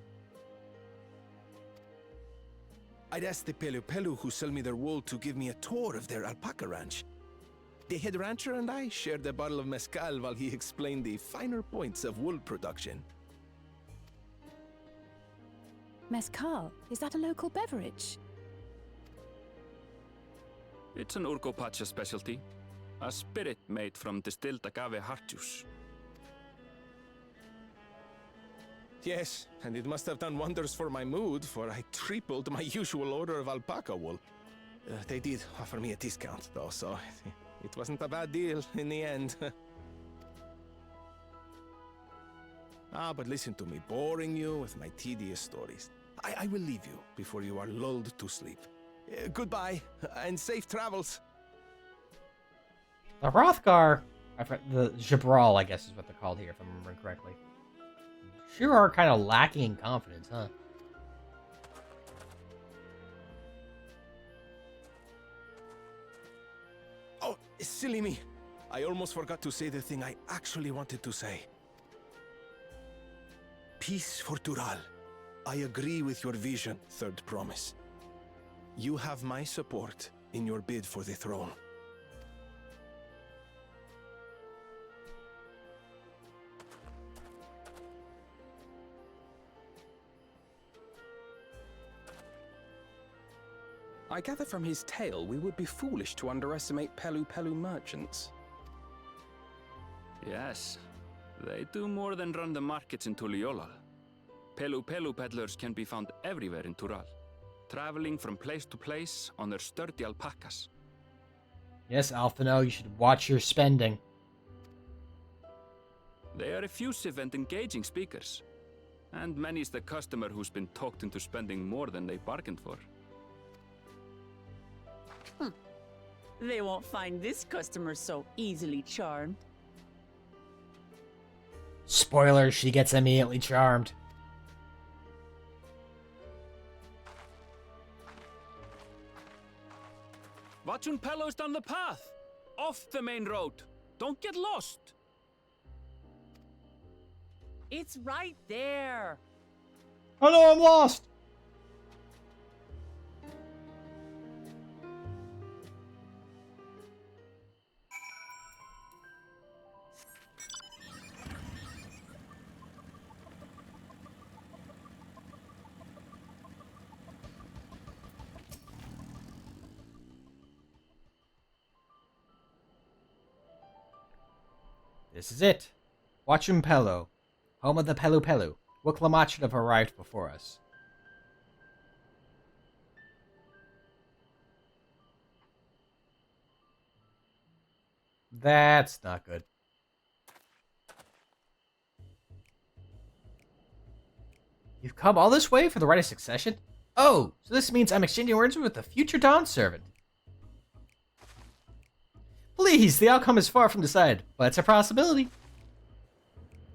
I'd asked the Palupalu who sell me their wool to give me a tour of their alpaca ranch. The head rancher and I shared a bottle of mezcal while he explained the finer points of wool production. Mezcal, is that a local beverage? It's an Urgopacha specialty. A spirit made from distilled agave heart juice. Yes, and it must have done wonders for my mood, for I tripled my usual order of alpaca wool. They did offer me a discount, though, so it wasn't a bad deal in the end. But listen to me, boring you with my tedious stories. I will leave you before you are lulled to sleep. Goodbye, and safe travels. The Hrothgar, the Jabral, I guess is what they're called here, if I'm remembering correctly. Sure are kind of lacking in confidence, huh? Oh, silly me. I almost forgot to say the thing I actually wanted to say. Peace for Tural. I agree with your vision, Third Promise. You have my support in your bid for the throne. I gather from his tale we would be foolish to underestimate Palupalu merchants. Yes, they do more than run the markets in Tuliolal. Palupalu peddlers can be found everywhere in Tural, traveling from place to place on their sturdy alpacas. Yes, Alphino, you should watch your spending. They are effusive and engaging speakers, and many's the customer who's been talked into spending more than they bargained for. They won't find this customer so easily charmed. Spoiler, she gets immediately charmed. Watrunpelo's down the path! Off the main road! Don't get lost. It's right there. Oh no, I'm lost! This is it. Palupalu, home of the Palupalu. Wuklamat should have arrived before us. That's not good. You've come all this way for the right of succession? Oh, so this means I'm exchanging words with the future Dawn servant. Please, the outcome is far from decided, but it's a possibility.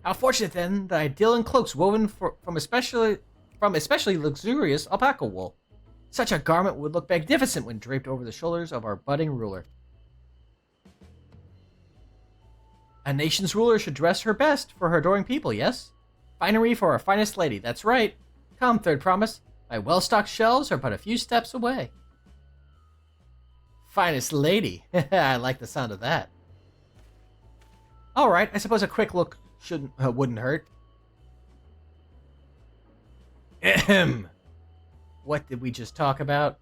How fortunate then that I deal in cloaks woven from especially luxurious alpaca wool. Such a garment would look magnificent when draped over the shoulders of our budding ruler. A nation's ruler should dress her best for her adoring people, yes? Finery for our finest lady, that's right. Come, third promise. My well-stocked shelves are but a few steps away. Finest lady. I like the sound of that. Alright, I suppose a quick look wouldn't hurt. Ahem. What did we just talk about?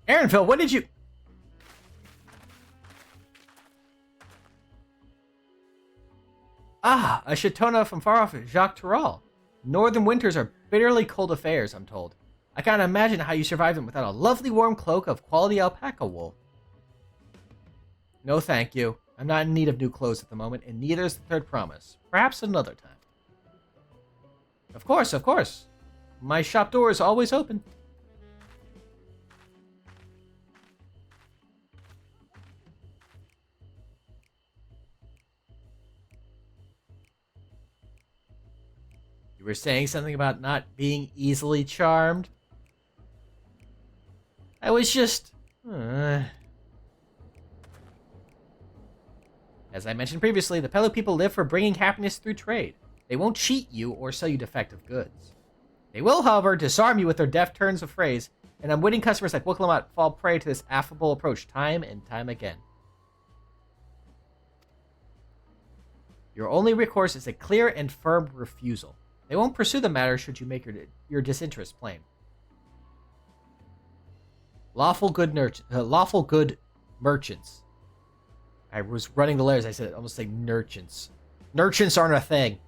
Aaronville, what did you... Ah, a Shatona from far off Jacques Tural. Northern winters are bitterly cold affairs, I'm told. I can't imagine how you survive them without a lovely warm cloak of quality alpaca wool. No thank you. I'm not in need of new clothes at the moment, and neither is the third promise. Perhaps another time. Of course, of course. My shop door is always open. You were saying something about not being easily charmed? I was just... As I mentioned previously, the Pelu people live for bringing happiness through trade. They won't cheat you or sell you defective goods. They will, however, disarm you with their deft turns of phrase, and unwitting customers like Wuklamat fall prey to this affable approach time and time again. Your only recourse is a clear and firm refusal. They won't pursue the matter should you make your disinterest plain. Lawful good merchants. I was running the letters. I said almost like merchants. Merchants aren't a thing.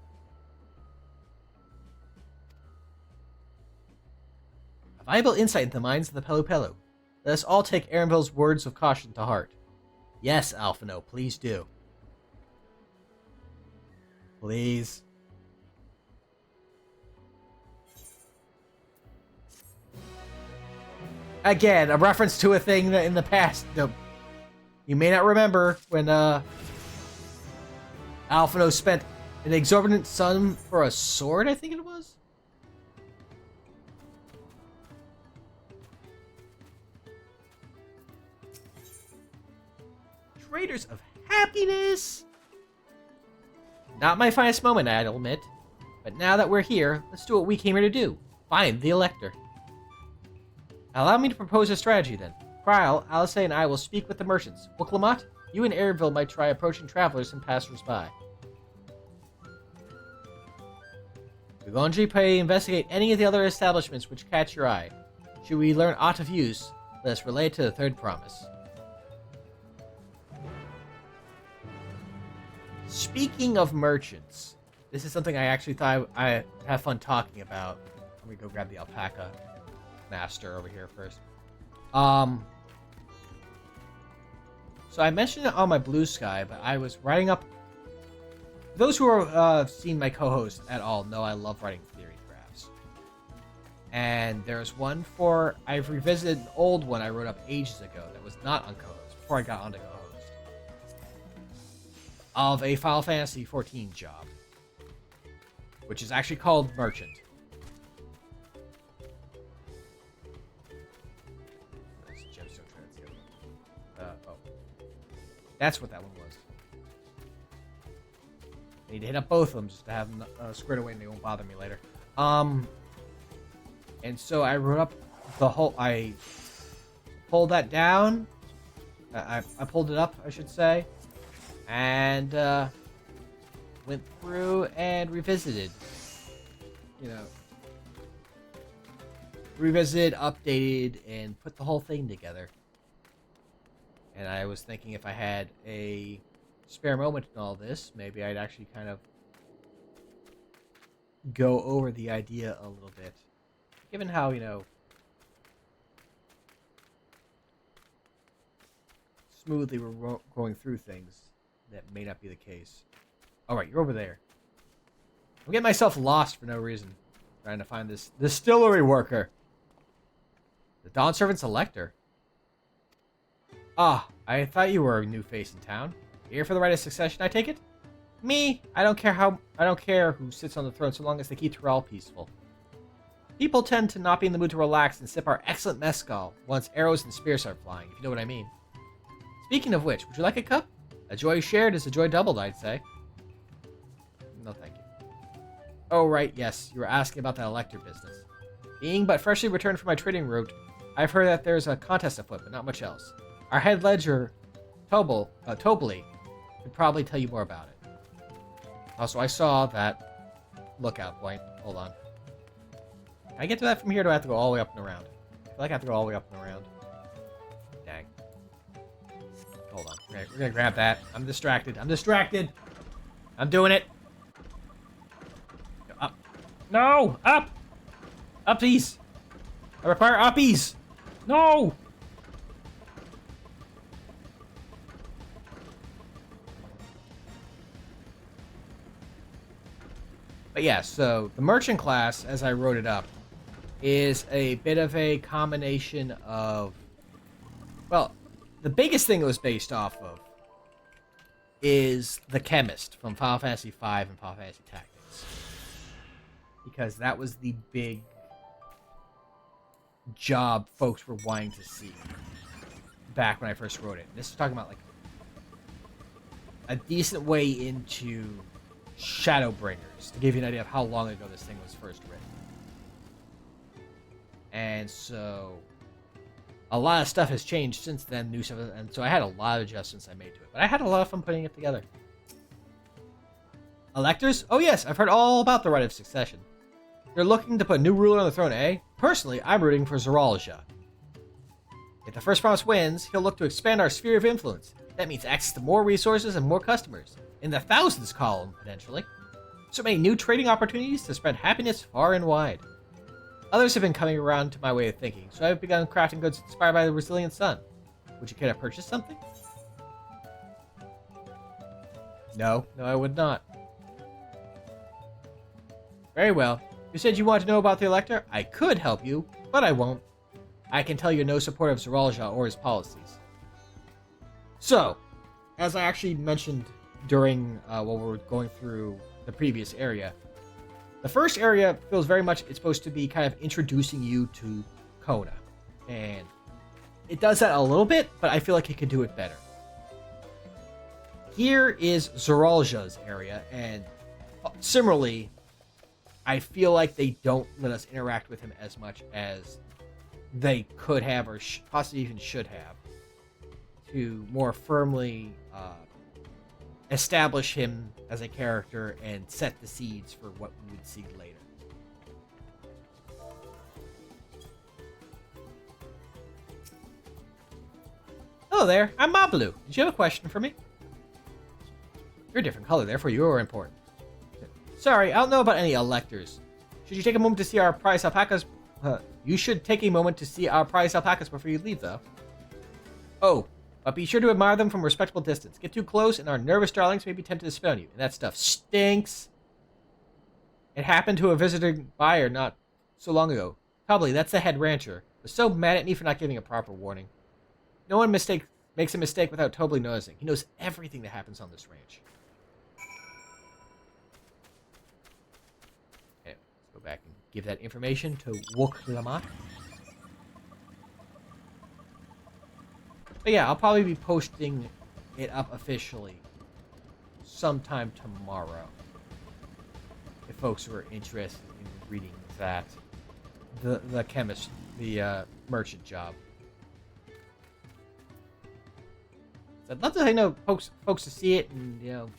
A valuable insight into the minds of the Palupalu. Let us all take Aaronville's words of caution to heart. Yes, Alphino, please do. Please. Again, a reference to a thing that in the past. You may not remember when Alphino spent an exorbitant sum for a sword, I think it was? Traders of happiness! Not my finest moment, I'll admit. But now that we're here, let's do what we came here to do. Find the Elector. Allow me to propose a strategy, then. Kryl, Alice, and I will speak with the merchants. Wuklamat, you and Aaronville might try approaching travelers and passers-by. Gugonji, pray investigate any of the other establishments which catch your eye. Should we learn aught of use, let us relay it to the third promise. Speaking of merchants, this is something I actually thought I have fun talking about. Let me go grab the alpaca master over here first. So I mentioned it on my Blue Sky, but I was writing up... Those who have seen my co-host at all know I love writing theory drafts. And there's one for... I've revisited an old one I wrote up ages ago that was not on co-host, before I got onto co-host. Of a Final Fantasy XIV job. Which is actually called Merchant. That's what that one was. I need to hit up both of them just to have them squared away and they won't bother me later. And so I wrote up the whole... I pulled that down. I pulled it up, I should say. And went through and revisited. You know. Revisited, updated, and put the whole thing together. And I was thinking if I had a spare moment in all this, maybe I'd actually kind of go over the idea a little bit. Given how, you know, smoothly we're going through things, that may not be the case. Alright, you're over there. I'm getting myself lost for no reason. Trying to find this distillery worker. The Dawn Servant's Elector. Ah, I thought you were a new face in town. Here for the right of succession, I take it? Me? I don't care who sits on the throne so long as they keep Tyrell peaceful. People tend to not be in the mood to relax and sip our excellent mezcal once arrows and spears start flying, if you know what I mean. Speaking of which, would you like a cup? A joy shared is a joy doubled, I'd say. No, thank you. Oh, right, yes, you were asking about that Elector business. Being but freshly returned from my trading route, I've heard that there's a contest afoot, but not much else. Our head ledger, Tobly, could probably tell you more about it. Also, I saw that lookout point. Hold on. Can I get to that from here, or do I have to go all the way up and around? I feel like I have to go all the way up and around. Dang. Hold on. We're gonna grab that. I'm distracted. I'm doing it. Up. No! Up! Uppies! I require uppies! No! But yeah, so the merchant class, as I wrote it up, is a bit of a combination of... Well, the biggest thing it was based off of is the chemist from Final Fantasy V and Final Fantasy Tactics. Because that was the big job folks were wanting to see back when I first wrote it. This is talking about like a decent way into Shadowbringers, to give you an idea of how long ago this thing was first written. And so a lot of stuff has changed since then, new stuff, and so I had a lot of adjustments I made to it. But I had a lot of fun putting it together. Electors? Oh yes, I've heard all about the right of succession. You're looking to put a new ruler on the throne, eh? Personally, I'm rooting for Galool Ja. If the first promise wins, he'll look to expand our sphere of influence. That means access to more resources and more customers. In the thousands column, potentially. So many new trading opportunities to spread happiness far and wide. Others have been coming around to my way of thinking, so I've begun crafting goods inspired by the resilient sun. Would you care to purchase something? No, I would not. Very well. You said you wanted to know about the Elector? I could help you, but I won't. I can tell you're no supporter of Galool Ja or his policies. So, as I actually mentioned during while we were going through the previous area, the first area feels very much it's supposed to be kind of introducing you to Kona. And it does that a little bit, but I feel like it could do it better. Here is Galool Ja's area, and similarly, I feel like they don't let us interact with him as much as they could have, or possibly even should have, to more firmly establish him as a character and set the seeds for what we would see later. Hello there, I'm Palupalu. Did you have a question for me? You're a different color, therefore you are important. Sorry, I don't know about any electors. Should you take a moment to see our prize alpacas? You should take a moment to see our prize alpacas before you leave, though. Oh, but be sure to admire them from a respectable distance. Get too close, and our nervous darlings may be tempted to spit on you. And that stuff stinks. It happened to a visiting buyer not so long ago. Probably, that's the head rancher. Was so mad at me for not giving a proper warning. No one makes a mistake without totally noticing. He knows everything that happens on this ranch. Anyway, let's go back and give that information to Wuklamat. But yeah, I'll probably be posting it up officially sometime tomorrow. If folks were interested in reading that, the merchant job. So I'd love to folks to see it and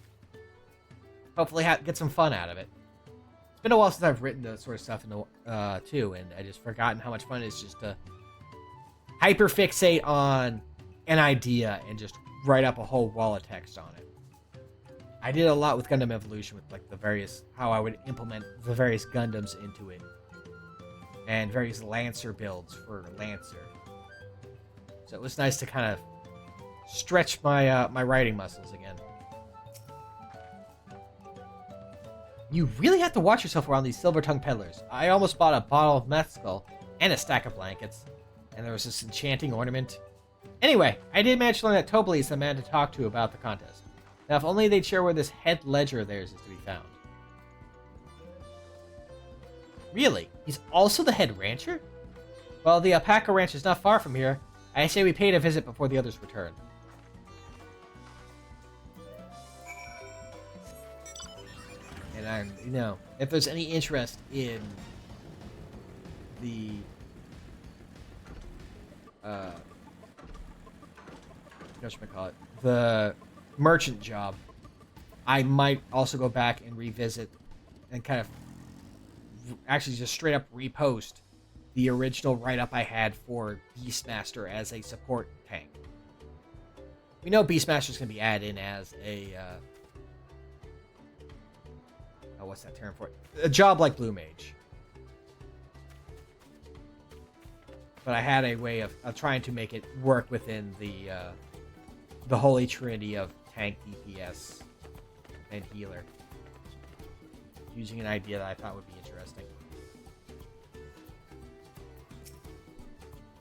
hopefully get some fun out of it. It's been a while since I've written that sort of stuff too, and I just forgotten how much fun it is just to hyperfixate on an idea and just write up a whole wall of text on it. I did a lot with Gundam Evolution with like how I would implement the various Gundams into it, and various Lancer builds for Lancer. So it was nice to kind of stretch my my writing muscles again. You really have to watch yourself around these silver-tongued peddlers. I almost bought a bottle of mezcal and a stack of blankets, and there was this enchanting ornament. Anyway, I did manage to learn that Tobli is the man to talk to about the contest. Now, if only they'd share where this head ledger of theirs is to be found. Really? He's also the head rancher? Well, the alpaca ranch is not far from here. I say we pay it a visit before the others return. And if there's any interest in the the merchant job, I might also go back and revisit and kind of actually just straight up repost the original write-up I had for Beastmaster as a support tank. We know Beastmaster's going to be added in as a what's that term for it? A job like Blue Mage. But I had a way of trying to make it work within the holy trinity of tank, DPS, and healer. Using an idea that I thought would be interesting.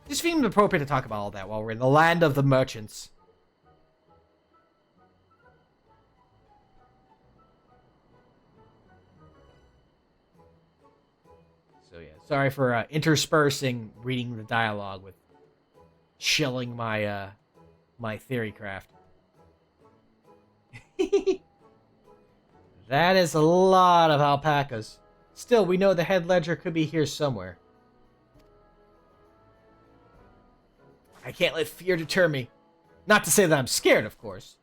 Just seemed appropriate to talk about all that while we're in the land of the merchants. So yeah, sorry for interspersing reading the dialogue with shilling my my theory craft. That is a lot of alpacas. Still, we know the head ledger could be here somewhere. I can't let fear deter me. Not to say that I'm scared, of course.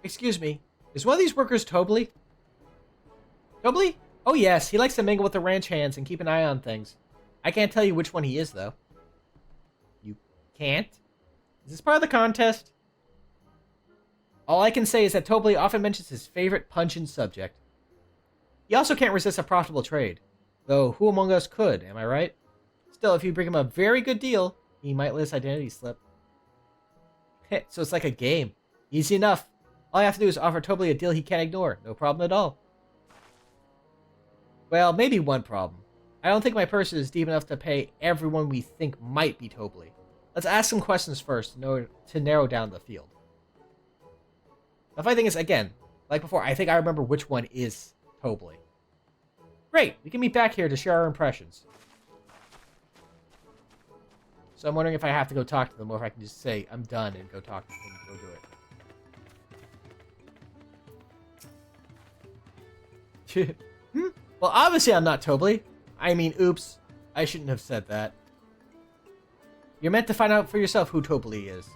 Excuse me, is one of these workers Tobli? Tobli? Oh yes, he likes to mingle with the ranch hands and keep an eye on things. I can't tell you which one he is, though. You can't? Is this part of the contest? All I can say is that Tobli often mentions his favorite pungent subject. He also can't resist a profitable trade. Though, who among us could, am I right? Still, if you bring him a very good deal, he might let his identity slip. So it's like a game. Easy enough. All I have to do is offer Tobli a deal he can't ignore. No problem at all. Well, maybe one problem. I don't think my purse is deep enough to pay everyone we think might be Tobli. Let's ask some questions first to narrow down the field. The funny thing is, again, like before, I think I remember which one is Tobli. Great, we can meet back here to share our impressions. So I'm wondering if I have to go talk to them or if I can just say I'm done and go talk to them and go do it. Well, obviously I'm not Tobli. I mean, oops. I shouldn't have said that. You're meant to find out for yourself who Tobli is.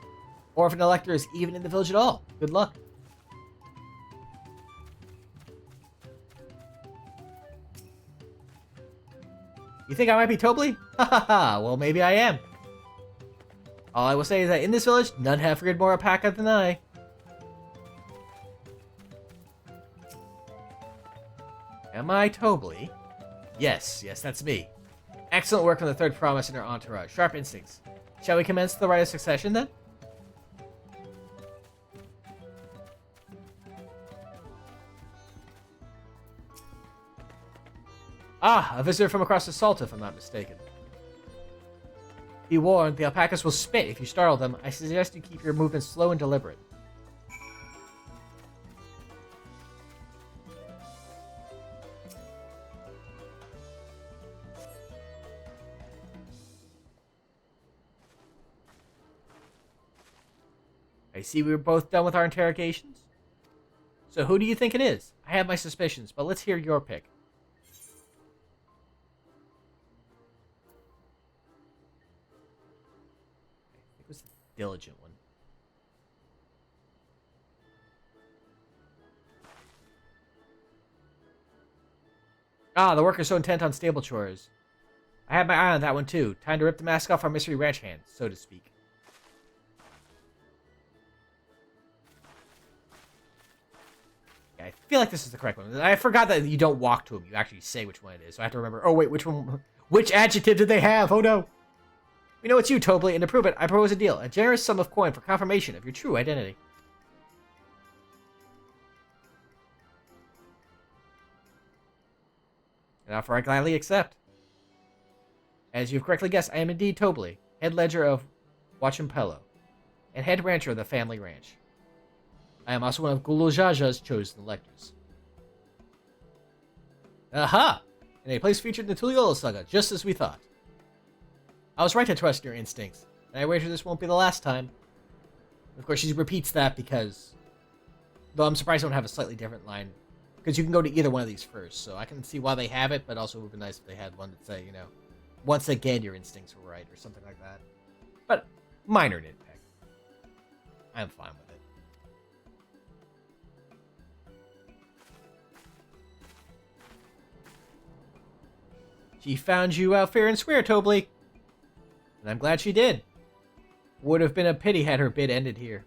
Or if an elector is even in the village at all. Good luck. You think I might be Tobli? Ha ha ha, well maybe I am. All I will say is that in this village, none have reared more alpaca than I. Am I Tobli? Yes, that's me. Excellent work on the third promise in our entourage. Sharp instincts. Shall we commence the rite of succession then? Ah, a visitor from across the salt, if I'm not mistaken. Be warned, the alpacas will spit if you startle them. I suggest you keep your movements slow and deliberate. I see we were both done with our interrogations. So who do you think it is? I have my suspicions, but let's hear your pick. I think it was the diligent one. Ah, the worker's so intent on stable chores. I had my eye on that one too. Time to rip the mask off our mystery ranch hands, so to speak. Yeah, I feel like this is the correct one. I forgot that you don't walk to him. You actually say which one it is. So I have to remember. Oh, wait, which one? Which adjective did they have? Oh, no. We know it's you, Tobley, and to prove it, I propose a deal. A generous sum of coin for confirmation of your true identity. An offer I gladly accept. As you've correctly guessed, I am indeed Tobley, head ledger of Palupalu, and head rancher of the family ranch. I am also one of Galool Ja Ja's chosen electors. Aha! And a place featured in the Tuliyola saga, just as we thought. I was right to trust your instincts, and I wager this won't be the last time. Of course, she repeats that because... Though I'm surprised I don't have a slightly different line. Because you can go to either one of these first, so I can see why they have it, but also it would be nice if they had one that say, you know, once again your instincts were right, or something like that. But, minor nitpick. I'm fine with it. She found you out fair and square, Tobley. And I'm glad she did. Would have been a pity had her bid ended here.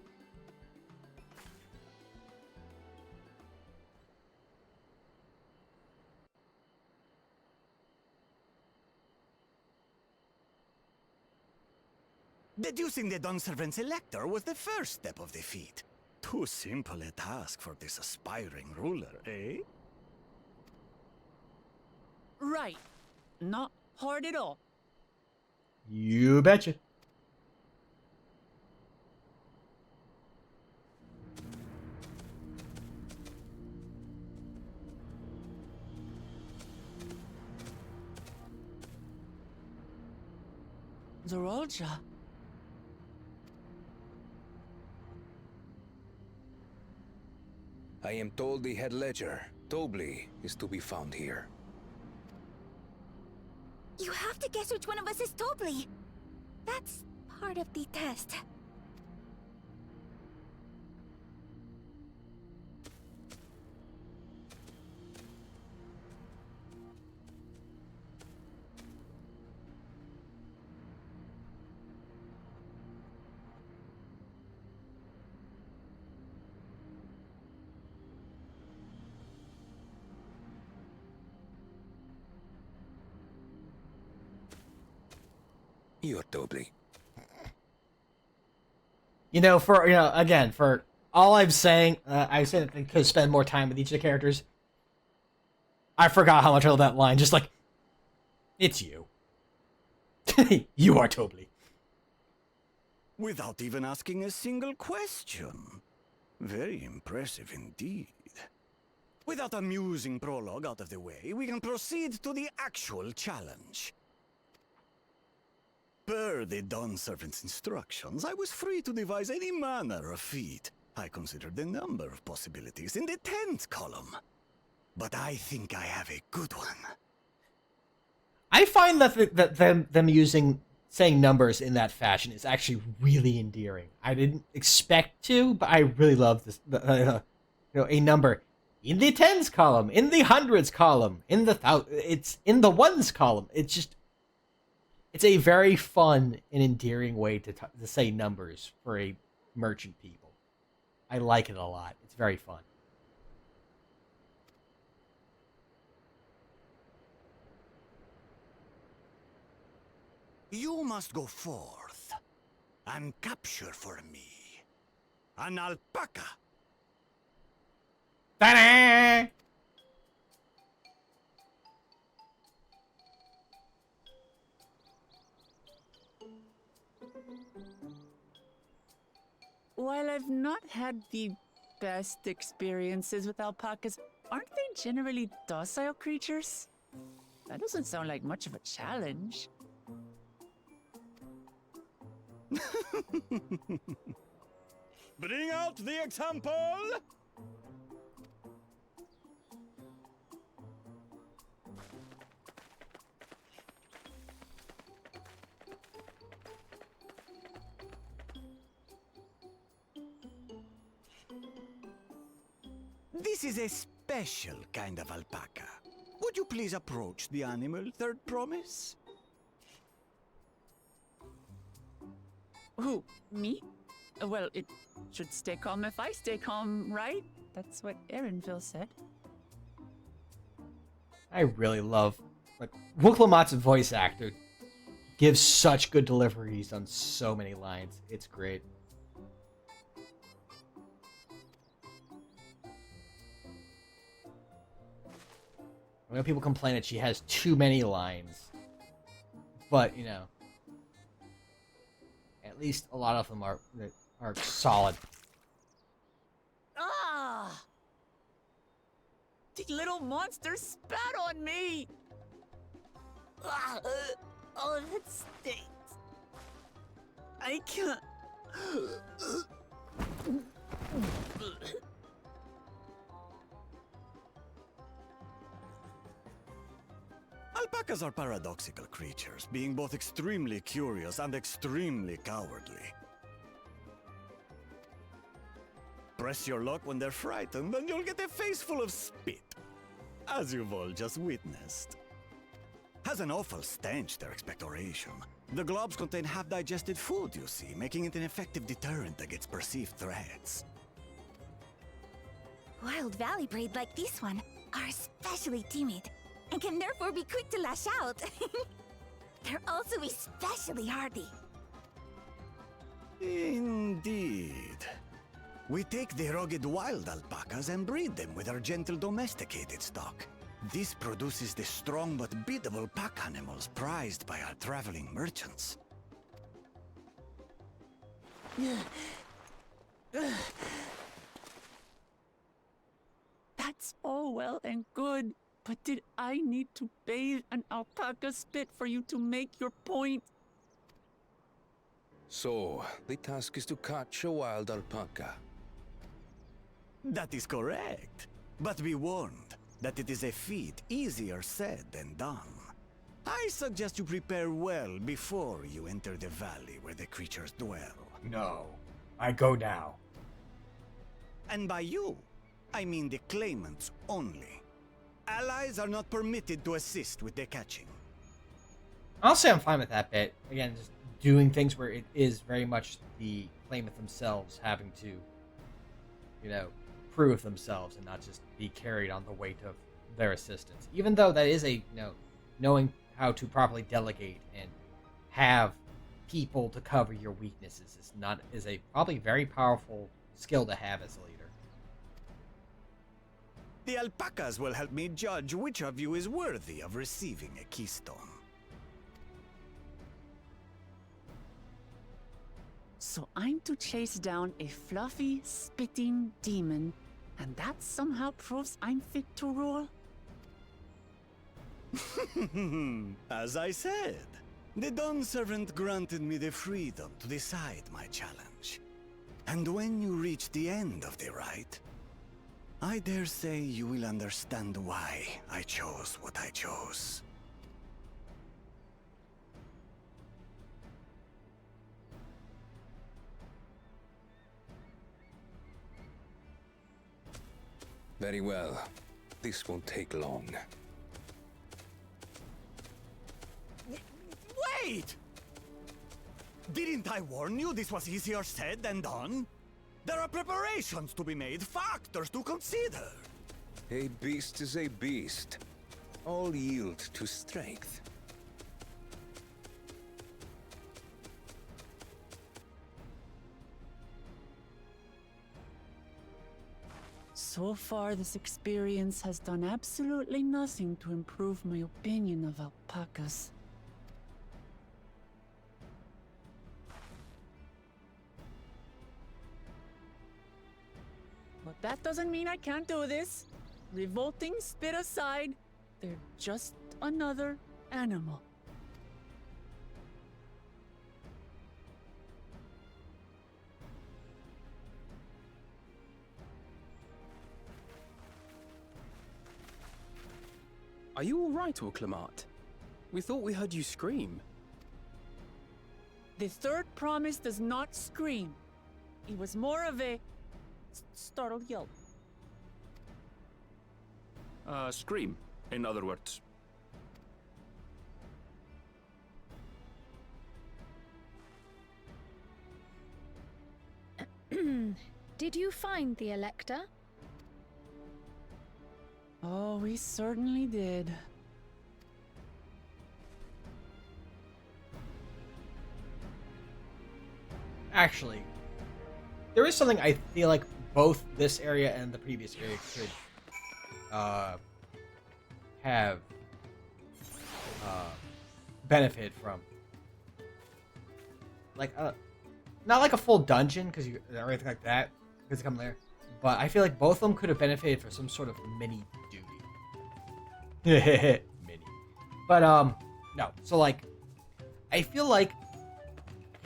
Deducing the Dawnservant's elector was the first step of the feat. Too simple a task for this aspiring ruler, eh? Right. Not hard at all. You betcha. Zorolja. I am told the head ledger, Tobley, is to be found here. You have to guess which one of us is Tobley. That's part of the test. You're Tobley. You know, for, you know, again, for all I'm saying, I said that they could spend more time with each of the characters. I forgot how much I love that line. Just like, it's you. You are Tobley. Without even asking a single question. Very impressive indeed. With that amusing prologue out of the way, we can proceed to the actual challenge. Per the Dawnservant's instructions, I was free to devise any manner of feat. I considered a number of possibilities in the 10th column. But I think I have a good one. I find that them saying numbers in that fashion is actually really endearing. I didn't expect to, but I really love this. A number in the tens column, in the hundreds column, in the it's in the ones column. It's a very fun and endearing way to say numbers for a merchant people. I like it a lot. It's very fun. You must go forth and capture for me an alpaca. Ta-da! While I've not had the best experiences with alpacas, aren't they generally docile creatures? That doesn't sound like much of a challenge. Bring out the example! This is a special kind of alpaca. Would you please approach the animal, Third Promise? Who? Me? Well, it should stay calm if I stay calm, right? That's what Erinville said. I really love, like, Wooklamat's voice actor gives such good deliveries on so many lines. It's great. I know people complain that she has too many lines, but you know, at least a lot of them are solid. Ah! The little monster spat on me! Ah, oh, that stinks. I can't. Alpacas are paradoxical creatures, being both extremely curious and extremely cowardly. Press your luck when they're frightened, and you'll get a face full of spit, as you've all just witnessed. Has an awful stench, their expectoration. The globs contain half-digested food, you see, making it an effective deterrent against perceived threats. Wild valley braid like this one are especially timid and can therefore be quick to lash out. They're also especially hardy. Indeed. We take the rugged wild alpacas and breed them with our gentle domesticated stock. This produces the strong but biddable pack animals prized by our traveling merchants. That's all well and good, but did I need to bathe an alpaca spit for you to make your point? So, the task is to catch a wild alpaca. That is correct. But be warned that it is a feat easier said than done. I suggest you prepare well before you enter the valley where the creatures dwell. No, I go now. And by you, I mean the claimants only. Allies are not permitted to assist with the catching. I'll say I'm fine with that bit. Again, just doing things where it is very much the claimant themselves having to, you know, prove themselves and not just be carried on the weight of their assistance. Even though that is a, you know, knowing how to properly delegate and have people to cover your weaknesses is a probably very powerful skill to have as a leader. The alpacas will help me judge which of you is worthy of receiving a keystone. So I'm to chase down a fluffy, spitting demon, and that somehow proves I'm fit to rule? As I said, the Dawn Servant granted me the freedom to decide my challenge. And when you reach the end of the rite, I dare say you will understand why I chose what I chose. Very well. This won't take long. Wait! Didn't I warn you this was easier said than done? There are preparations to be made, factors to consider. A beast is a beast. All yield to strength. So far, this experience has done absolutely nothing to improve my opinion of alpacas. But that doesn't mean I can't do this. Revolting spit aside, they're just another animal. Are you alright, Uklamat? We thought we heard you scream. The third promise does not scream. It was more of a startled yelp. Scream, in other words. Did you find the Elector? Oh, we certainly did. Actually, there is something I feel like both this area and the previous area could have benefit from. Like, not like a full dungeon because you or anything like that because you come there, but I feel like both of them could have benefited for some sort of mini duty. Mini, but no. So like, I feel like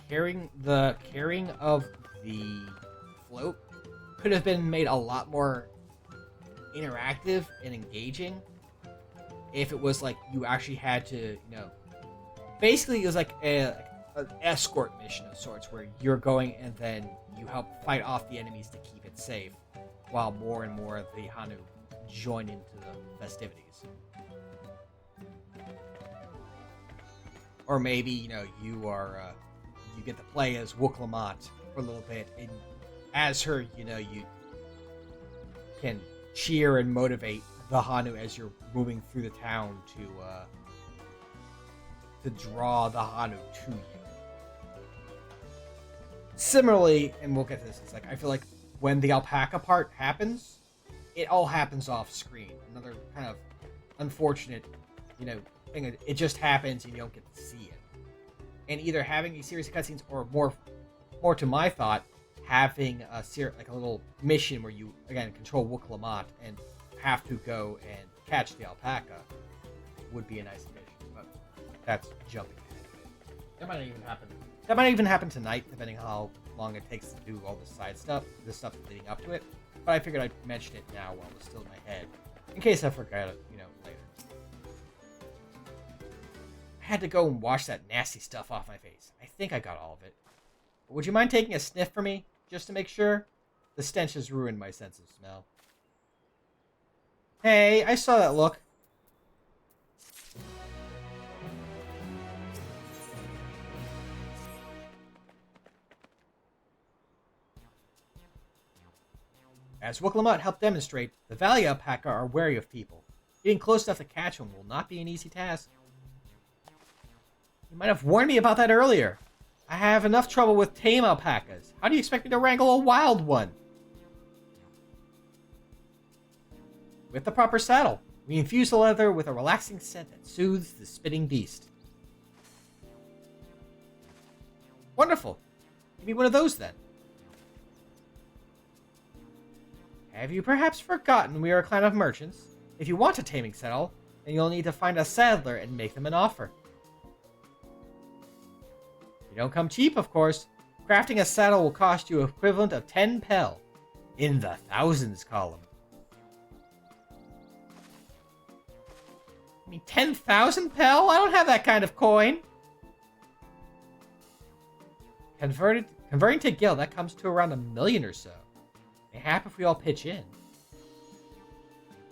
carrying of the float could have been made a lot more interactive and engaging if it was like you actually had to, basically it was like an escort mission of sorts where you're going and then you help fight off the enemies to keep it safe while more and more of the Hanu join into the festivities. Or maybe, you are you get to play as Wuklamat for a little bit, and as her, you can cheer and motivate the Hanu as you're moving through the town to draw the Hanu to you. Similarly, and we'll get to this, it's like I feel like when the alpaca part happens, it all happens off screen. Another kind of unfortunate, thing. It just happens and you don't get to see it. And either having these series of cutscenes, or more to my thought, having a little mission where you again control Wuklamat and have to go and catch the alpaca would be a nice mission. But that's jumping ahead a bit. That might not even happen. That might even happen tonight, depending how long it takes to do all the side stuff, the stuff leading up to it. But I figured I'd mention it now while it's still in my head, in case I forgot it, later. I had to go and wash that nasty stuff off my face. I think I got all of it. But would you mind taking a sniff for me, just to make sure? The stench has ruined my sense of smell. Hey, I saw that look. As Wuklamat helped demonstrate, the Valley alpaca are wary of people. Getting close enough to catch one will not be an easy task. You might have warned me about that earlier. I have enough trouble with tame alpacas. How do you expect me to wrangle a wild one? With the proper saddle, we infuse the leather with a relaxing scent that soothes the spitting beast. Wonderful. Give me one of those then. Have you perhaps forgotten we are a clan of merchants? If you want a taming saddle, then you'll need to find a saddler and make them an offer. You don't come cheap, of course. Crafting a saddle will cost you equivalent of 10 pel. In the thousands column. I mean, 10,000 pel? I don't have that kind of coin. Converting to gil, that comes to around 1 million or so. Mayhap if we all pitch in.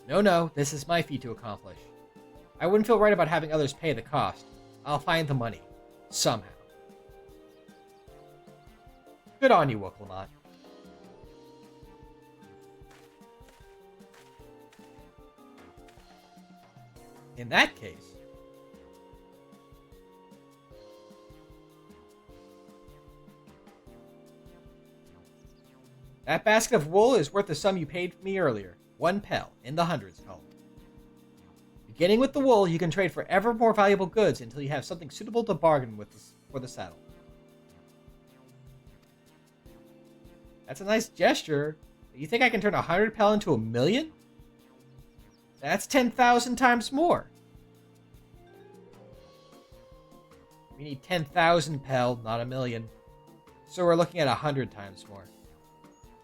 No, this is my feat to accomplish. I wouldn't feel right about having others pay the cost. I'll find the money. Somehow. Good on you, Wuklamat. In that case... that basket of wool is worth the sum you paid me earlier. 1 pel, in the hundreds column. Beginning with the wool, you can trade for ever more valuable goods until you have something suitable to bargain with for the saddle. That's a nice gesture. You think I can turn 100 pel into 1 million? That's 10,000 times more. We need 10,000 pel, not 1 million. So we're looking at 100 times more.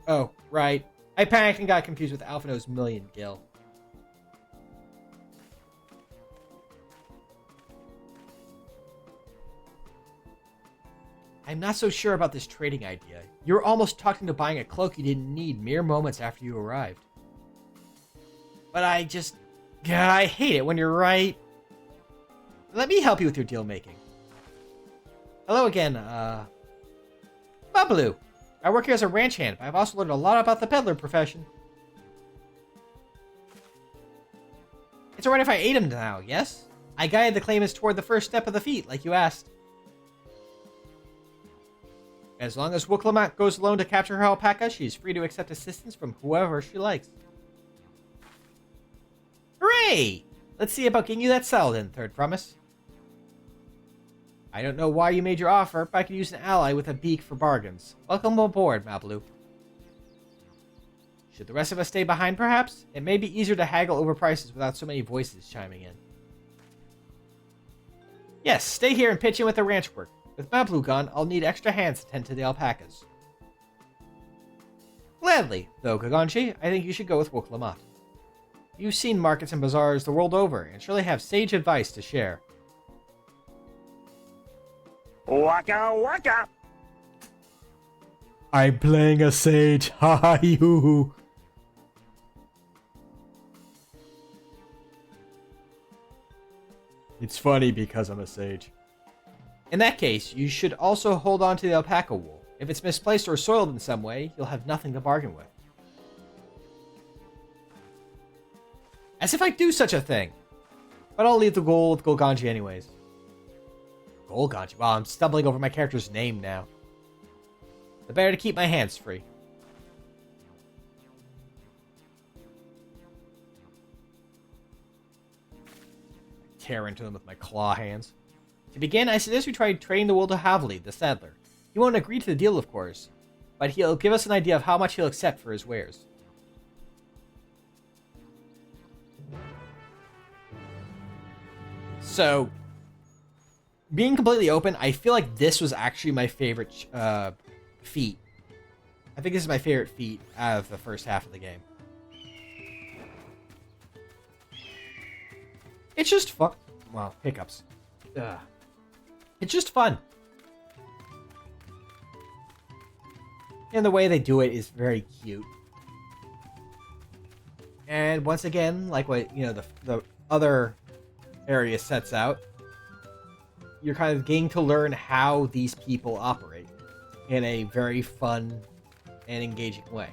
Oh, right. I panicked and got confused with Alphino's million gil. I'm not so sure about this trading idea. You were almost talking to buying a cloak you didn't need mere moments after you arrived. But I hate it when you're right. Let me help you with your deal making. Hello again, Palupalu. I work here as a ranch hand, but I've also learned a lot about the peddler profession. It's alright if I aid him now, yes? I guided the claimants toward the first step of the feat, like you asked. As long as Wooklamat goes alone to capture her alpaca, she's free to accept assistance from whoever she likes. Hooray! Let's see about getting you that saddle then, third promise. I don't know why you made your offer, but I could use an ally with a beak for bargains. Welcome aboard, Palupalu. Should the rest of us stay behind, perhaps? It may be easier to haggle over prices without so many voices chiming in. Yes, stay here and pitch in with the ranch work. With Palupalu gone, I'll need extra hands to tend to the alpacas. Gladly, though, Gaganchi, I think you should go with Wooklamat. You've seen markets and bazaars the world over, and surely have sage advice to share. Waka waka! I'm playing a sage, ha ha hoo. It's funny because I'm a sage. In that case, you should also hold on to the alpaca wool. If it's misplaced or soiled in some way, you'll have nothing to bargain with. As if I do such a thing. But I'll leave the goal with Golganji anyways. Golganji? Wow, I'm stumbling over my character's name now. The better to keep my hands free. Tear into them with my claw hands. To begin, I suggest we try trading the wool to Havli, the saddler. He won't agree to the deal, of course, but he'll give us an idea of how much he'll accept for his wares. So, being completely open, I feel like this was actually my favorite feat. I think this is my favorite feat out of the first half of the game. It's just fun. Wow, hiccups. Ugh. It's just fun. And the way they do it is very cute. And once again, like what, you know, the other area sets out, you're kind of getting to learn how these people operate in a very fun and engaging way.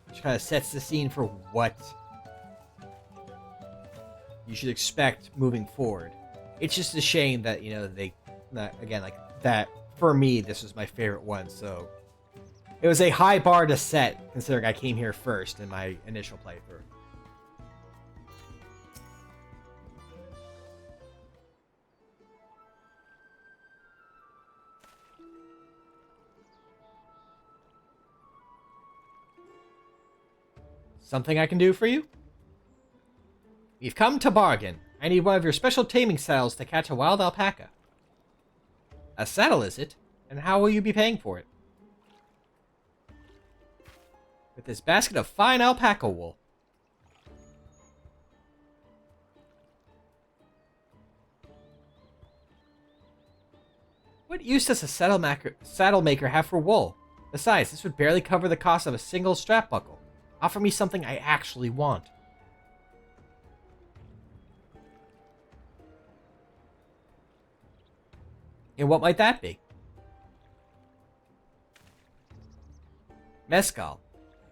Which kind of sets the scene for what you should expect moving forward. It's just a shame that, you know, again, like that, for me, this was my favorite one, so it was a high bar to set, considering I came here first in my initial playthrough. Something I can do for you? We've come to bargain. I need one of your special taming saddles to catch a wild alpaca. A saddle, is it? And how will you be paying for it? With this basket of fine alpaca wool. What use does a saddle maker have for wool? Besides, this would barely cover the cost of a single strap buckle. Offer me something I actually want. And what might that be? Mezcal.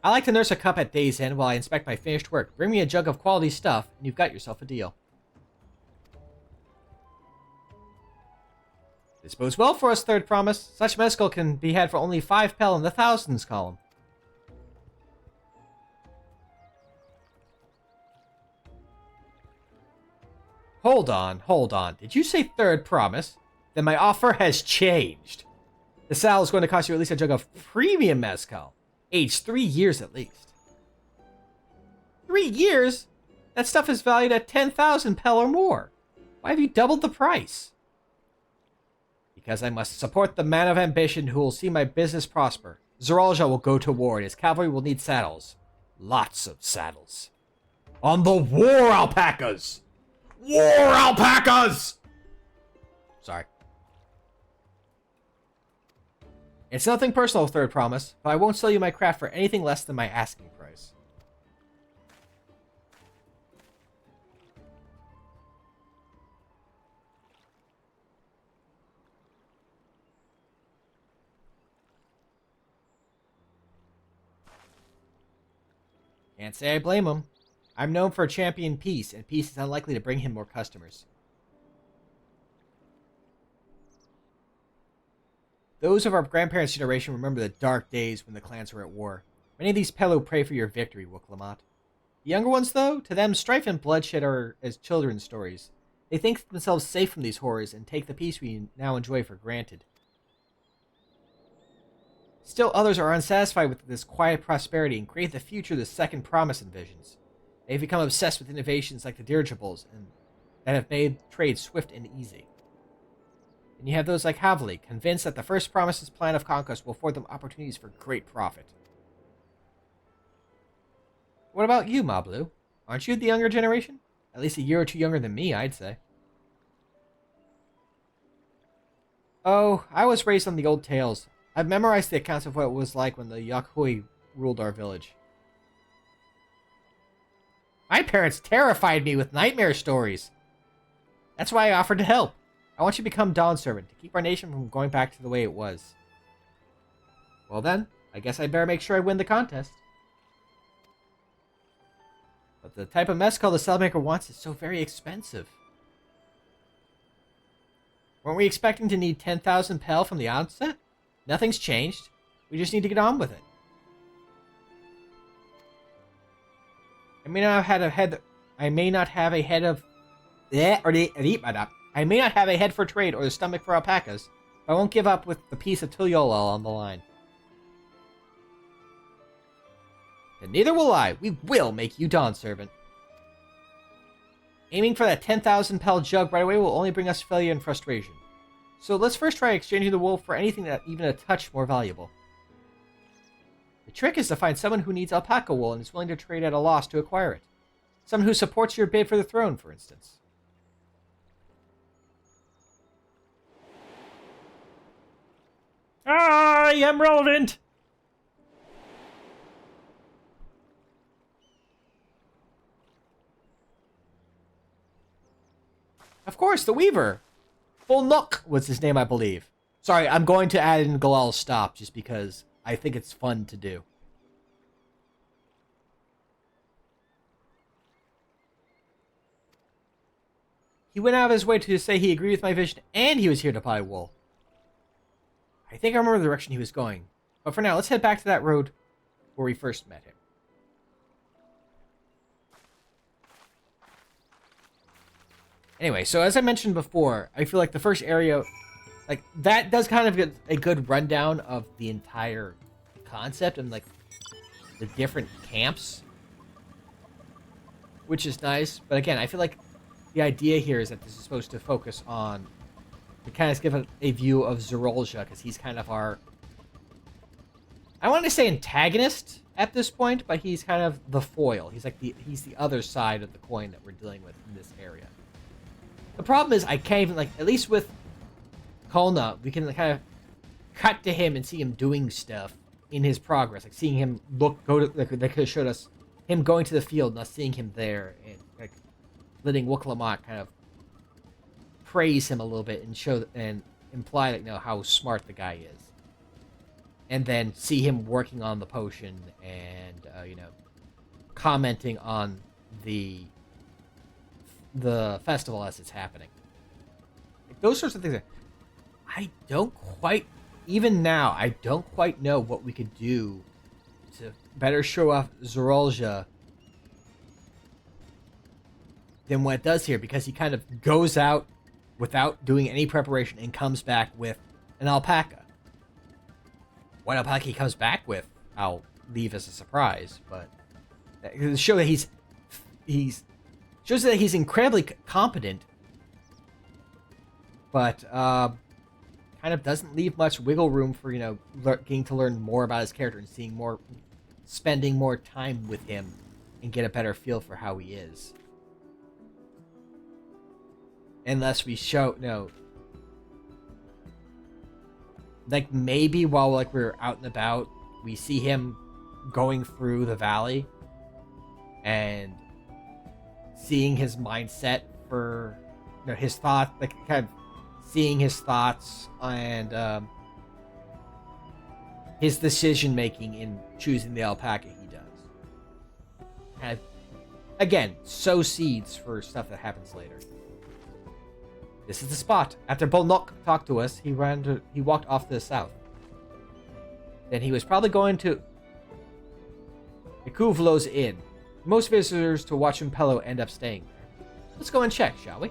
I like to nurse a cup at day's end while I inspect my finished work. Bring me a jug of quality stuff, and you've got yourself a deal. This bodes well for us, third promise. Such mezcal can be had for only 5 pel in the thousands column. Hold on. Did you say third promise? Then my offer has changed. The saddle is going to cost you at least a jug of premium mezcal, aged 3 years at least. 3 years? That stuff is valued at 10,000 pel or more. Why have you doubled the price? Because I must support the man of ambition who will see my business prosper. Galool Ja will go to war, and his cavalry will need saddles. Lots of saddles. On the war alpacas! War alpacas! Sorry. It's nothing personal, third promise, but I won't sell you my craft for anything less than my asking price. Can't say I blame him. I'm known for championing peace, and peace is unlikely to bring him more customers. Those of our grandparents' generation remember the dark days when the clans were at war. Many of these Pelu pray for your victory, Wuklamot. The younger ones, though, to them, strife and bloodshed are as children's stories. They think themselves safe from these horrors and take the peace we now enjoy for granted. Still, others are unsatisfied with this quiet prosperity and create the future the Second Promise envisions. They've become obsessed with innovations like the dirigibles that have made trade swift and easy. And you have those like Havli, convinced that the First Promise's plan of conquest will afford them opportunities for great profit. What about you, Mablu? Aren't you the younger generation? At least a year or two younger than me, I'd say. Oh, I was raised on the old tales. I've memorized the accounts of what it was like when the Yakhui ruled our village. My parents terrified me with nightmare stories. That's why I offered to help. I want you to become Dawn Servant, to keep our nation from going back to the way it was. Well then, I guess I better make sure I win the contest. But the type of mezcal the Cellmaker wants is so very expensive. Weren't we expecting to need 10,000 pel from the outset? Nothing's changed. We just need to get on with it. I may not have a head for trade or the stomach for alpacas, but I won't give up with the piece of Tulyolal on the line. And neither will I. We will make you Dawn Servant. Aiming for that 10,000 pel jug right away will only bring us failure and frustration. So let's first try exchanging the wool for anything that even a touch more valuable. The trick is to find someone who needs alpaca wool and is willing to trade at a loss to acquire it. Someone who supports your bid for the throne, for instance. I am relevant! Of course, the Weaver! Fulnuk was his name, I believe. Sorry, I'm going to add in Galal Stop just because I think it's fun to do. He went out of his way to say he agreed with my vision and he was here to buy wool. I think I remember the direction he was going. But for now, let's head back to that road where we first met him. Anyway, so as I mentioned before, I feel like the first area, like, that does kind of get a good rundown of the entire concept and, like, the different camps. Which is nice. But again, I feel like the idea here is that this is supposed to focus on, to kind of give a view of Zerolja, because he's kind of our, I want to say antagonist at this point, but he's kind of the foil. He's like he's the other side of the coin that we're dealing with in this area. The problem is I can't even, like, at least with Kolna, we can kind of cut to him and see him doing stuff in his progress. Like seeing him go to, like, they could have showed us him going to the field, not seeing him there, and like letting Wuklamot kind of praise him a little bit and show and imply that, you know, how smart the guy is. And then see him working on the potion and, you know, commenting on the festival as it's happening. Like, those sorts of things. I don't quite, even now, I don't quite know what we could do to better show off Zerolja than what it does here, because he kind of goes out without doing any preparation and comes back with an alpaca. What alpaca he comes back with, I'll leave as a surprise, but to show that he's shows that he's incredibly competent, but kind of doesn't leave much wiggle room for, you know, getting to learn more about his character and spending more time with him and get a better feel for how he is. Unless we show, no. like maybe while like we're out and about, we see him going through the valley and seeing his mindset for, you know, his thoughts, like kind of seeing his thoughts and his decision making in choosing the alpaca he does. And again, sow seeds for stuff that happens later. This is the spot. After Bolnok talked to us, he walked off to the south. Then he was probably going to Ikuvlo's inn. Most visitors to Huachimpelo end up staying there. Let's go and check, shall we?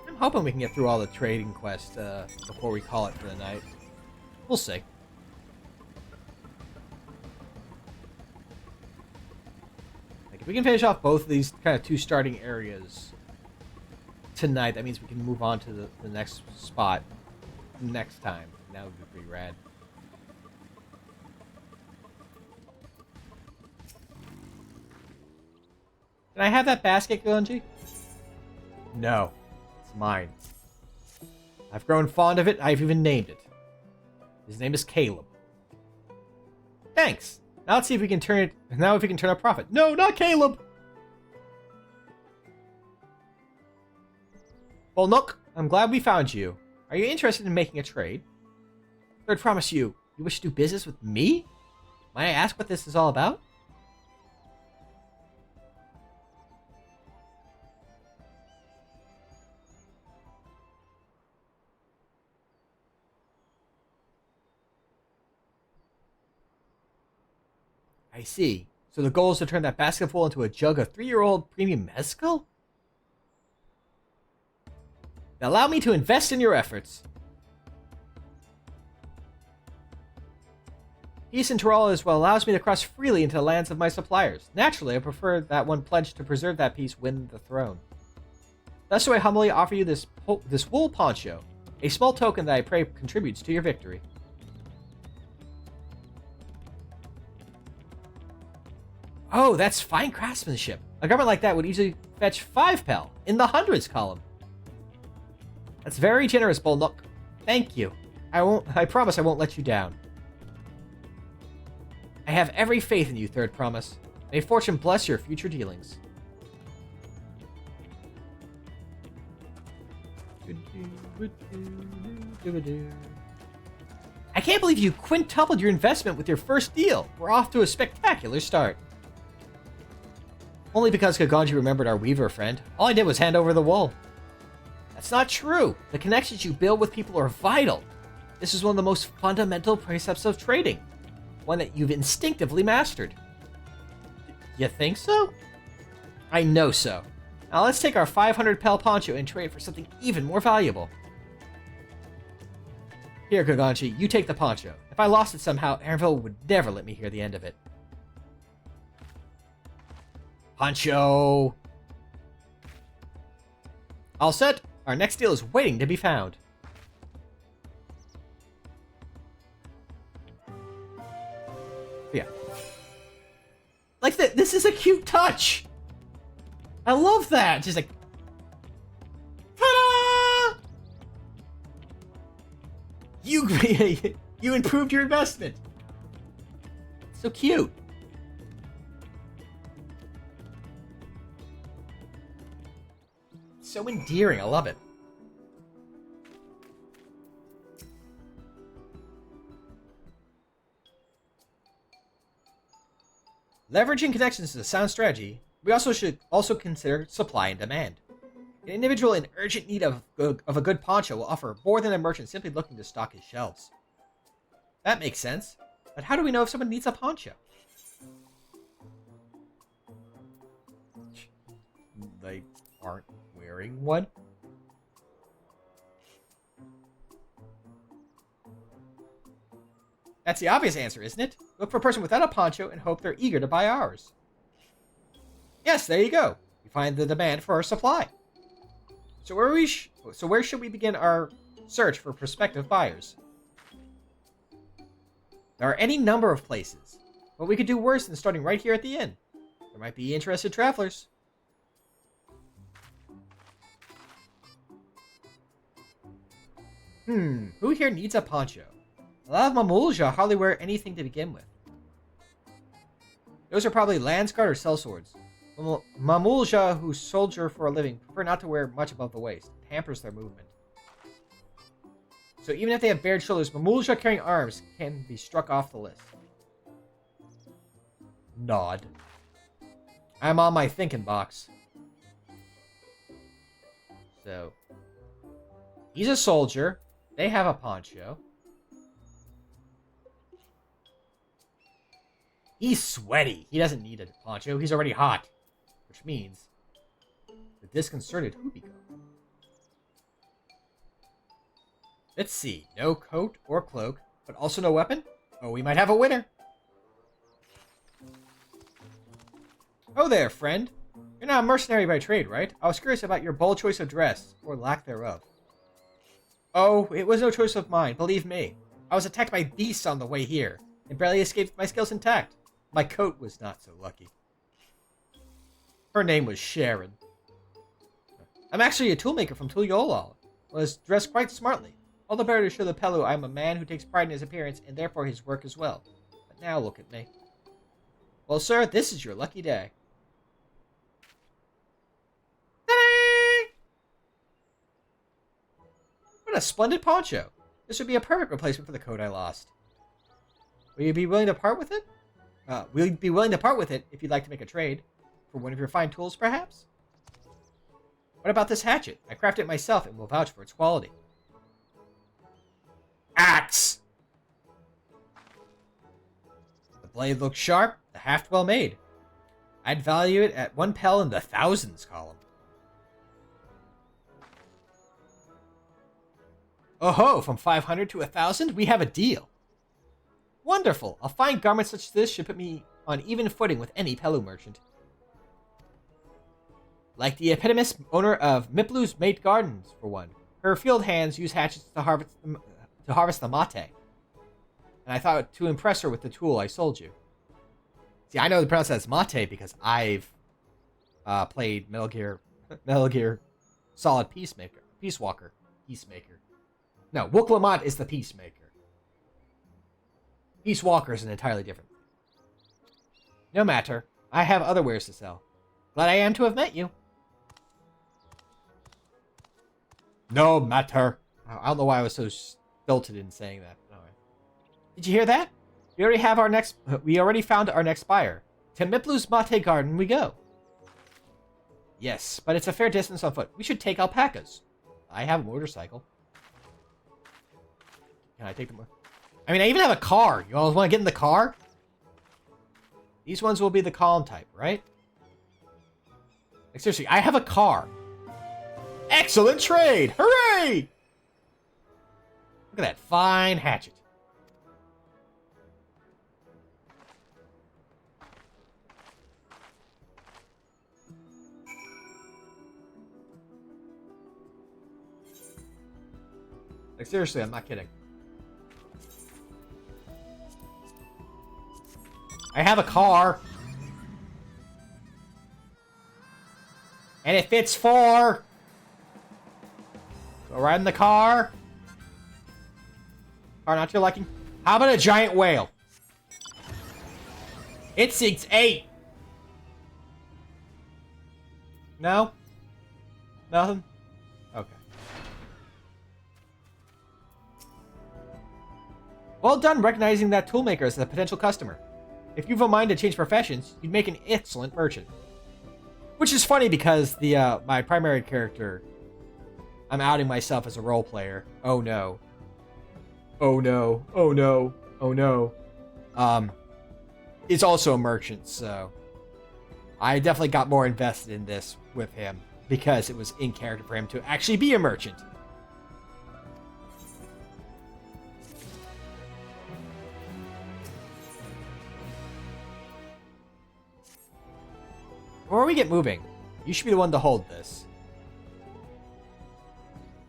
I'm hoping we can get through all the trading quests before we call it for the night. We'll see. Like, if we can finish off both of these kind of two starting areas tonight, that means we can move on to the next spot next time. That would be pretty rad. Can I have that basket, Gunji? No. It's mine. I've grown fond of it. I've even named it. His name is Caleb. Thanks. Now let's see if we can turn it. Now if we can turn a profit. No, not Caleb. Bolnok, I'm glad we found you. Are you interested in making a trade? Third promise you wish to do business with me? May I ask what this is all about? I see. So the goal is to turn that basketful into a jug of 3-year-old premium mezcal? Now allow me to invest in your efforts. Peace in Tyrol is what allows me to cross freely into the lands of my suppliers. Naturally, I prefer that one pledged to preserve that peace win the throne. Thus do I humbly offer you this wool poncho, a small token that I pray contributes to your victory. Oh, that's fine craftsmanship. A garment like that would easily fetch 5 pel, in the hundreds column. That's very generous, Bolnok. Thank you. I promise I won't let you down. I have every faith in you, Third Promise. May fortune bless your future dealings. I can't believe you quintupled your investment with your first deal. We're off to a spectacular start. Only because Kaganji remembered our weaver friend. All I did was hand over the wool. That's not true. The connections you build with people are vital. This is one of the most fundamental precepts of trading. One that you've instinctively mastered. You think so? I know so. Now let's take our 500 pel poncho and trade for something even more valuable. Here, Kaganji, you take the poncho. If I lost it somehow, Aaronville would never let me hear the end of it. Poncho! All set. Our next deal is waiting to be found. Yeah. Like, this is a cute touch! I love that! Just like... Ta-da! You improved your investment! So cute. So endearing, I love it. Leveraging connections is a sound strategy. We also should consider supply and demand. An individual in urgent need of a good poncho will offer more than a merchant simply looking to stock his shelves. That makes sense. But how do we know if someone needs a poncho? They aren't wearing one? That's the obvious answer, isn't it? Look for a person without a poncho and hope they're eager to buy ours. Yes, there you go. We find the demand for our supply. So where should we begin our search for prospective buyers? There are any number of places, but we could do worse than starting right here at the inn. There might be interested travelers. Who here needs a poncho? A lot of Mamulja hardly wear anything to begin with. Those are probably Landsguard or sellswords. Mamulja who soldier for a living prefer not to wear much above the waist. It hampers their movement. So even if they have bared shoulders, Mamulja carrying arms can be struck off the list. Nod. I'm on my thinking box. So, he's a soldier. They have a poncho. He's sweaty. He doesn't need a poncho. He's already hot. Which means the disconcerted Hubiko. Let's see. No coat or cloak, but also no weapon? Oh, we might have a winner. Oh there, friend. You're not a mercenary by trade, right? I was curious about your bold choice of dress, or lack thereof. Oh, it was no choice of mine, believe me. I was attacked by beasts on the way here, and barely escaped my skills intact. My coat was not so lucky. Her name was Sharon. I'm actually a toolmaker from Tulyolal. Was dressed quite smartly. All the better to show the Pelu I'm a man who takes pride in his appearance, and therefore his work as well. But now look at me. Well, sir, this is your lucky day. What a splendid poncho. This would be a perfect replacement for the coat I lost. Will you be willing to part with it? Will you be willing to part with it if you'd like to make a trade? For one of your fine tools, perhaps? What about this hatchet? I crafted it myself and will vouch for its quality. Axe! The blade looks sharp, the haft well made. I'd value it at 1 pel in the thousands column. Oh ho, from 500 to 1,000, we have a deal. Wonderful. A fine garment such as this should put me on even footing with any Pelu merchant. Like the epitomous owner of Miplu's Mate Gardens, for one. Her field hands use hatchets to harvest the mate. And I thought to impress her with the tool I sold you. See, I know the pronounce as mate because I've played Metal Gear Solid Peace Walker. No, Wooklamat is the Peacemaker. Peace Walker is an entirely different thing. No matter. I have other wares to sell. Glad I am to have met you. No matter. I don't know why I was so stilted in saying that. Anyway. Did you hear that? We already found our next buyer. To Miplu's Mate Garden we go. Yes, but it's a fair distance on foot. We should take alpacas. I have a motorcycle. Can I take them? I mean, I even have a car. You all want to get in the car? These ones will be the calm type, right? Like, seriously, I have a car. Excellent trade! Hooray! Look at that fine hatchet. Like, seriously, I'm not kidding. I have a car. And it fits 4. Go ride in the car. Car not your liking. How about a giant whale? It seats 8. No? Nothing? Okay. Well done recognizing that toolmaker as a potential customer. If you've a mind to change professions, you'd make an excellent merchant. Which is funny because the my primary character, I'm outing myself as a role player. Oh no. Oh no. Oh no. Oh no. Is also a merchant, so I definitely got more invested in this with him because it was in character for him to actually be a merchant. Before we get moving, you should be the one to hold this.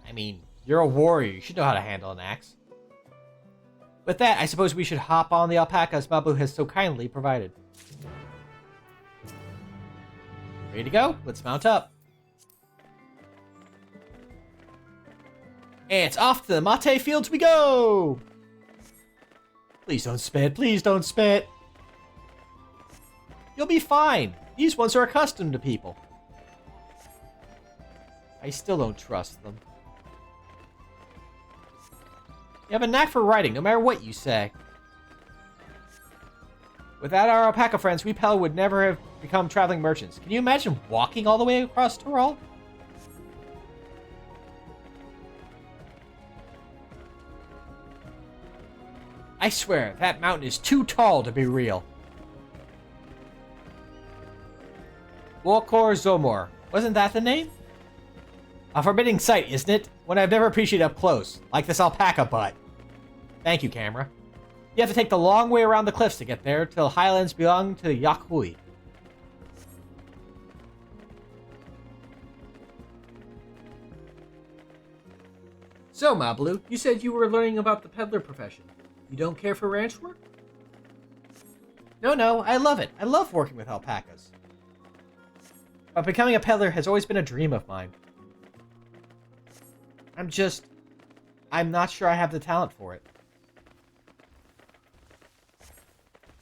I mean, you're a warrior. You should know how to handle an axe. With that, I suppose we should hop on the alpacas Babu has so kindly provided. Ready to go? Let's mount up. And it's off to the mate fields we go! Please don't spit, please don't spit. You'll be fine. These ones are accustomed to people. I still don't trust them. You have a knack for writing, no matter what you say. Without our alpaca friends, we Pel would never have become traveling merchants. Can you imagine walking all the way across Tyrol? I swear, that mountain is too tall to be real. Walkor Zomor. Wasn't that the name? A forbidding sight, isn't it? One I've never appreciated up close. Like this alpaca butt. Thank you, camera. You have to take the long way around the cliffs to get there, till highlands belong to Yakhui. So, Mablu, you said you were learning about the peddler profession. You don't care for ranch work? No, I love it. I love working with alpacas. But becoming a peddler has always been a dream of mine. I'm not sure I have the talent for it.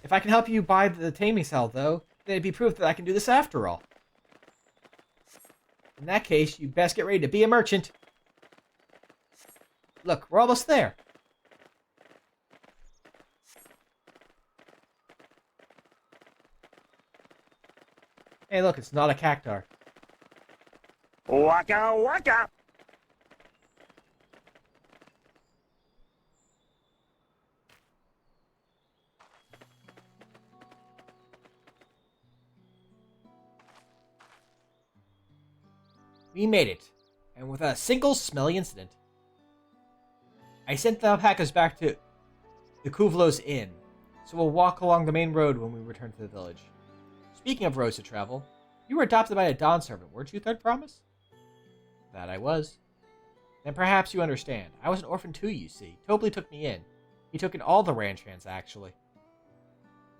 If I can help you buy the taming cell, though, then it'd be proof that I can do this after all. In that case, you best get ready to be a merchant. Look, we're almost there. Hey, look, it's not a cactar. Waka waka! We made it, and without a single smelly incident. I sent the alpacas back to the Kuvlos Inn, so we'll walk along the main road when we return to the village. Speaking of roads to travel, you were adopted by a Dawn servant, weren't you, Third Promise? That I was. Then perhaps you understand. I was an orphan too, you see. Tobley took me in. He took in all the ranch hands, actually.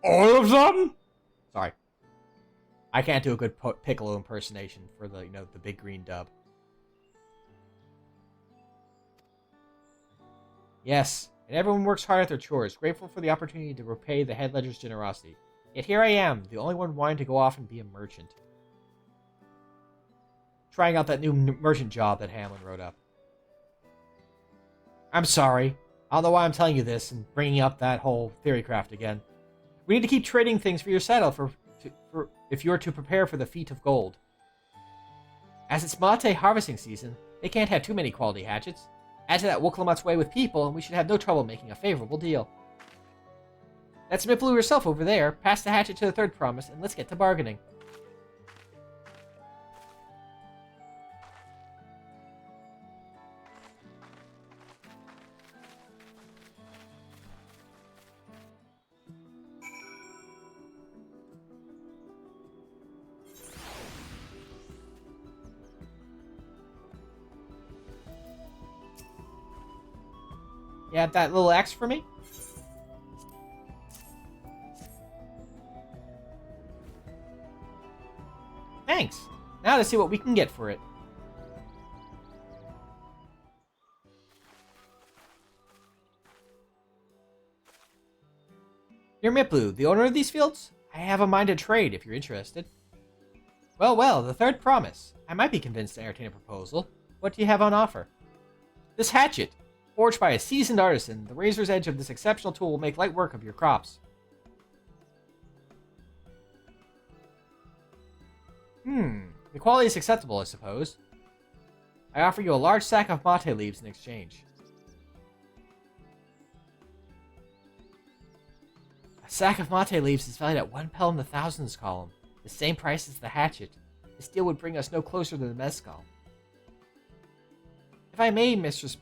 All of them? Sorry. I can't do a good Piccolo impersonation for the, the big green dub. Yes, and everyone works hard at their chores, grateful for the opportunity to repay the head ledger's generosity. Yet here I am, the only one wanting to go off and be a merchant. Trying out that new merchant job that Hamlin wrote up. I'm sorry. I don't know why I'm telling you this and bringing up that whole theory craft again. We need to keep trading things for your saddle if you're to prepare for the feat of gold. As it's mate harvesting season, they can't have too many quality hatchets. Add to that Woklamat's way with people, and we should have no trouble making a favorable deal. That's Miplu herself over there. Pass the hatchet to the Third Promise, and let's get to bargaining. You have that little axe for me? Thanks. Now to see what we can get for it. You're Miplu, the owner of these fields? I have a mind to trade if you're interested. Well, the Third Promise. I might be convinced to entertain a proposal. What do you have on offer? This hatchet. Forged by a seasoned artisan, the razor's edge of this exceptional tool will make light work of your crops. The quality is acceptable, I suppose. I offer you a large sack of mate leaves in exchange. A sack of mate leaves is valued at 1 Pel in the thousands column, the same price as the hatchet. This deal would bring us no closer to the mezcal. If I may, Mistress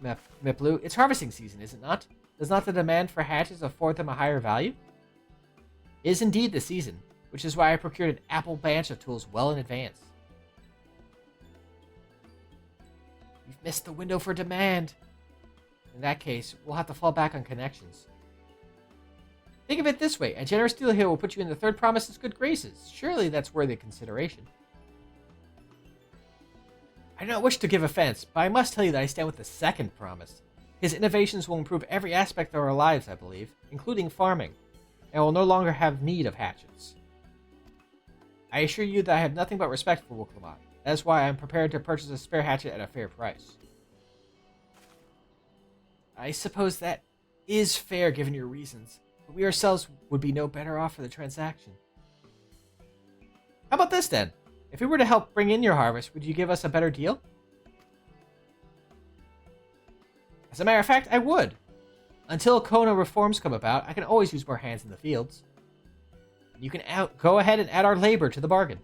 Miplu, it's harvesting season, is it not? Does not the demand for hatchets afford them a higher value? It is indeed the season, which is why I procured an apple bunch of tools well in advance. You've missed the window for demand. In that case, we'll have to fall back on connections. Think of it this way, a generous deal here will put you in the Third Promise's good graces. Surely that's worthy of consideration. I do not wish to give offense, but I must tell you that I stand with the second promise. His innovations will improve every aspect of our lives, I believe, including farming, and will no longer have need of hatchets. I assure you that I have nothing but respect for Wooklamat. That is why I am prepared to purchase a spare hatchet at a fair price. I suppose that is fair given your reasons, but we ourselves would be no better off for the transaction. How about this then? If we were to help bring in your harvest, would you give us a better deal? As a matter of fact, I would. Until Kona reforms come about, I can always use more hands in the fields. You can go ahead and add our labor to the bargain.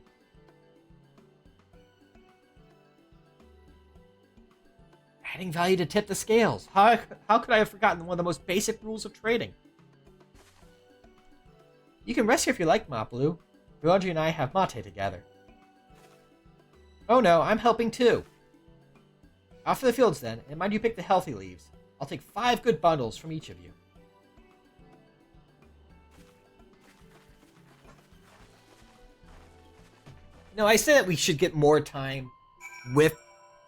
Adding value to tip the scales. How could I have forgotten one of the most basic rules of trading? You can rest here if you like, Mapalu. Ryoji and I have mate together. Oh no, I'm helping too. Off to the fields then, and mind you pick the healthy leaves. I'll take 5 good bundles from each of you. No, I said that we should get more time with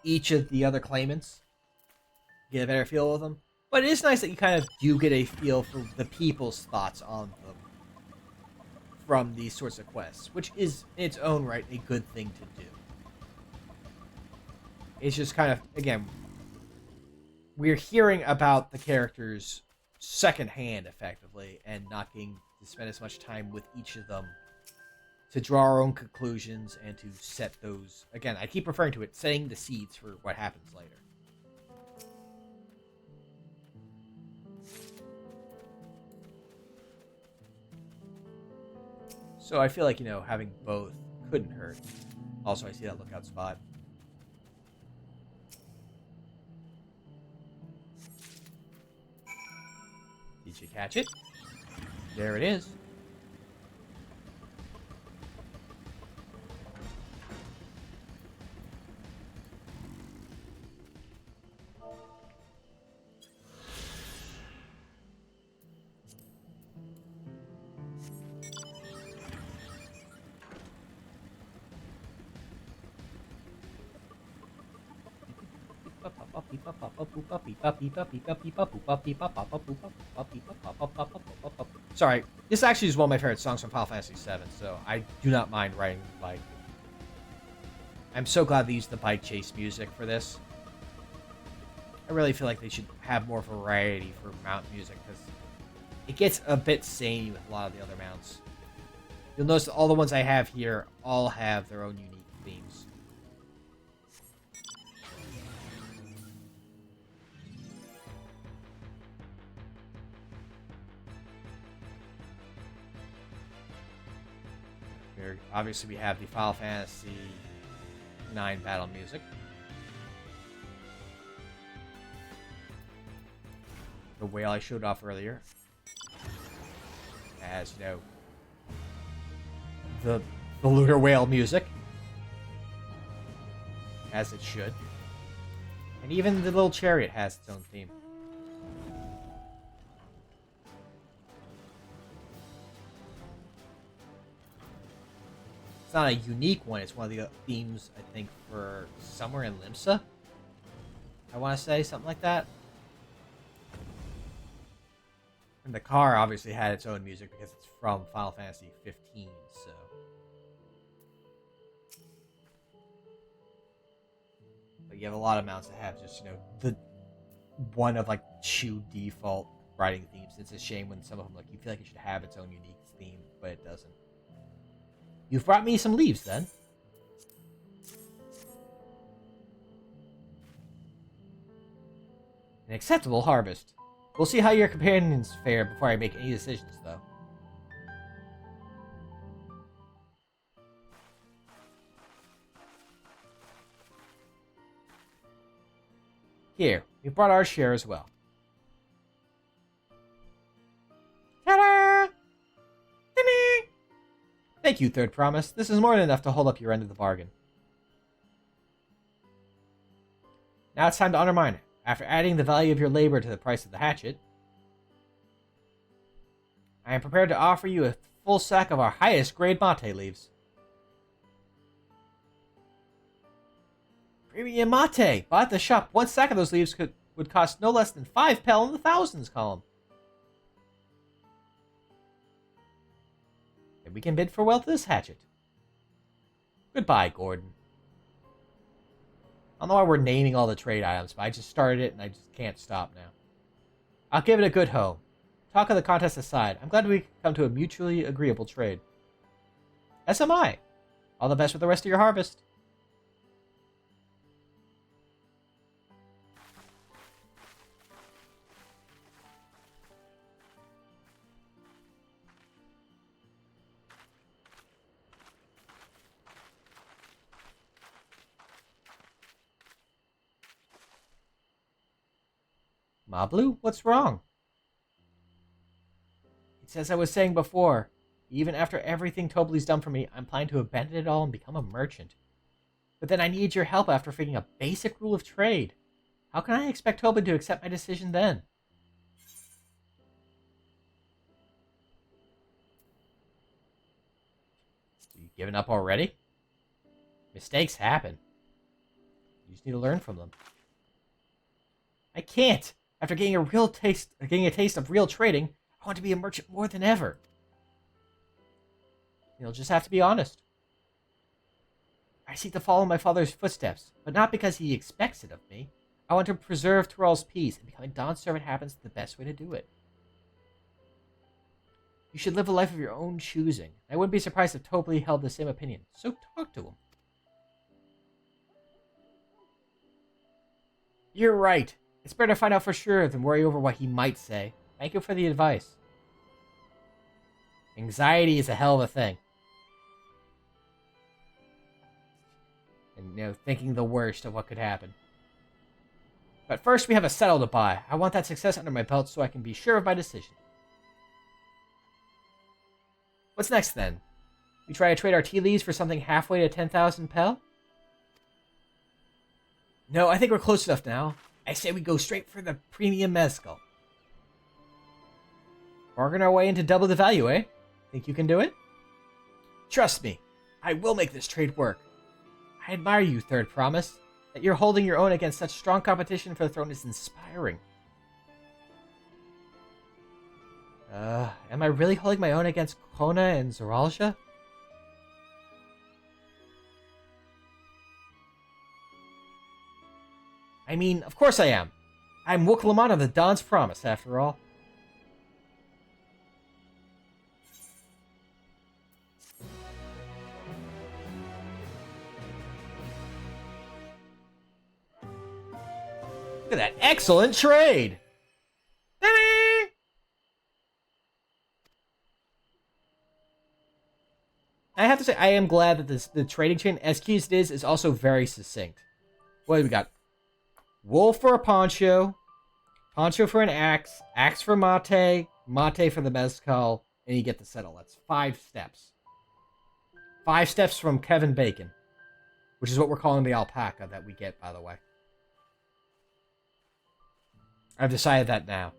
each of the other claimants. Get a better feel of them. But it is nice that you kind of do get a feel for the people's thoughts on them from these sorts of quests, which is, in its own right, a good thing to do. It's just kind of, again, we're hearing about the characters secondhand, effectively, and not getting to spend as much time with each of them to draw our own conclusions and to set those, again, I keep referring to it, setting the seeds for what happens later. So I feel like, having both couldn't hurt. Also, I see that lookout spot. Did you catch it? There it is. Sorry, this actually is one of my favorite songs from Final Fantasy VII, so I do not mind riding the bike. I'm so glad they used the bike chase music for this. I really feel like they should have more variety for mount music, because it gets a bit samey with a lot of the other mounts. You'll notice that all the ones I have here all have their own unique themes. Here, obviously, we have the Final Fantasy IX battle music. The whale I showed off earlier. As, the lunar whale music. As it should. And even the little chariot has its own theme. It's not a unique one. It's one of the themes, I think, for somewhere in Limsa. I want to say something like that. And the car obviously had its own music because it's from Final Fantasy 15, so. But you have a lot of mounts that have just, the one of, 2 default riding themes. It's a shame when some of them, you feel like it should have its own unique theme, but it doesn't. You've brought me some leaves, then. An acceptable harvest. We'll see how your companions fare before I make any decisions, though. Here, we brought our share as well. Ta-da! Ta-da! Thank you, Third Promise. This is more than enough to hold up your end of the bargain. Now it's time to honor mine. After adding the value of your labor to the price of the hatchet, I am prepared to offer you a full sack of our highest grade mate leaves. Premium mate. Bought at the shop. 1 sack of those leaves would cost no less than 5 pel in the thousands column. And we can bid farewell to this hatchet. Goodbye, Gordon. I don't know why we're naming all the trade items, but I just started it and I just can't stop now. I'll give it a good home. Talk of the contest aside, I'm glad we come to a mutually agreeable trade. As am I. All the best with the rest of your harvest. Mablu, what's wrong? It's as I was saying before. Even after everything Tobli's done for me, I'm planning to abandon it all and become a merchant. But then I need your help after figuring a basic rule of trade. How can I expect Tobli to accept my decision then? You given up already? Mistakes happen. You just need to learn from them. I can't! After getting a taste of real trading, I want to be a merchant more than ever. You'll just have to be honest. I seek to follow my father's footsteps, but not because he expects it of me. I want to preserve Tural's peace, and becoming Dawn's servant happens the best way to do it. You should live a life of your own choosing. I wouldn't be surprised if Tobli held the same opinion, so talk to him. You're right. It's better to find out for sure than worry over what he might say. Thank you for the advice. Anxiety is a hell of a thing. And, thinking the worst of what could happen. But first we have a settle to buy. I want that success under my belt so I can be sure of my decision. What's next then? We try to trade our tea leaves for something halfway to 10,000 pel? No, I think we're close enough now. I say we go straight for the premium mezcal. Bargain our way into double the value, eh? Think you can do it? Trust me, I will make this trade work. I admire you, Third Promise. That you're holding your own against such strong competition for the throne is inspiring. Am I really holding my own against Kona and Zoralja? I mean, of course I am. I'm Wuklamon of the Dawn's Promise, after all. Look at that excellent trade! I have to say, I am glad that the trading chain, as key as it is also very succinct. What do we got? Wool for a poncho, poncho for an axe, axe for mate, mate for the mezcal, and you get the settle. That's 5 steps. 5 steps from Kevin Bacon, which is what we're calling the alpaca that we get, by the way. I've decided that now.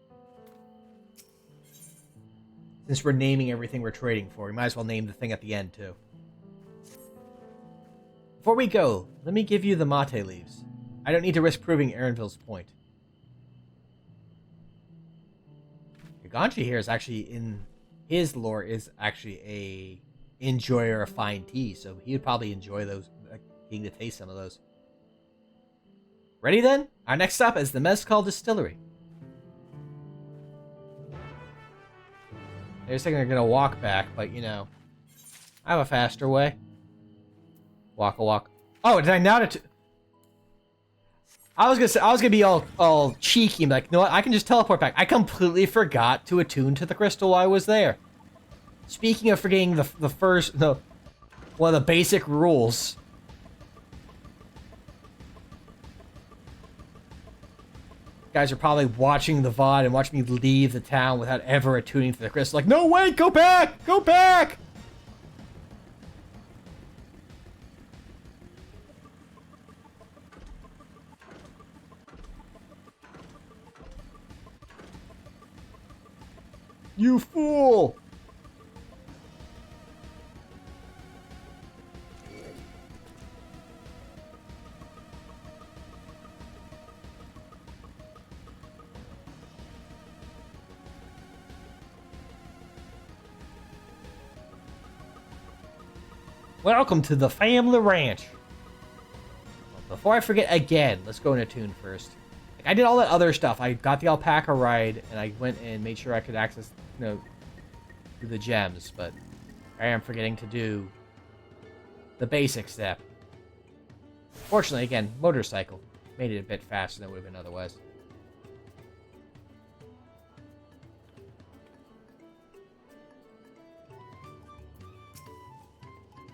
Since we're naming everything we're trading for, we might as well name the thing at the end, too. Before we go, let me give you the mate leaves. I don't need to risk proving Erinville's point. Ganji here is actually, in his lore, is actually a enjoyer of fine tea, so he would probably enjoy those, getting to taste some of those. Ready then? Our next stop is the Mezcal Distillery. They're thinking they're gonna walk back, but I have a faster way. Walk a walk. Oh, did I not? I was gonna be all cheeky and be like, you know what? I can just teleport back. I completely forgot to attune to the crystal while I was there. Speaking of forgetting one of the basic rules. Guys are probably watching the VOD and watching me leave the town without ever attuning to the crystal. Like, no, wait, go back! Go back! You fool! Welcome to the family ranch. Before I forget again, let's go in a tune first. Like, I did all that other stuff. I got the alpaca ride, and I went and made sure I could access, do the gems, but I am forgetting to do the basic step. Fortunately, again, motorcycle made it a bit faster than it would have been otherwise.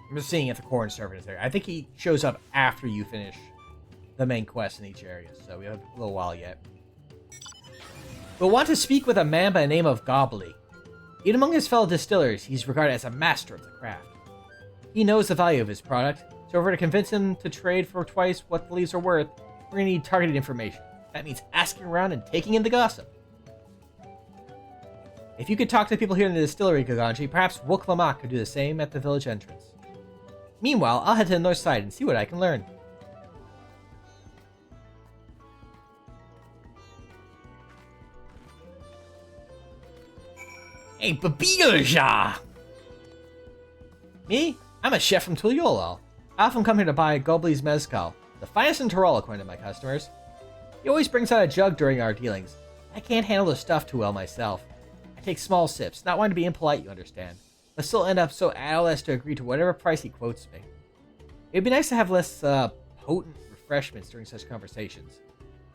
I'm just seeing if the corn servant is there. I think he shows up after you finish the main quest in each area, so we have a little while yet. We'll want to speak with a man by the name of Gobbly. Even among his fellow distillers, he's regarded as a master of the craft. He knows the value of his product, so if we're to convince him to trade for twice what the leaves are worth, we're going to need targeted information. That means asking around and taking in the gossip. If you could talk to the people here in the distillery, Gaganji, perhaps Wuklamak could do the same at the village entrance. Meanwhile, I'll head to the north side and see what I can learn. Hey, Babija! Me? I'm a chef from Tuliolal. I often come here to buy Gobbli's Mezcal, the finest in Tyrol according to my customers. He always brings out a jug during our dealings. I can't handle the stuff too well myself. I take small sips, not wanting to be impolite, you understand, but still end up so addled as to agree to whatever price he quotes me. It'd be nice to have less, potent refreshments during such conversations.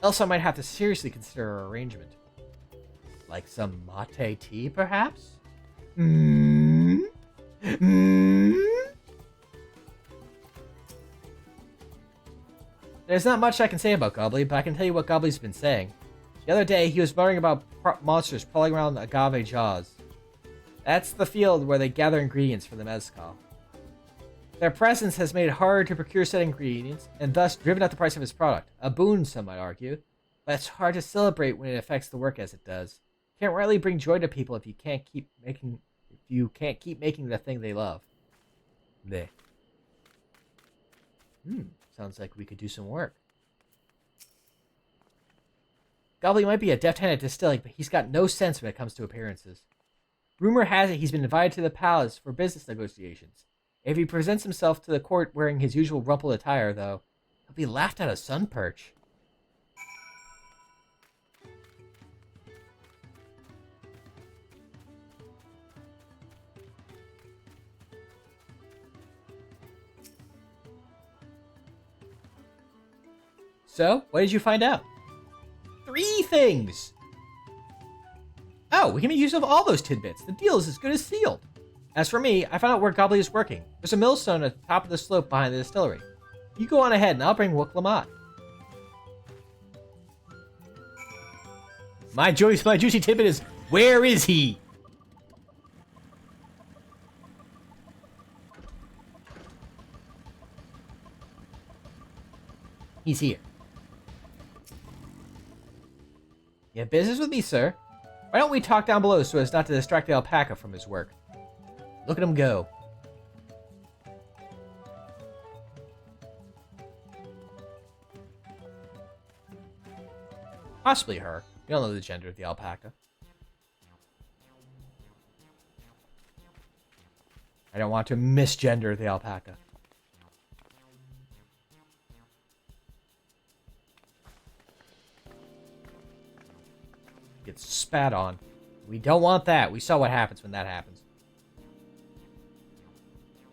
Else I might have to seriously consider our arrangement. Like some mate tea, perhaps? There's not much I can say about Gobbly, but I can tell you what Gobbly's been saying. The other day, he was muttering about monsters crawling around agave jaws. That's the field where they gather ingredients for the mezcal. Their presence has made it hard to procure said ingredients, and thus driven up the price of his product. A boon, some might argue, but it's hard to celebrate when it affects the work as it does. Can't really bring joy to people if you can't keep making the thing they love. Bleh. Sounds like we could do some work. Gobbly might be a deft hand at distilling, but he's got no sense when it comes to appearances. Rumor has it he's been invited to the palace for business negotiations. If he presents himself to the court wearing his usual rumpled attire, though, he'll be laughed out of sun perch. So, what did you find out? 3 things! Oh, we can make use of all those tidbits. The deal is as good as sealed. As for me, I found out where Gobbly is working. There's a millstone at the top of the slope behind the distillery. You go on ahead and I'll bring Wuklamat. My juicy tidbit is, where is he? He's here. You have business with me, sir? Why don't we talk down below so as not to distract the alpaca from his work? Look at him go. Possibly her. You don't know the gender of the alpaca. I don't want to misgender the alpaca. Gets spat on. We don't want that. We saw what happens when that happens.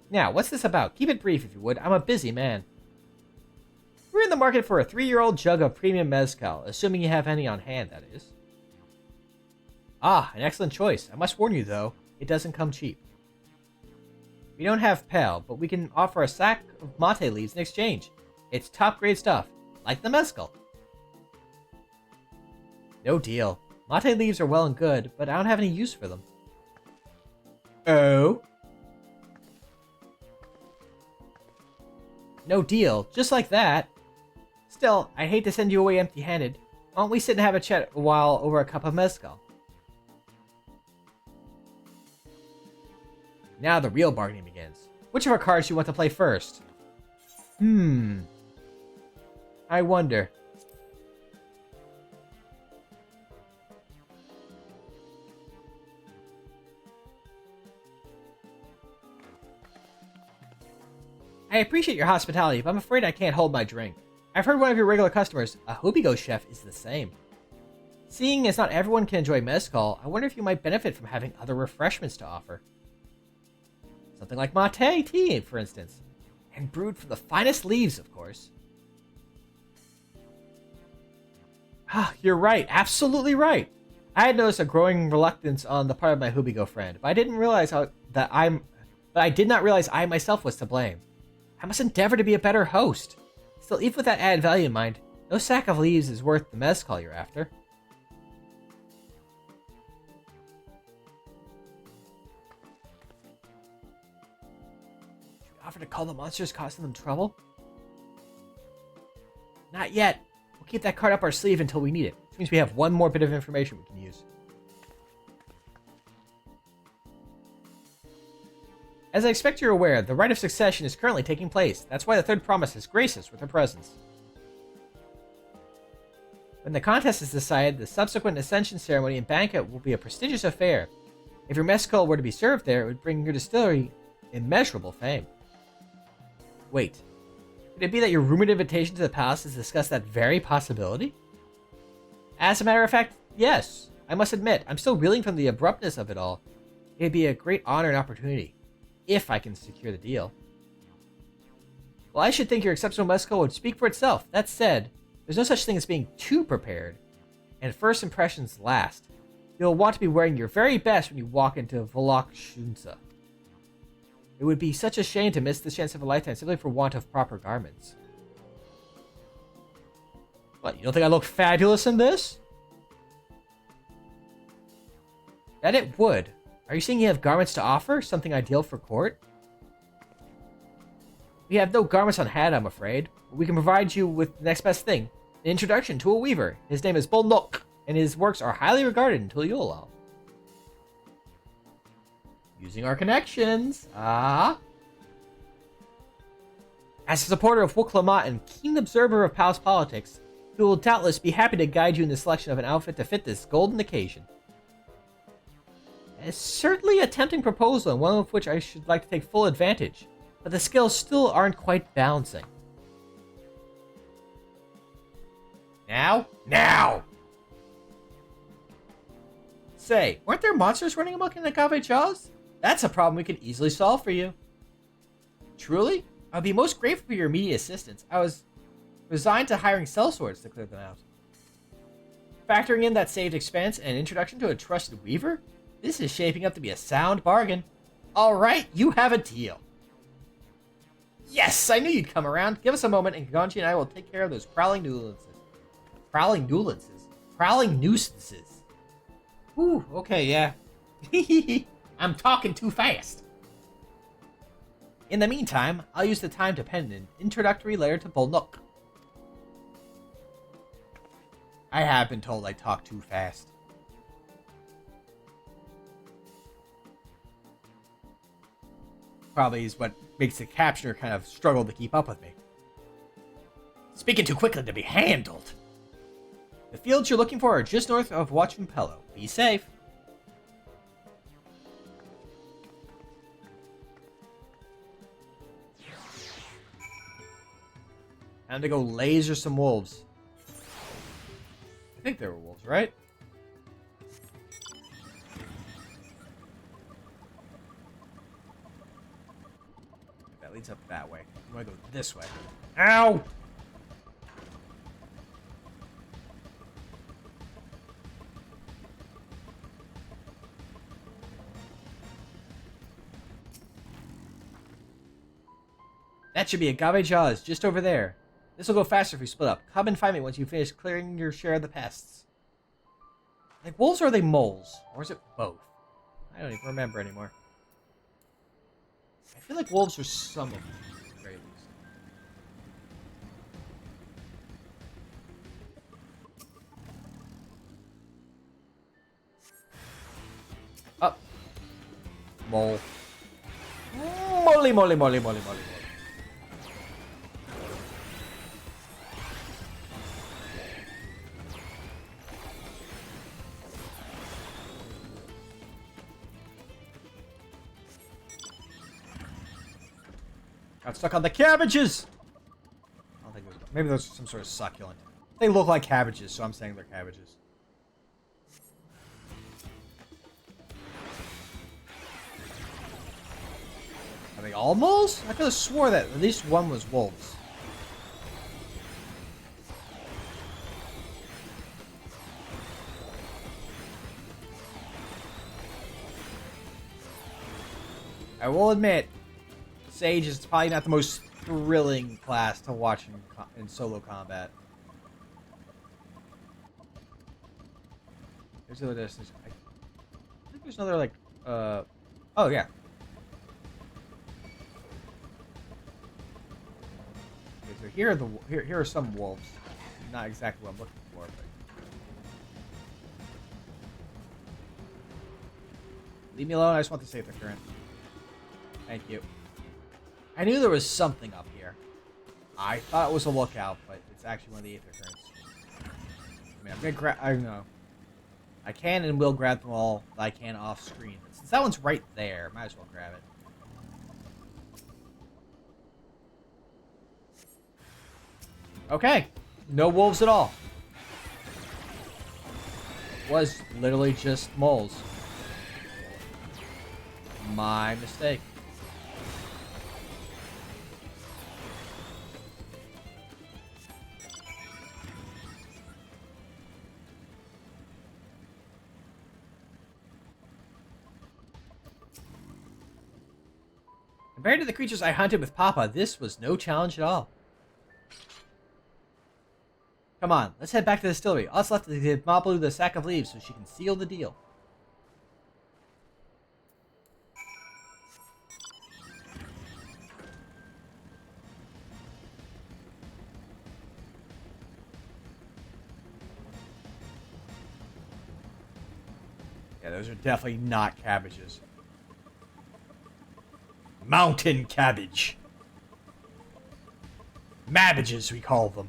Now, what's this about? Keep it brief if you would. I'm a busy man. We're in the market for a 3-year-old jug of premium mezcal, assuming you have any on hand, that is. Ah, an excellent choice. I must warn you, though, it doesn't come cheap. We don't have pale, but we can offer a sack of mate leaves in exchange. It's top-grade stuff, like the mezcal. No deal. Mate leaves are well and good, but I don't have any use for them. Oh? No deal, just like that. Still, I hate to send you away empty-handed. Why don't we sit and have a chat a while over a cup of mezcal? Now the real bargaining begins. Which of our cards do you want to play first? I wonder. I appreciate your hospitality, but I'm afraid I can't hold my drink. I've heard one of your regular customers, a Hubigo chef, is the same. Seeing as not everyone can enjoy mezcal, I wonder if you might benefit from having other refreshments to offer. Something like mate tea, for instance. And brewed from the finest leaves, of course. Ah, you're right. Absolutely right. I had noticed a growing reluctance on the part of my Hubigo friend, but I did not realize I myself was to blame. I must endeavor to be a better host. Still, even with that added value in mind, no sack of leaves is worth the mezcal you're after. Should we offer to call the monsters causing them trouble? Not yet. We'll keep that card up our sleeve until we need it, which means we have one more bit of information we can use. As I expect you're aware, the rite of succession is currently taking place. That's why the third promise has graced us with her presence. When the contest is decided, the subsequent ascension ceremony and banquet will be a prestigious affair. If your mezcal were to be served there, it would bring your distillery immeasurable fame. Wait, could it be that your rumored invitation to the palace has discussed that very possibility? As a matter of fact, yes. I must admit, I'm still reeling from the abruptness of it all. It'd be a great honor and opportunity, if I can secure the deal. Well, I should think your exceptional mezcal would speak for itself. That said, there's no such thing as being too prepared, and first impressions last. You'll want to be wearing your very best when you walk into Volok Shunsa. It would be such a shame to miss this chance of a lifetime simply for want of proper garments. What, you don't think I look fabulous in this? That it would. Are you saying you have garments to offer? Something ideal for court? We have no garments on hand, I'm afraid. But we can provide you with the next best thing. An introduction to a weaver. His name is Bolnok, and his works are highly regarded in Tuliolal. Using our connections. As a supporter of Wuklamat and keen observer of palace politics, he will doubtless be happy to guide you in the selection of an outfit to fit this golden occasion. It's certainly a tempting proposal, and one of which I should like to take full advantage, but the skills still aren't quite balancing. Now? Now! Say, weren't there monsters running amok in the Agave Jaws? That's a problem we could easily solve for you. Truly? I'd be most grateful for your immediate assistance. I was resigned to hiring sellswords to clear them out. Factoring in that saved expense and introduction to a trusted weaver, this is shaping up to be a sound bargain. Alright, you have a deal. Yes, I knew you'd come around. Give us a moment and Ganji and I will take care of those prowling nuisances. Prowling nuisances. Whew, okay, yeah. I'm talking too fast. In the meantime, I'll use the time to pen an introductory letter to Bolnok. I have been told I talk too fast. Probably is what makes the captioner kind of struggle to keep up with me. Speaking too quickly to be handled. The fields you're looking for are just north of Palupalu. Be safe. Time to go laser some wolves. I think they were wolves, right? That leads up that way. I'm gonna go this way. Ow! That should be Agave Jaws, just over there. This will go faster if we split up. Come and find me once you finish clearing your share of the pests. Like wolves or are they moles? Or is it both? I don't even remember anymore. I feel like wolves are some of them, at the very least. Up. Mole. Moly, moly, moly, moly, moly, moly. Got stuck on the cabbages! I don't think there's... Maybe there's some sort of succulent. They look like cabbages, so I'm saying they're cabbages. Are they all moles? I could have swore that at least one was wolves. I will admit, Sage is probably not the most thrilling class to watch in solo combat. There's another destination. I think there's another, like, oh, yeah. Okay, so here are some wolves. Not exactly what I'm looking for, but... Leave me alone, I just want to save the current. Thank you. I knew there was something up here. I thought it was a lookout, but it's actually one of the aether currents. I mean, I'm gonna grab... I don't know. I can and will grab them all that I can off screen. But since that one's right there, might as well grab it. Okay. No wolves at all. It was literally just moles. My mistake. Compared to the creatures I hunted with Papa, this was no challenge at all. Come on, let's head back to the distillery. All that's left is to give Palupalu the sack of leaves so she can seal the deal. Yeah, those are definitely not cabbages. Mountain cabbage. Mabbages, we call them.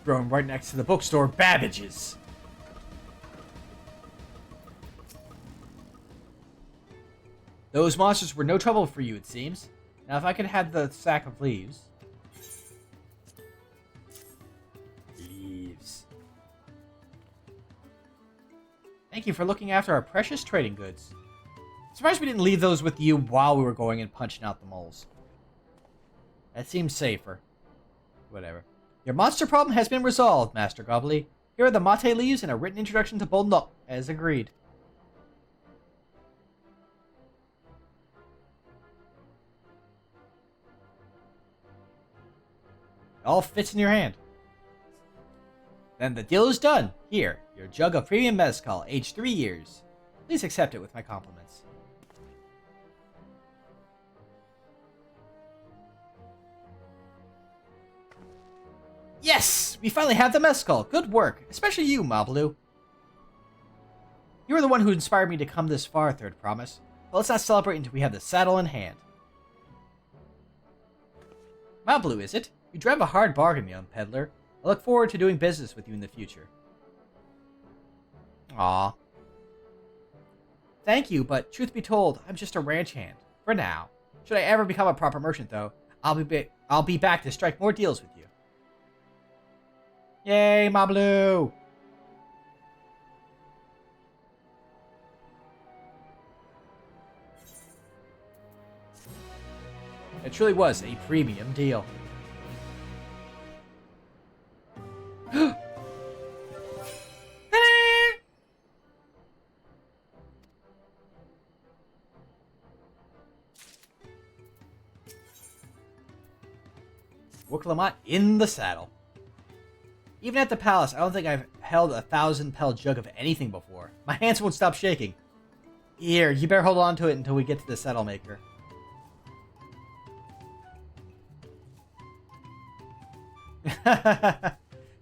Growing right next to the bookstore, Babbages. Those monsters were no trouble for you, it seems. Now, if I could have the sack of leaves. Leaves. Thank you for looking after our precious trading goods. I'm surprised we didn't leave those with you while we were going and punching out the moles. That seems safer. Whatever. Your monster problem has been resolved, Master Gobbly. Here are the mate leaves and a written introduction to Bolno, as agreed. It all fits in your hand. Then the deal is done. Here, your jug of premium mezcal, aged 3 years. Please accept it with my compliments. Yes! We finally have the mezcal. Good work. Especially you, Palupalu. You were the one who inspired me to come this far, Third Promise. But let's not celebrate until we have the saddle in hand. Palupalu, is it? You drive a hard bargain, young peddler. I look forward to doing business with you in the future. Aw. Thank you, but truth be told, I'm just a ranch hand. For now. Should I ever become a proper merchant, though, I'll be back to strike more deals with you. Yay, Palupalu! It truly was a premium deal. Wooklamat in the saddle. Even at the palace, I don't think I've held a 1,000-pel jug of anything before. My hands won't stop shaking. Here, you better hold on to it until we get to the saddle maker.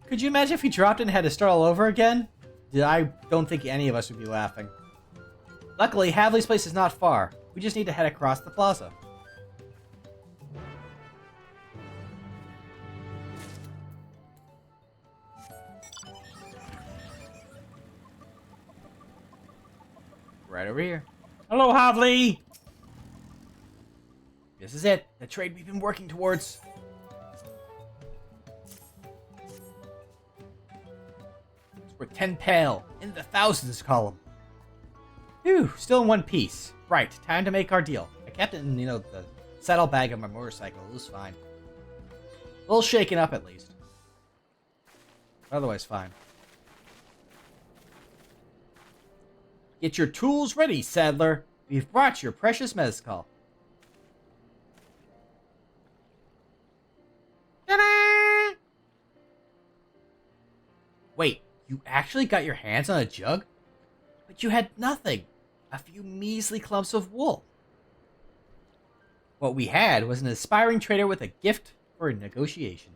Could you imagine if he dropped it and had to start all over again? I don't think any of us would be laughing. Luckily, Havley's place is not far. We just need to head across the plaza. Right over here. Hello, Havli! This is it. The trade we've been working towards. It's worth 10 pale. In the thousands column. Phew, still in one piece. Right, time to make our deal. I kept it in, the saddlebag of my motorcycle. It was fine. A little shaken up, at least. Otherwise, fine. Get your tools ready, saddler. We've brought your precious mezcal. Ta-da! Wait, you actually got your hands on a jug? But you had nothing. A few measly clumps of wool. What we had was an aspiring trader with a gift for a negotiation.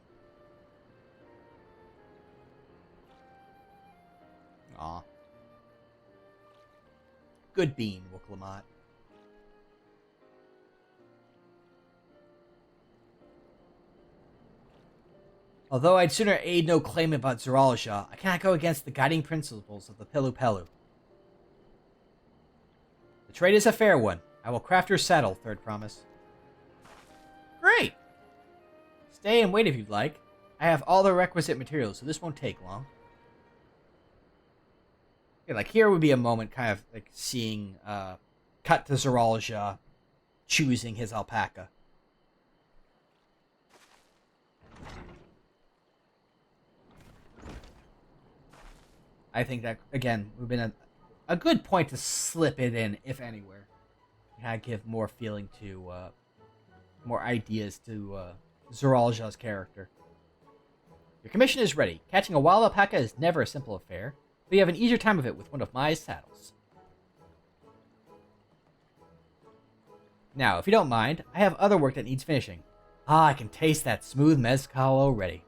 Aw. Good bean, Wooklamat. Although I'd sooner aid no claim about Galool Ja, I cannot go against the guiding principles of the Palupalu. The trade is a fair one. I will craft your saddle, third promise. Great! Stay and wait if you'd like. I have all the requisite materials, so this won't take long. Yeah, like here would be a moment kind of like seeing cut to Galool Ja choosing his alpaca. I think that, again, would have been a good point to slip it in, if anywhere. Kind of give more feeling to, more ideas to Galool Ja's character. Your commission is ready. Catching a wild alpaca is never a simple affair, but you have an easier time of it with one of my saddles. Now, if you don't mind, I have other work that needs finishing. Ah, I can taste that smooth mezcal already.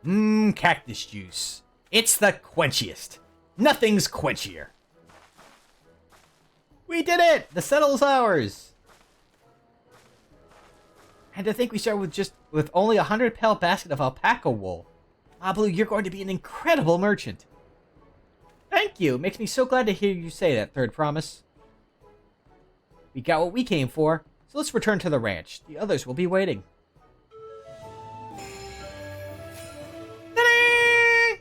Mmm, cactus juice. It's the quenchiest. Nothing's quenchier. We did it! The saddle's ours! And to think we started with only a 100-pale basket of alpaca wool. Palupalu, you're going to be an incredible merchant. Thank you. It makes me so glad to hear you say that, third promise. We got what we came for, so let's return to the ranch. The others will be waiting. Ta-da!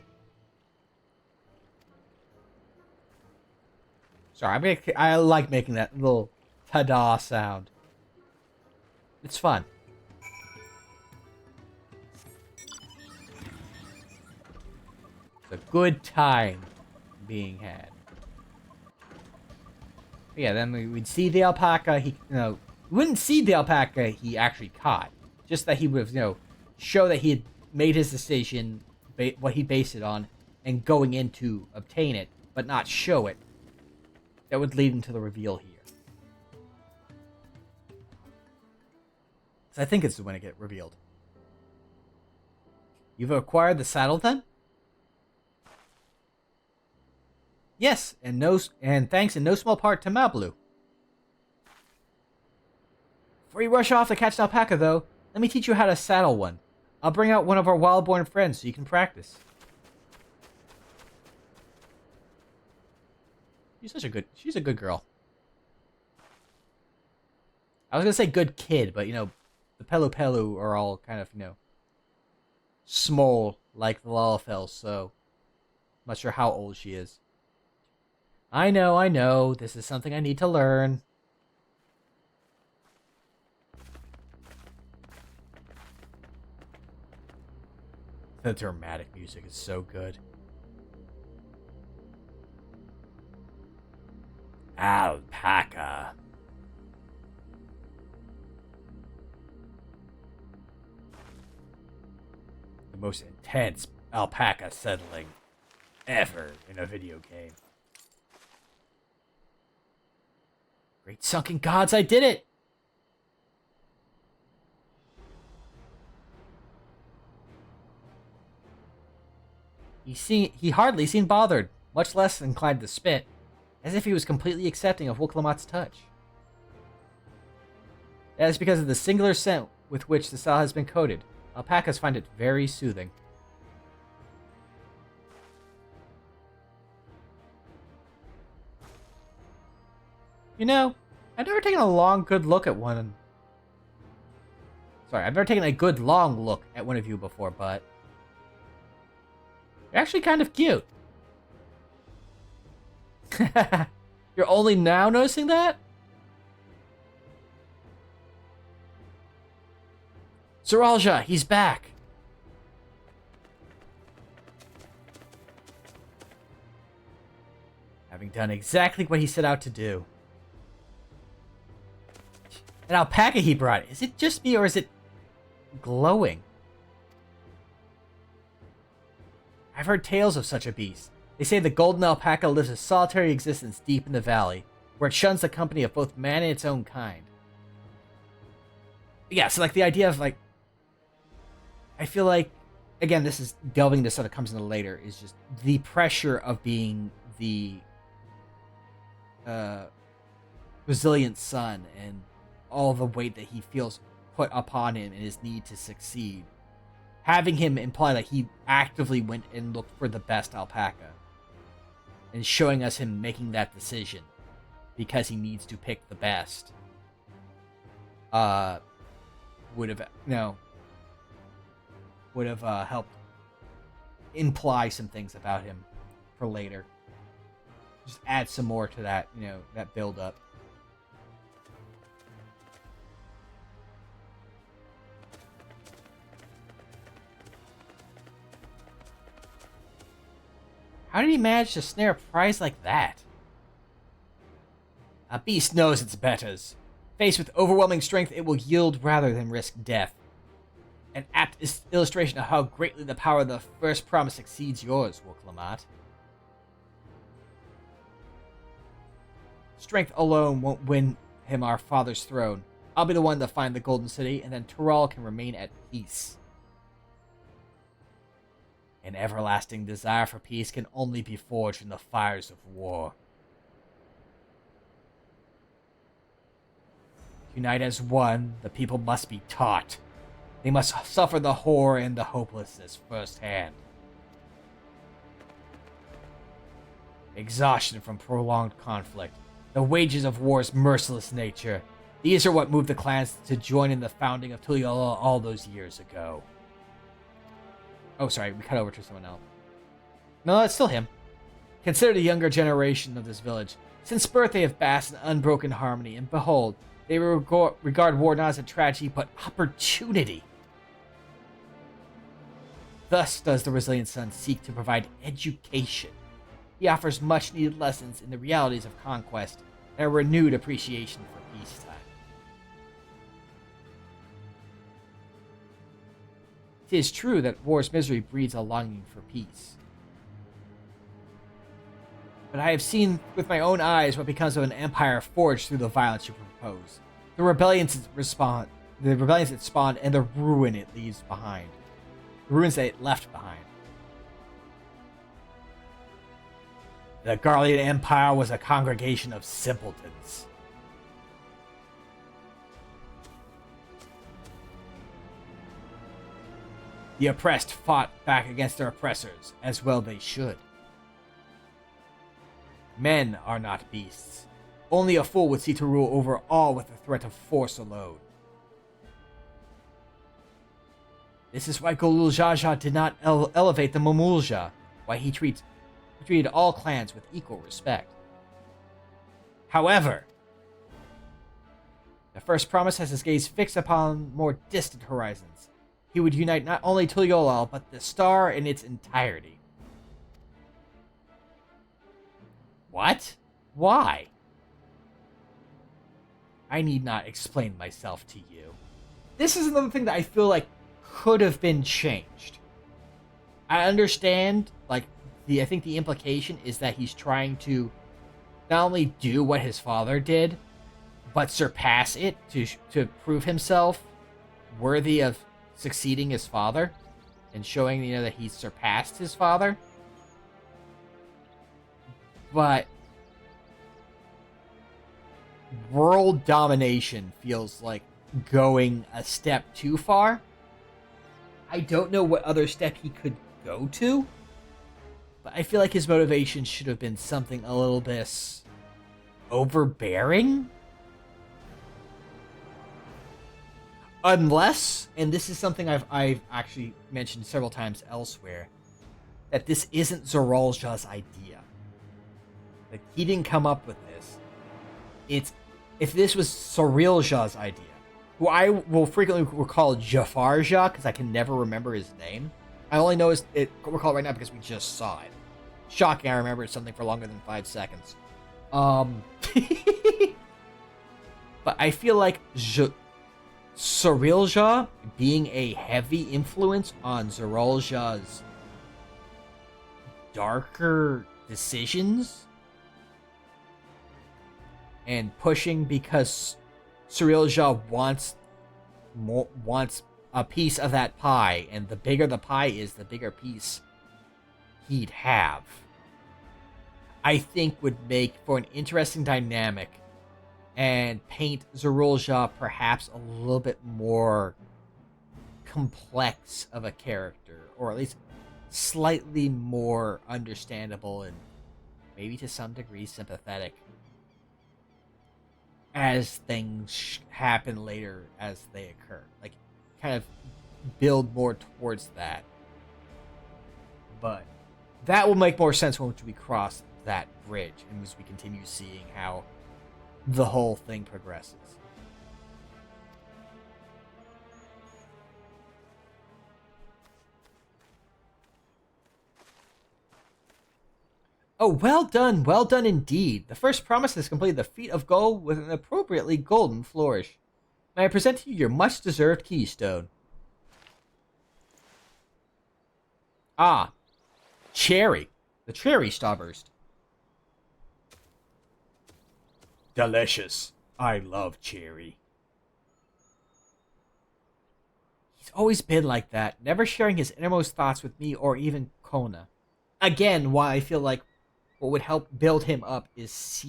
Sorry, I like making that little ta-da sound. It's fun. It's a good time being had. Yeah, then we'd see the alpaca. We wouldn't see the alpaca he actually caught. Just that he would, show that he had made his decision, what he based it on, and going in to obtain it, but not show it. That would lead into the reveal here. So I think it's when it get revealed. You've acquired the saddle then? Yes, and thanks in no small part to Palupalu. Before you rush off to catch an alpaca, though, let me teach you how to saddle one. I'll bring out one of our wild-born friends so you can practice. She's a good girl. I was gonna say good kid, but the Palupalu are all kind of, small like the Lalafels, so I'm not sure how old she is. I know, this is something I need to learn. The dramatic music is so good. Alpaca. The most intense alpaca settling ever in a video game. Great sunken gods, I did it! He hardly seemed bothered, much less inclined to spit, as if he was completely accepting of Wooklamat's touch. That is because of the singular scent with which the saddle has been coated. Alpacas find it very soothing. You know, I've never taken a long, good look at one. Sorry, I've never taken a good long look at one of you before, but you're actually kind of cute. You're only now noticing that? Zeralja, he's back. Having done exactly what he set out to do. An alpaca he brought. Is it just me or is it glowing? I've heard tales of such a beast. They say the golden alpaca lives a solitary existence deep in the valley, where it shuns the company of both man and its own kind. Yeah, so like the idea of like, I feel like, again, this is delving into stuff that comes into later, is just the pressure of being the resilient son and all the weight that he feels put upon him and his need to succeed. Having him imply that he actively went and looked for the best alpaca. And showing us him making that decision. Because he needs to pick the best. Would have, helped imply some things about him for later. Just add some more to that, that build up. How did he manage to snare a prize like that? A beast knows its betters. Faced with overwhelming strength, it will yield rather than risk death. An apt illustration of how greatly the power of the first promise exceeds yours, Woklamat. Strength alone won't win him our father's throne. I'll be the one to find the Golden City, and then Tural can remain at peace. An everlasting desire for peace can only be forged in the fires of war. Unite as one, the people must be taught. They must suffer the horror and the hopelessness firsthand. Exhaustion from prolonged conflict, the wages of war's merciless nature. These are what moved the clans to join in the founding of Tuliyola all those years ago. Oh, sorry, we cut over to someone else. No, it's still him. Consider the younger generation of this village. Since birth they have basked in unbroken harmony, and behold, they regard war not as a tragedy, but opportunity. Thus does the resilient son seek to provide education. He offers much-needed lessons in the realities of conquest and a renewed appreciation for peacetime. It is true that war's misery breeds a longing for peace. But I have seen with my own eyes what becomes of an empire forged through the violence you propose. The rebellions it spawned, and the ruin it leaves behind. The ruins that it left behind. The Garlean Empire was a congregation of simpletons. The oppressed fought back against their oppressors, as well they should. Men are not beasts. Only a fool would seek to rule over all with the threat of force alone. This is why Galool Ja Ja did not elevate the Mamulja, why he treated all clans with equal respect. However, the first promise has his gaze fixed upon more distant horizons. He would unite not only Tuliyola, but the star in its entirety. What? Why? I need not explain myself to you. This is another thing that I feel like could have been changed. I understand, I think the implication is that he's trying to not only do what his father did, but surpass it to prove himself worthy of succeeding his father and showing, that he's surpassed his father. But world domination feels like going a step too far. I don't know what other step he could go to, but I feel like his motivation should have been something a little bit overbearing? Unless, and this is something I've actually mentioned several times elsewhere, that this isn't Zoralja's idea. Like, he didn't come up with this. If this was Sorilja's idea, who I will frequently recall Jafarja, because I can never remember his name. I only know recall it right now because we just saw it. Shocking, I remembered something for longer than 5 seconds. But I feel like Sorilja being a heavy influence on Zoralja's darker decisions and pushing because Sorilja wants a piece of that pie, and the bigger the pie is, the bigger piece he'd have, I think would make for an interesting dynamic and paint Zoralja perhaps a little bit more complex of a character, or at least slightly more understandable and maybe to some degree sympathetic as things happen later as they occur. Like, kind of build more towards that. But that will make more sense once we cross that bridge and as we continue seeing how the whole thing progresses. Oh, well done indeed. The first promise has completed the feat of gold with an appropriately golden flourish. May I present to you your much-deserved keystone? Ah, cherry. The cherry starburst. Delicious. I love cherry. He's always been like that, never sharing his innermost thoughts with me or even Kona. Again, why I feel like what would help build him up is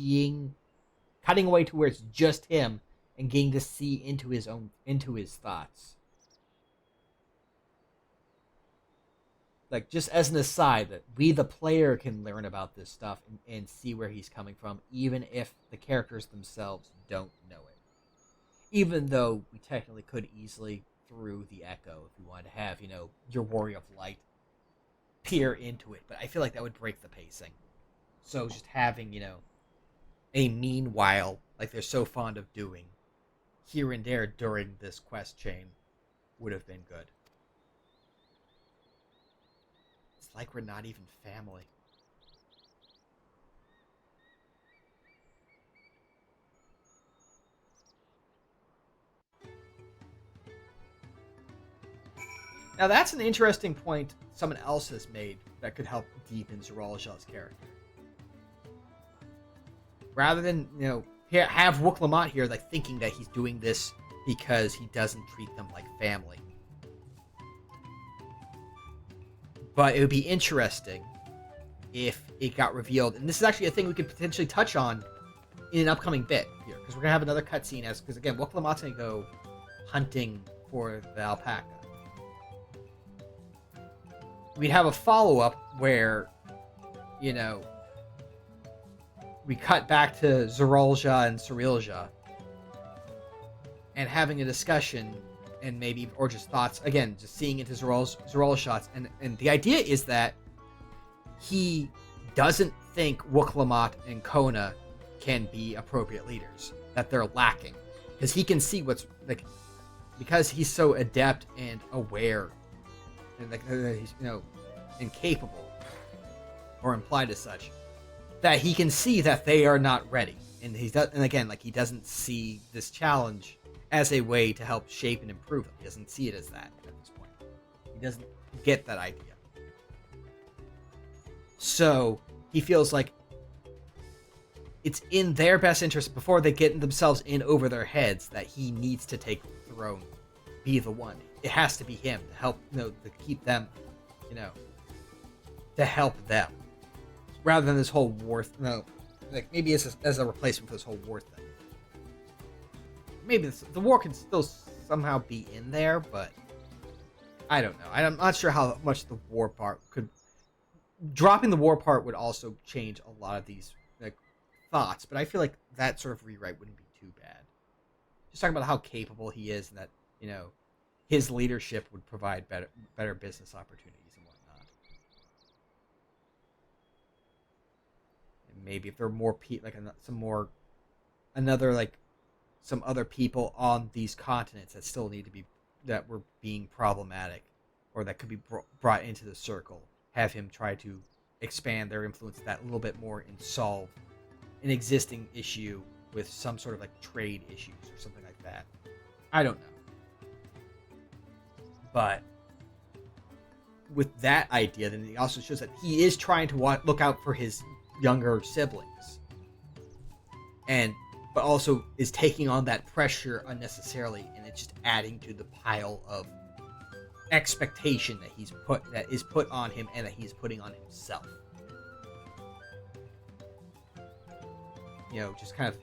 cutting away to where it's just him and getting to see into his thoughts. Like, just as an aside, that we, the player, can learn about this stuff and see where he's coming from, even if the characters themselves don't know it. Even though we technically could easily, through the Echo, if we wanted to have, your Warrior of Light peer into it, but I feel like that would break the pacing. So just having, a meanwhile, like they're so fond of doing, here and there during this quest chain would have been good. It's like we're not even family. Now that's an interesting point someone else has made that could help deepen Zoralja's character. Rather than, have Wuk-Lamat here, like, thinking that he's doing this because he doesn't treat them like family. But it would be interesting if it got revealed, and this is actually a thing we could potentially touch on in an upcoming bit here, because we're going to have another cutscene, because again, Wuk-Lamat's going to go hunting for the alpaca. We'd have a follow-up where, we cut back to Zoralja and Sorilja and having a discussion and maybe, or just thoughts, again, just seeing into Zoral's shots. And the idea is that he doesn't think Wuk-Lamat and Kona can be appropriate leaders, that they're lacking. Because he can see what's, like, because he's so adept and aware and, like, he's, incapable, or implied as such, that he can see that they are not ready, and again, like, he doesn't see this challenge as a way to help shape and improve them. He doesn't see it as that at this point. He doesn't get that idea. So he feels like it's in their best interest, before they get themselves in over their heads, that he needs to take the throne, be the one. It has to be him to help, to keep them, to help them. Rather than this whole war, like, maybe as a replacement for this whole war thing. Maybe the war can still somehow be in there, but I don't know. I'm not sure how much the war part could. Dropping the war part would also change a lot of these, like, thoughts, but I feel like that sort of rewrite wouldn't be too bad. Just talking about how capable he is, and that, you know, his leadership would provide better business opportunities and whatnot. And maybe if there were more some other people on these continents that still need to be, that were being problematic, or that could be brought into the circle, have him try to expand their influence that little bit more and solve an existing issue with some sort of like trade issues or something like that. I don't know. But with that idea, then it also shows that he is trying to look out for his younger siblings, but also is taking on that pressure unnecessarily, and it's just adding to the pile of expectation that is put on him and that he's putting on himself. You know, just kind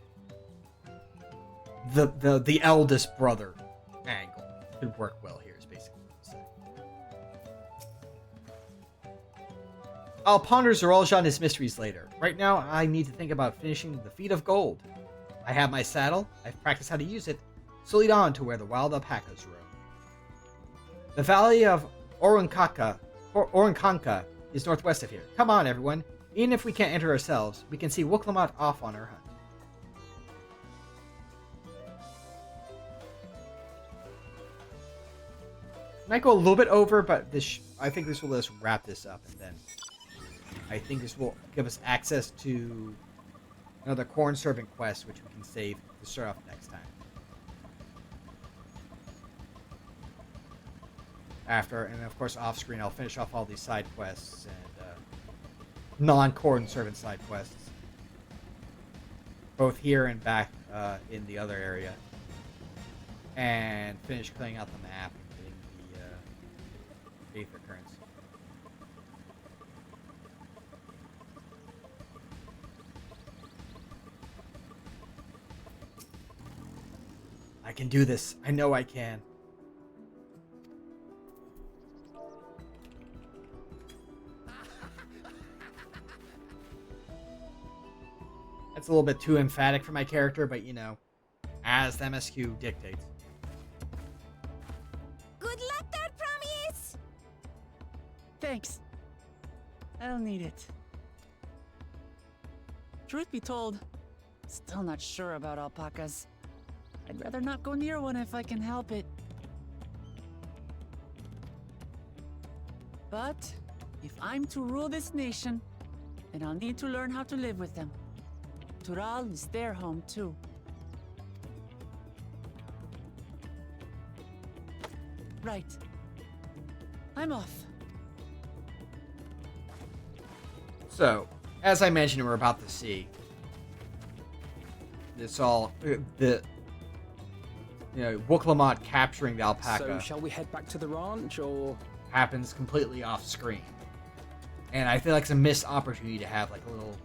of the eldest brother angle could work well here, is basically what I'm saying. I'll ponder Zoralja and his mysteries later. Right now, I need to think about finishing the Feet of Gold. I have my saddle, I've practiced how to use it, so lead on to where the wild alpacas roam. The valley of Orankanka is northwest of here. Come on, everyone. Even if we can't enter ourselves, we can see Wooklamat off on her hunt. Might go a little bit over, but I think this will let us wrap this up, and then I think this will give us access to another corn servant quest, which we can save to start off next time. And of course, off screen, I'll finish off all these side quests and non-corn servant side quests, both here and back in the other area, and finish clearing out the map and getting the 8th occurrence. I can do this. I know I can. That's a little bit too emphatic for my character, but you know, as the MSQ dictates. Good luck there, Promise! Thanks. I'll need it. Truth be told, still not sure about alpacas. I'd rather not go near one if I can help it. But if I'm to rule this nation, then I'll need to learn how to live with them. Tural is their home too. Right. I'm off. So, as I mentioned, we're about to see this all Wooklamat capturing the alpaca. So shall we head back to the ranch, or happens completely off screen? And I feel like it's a missed opportunity to have like a little,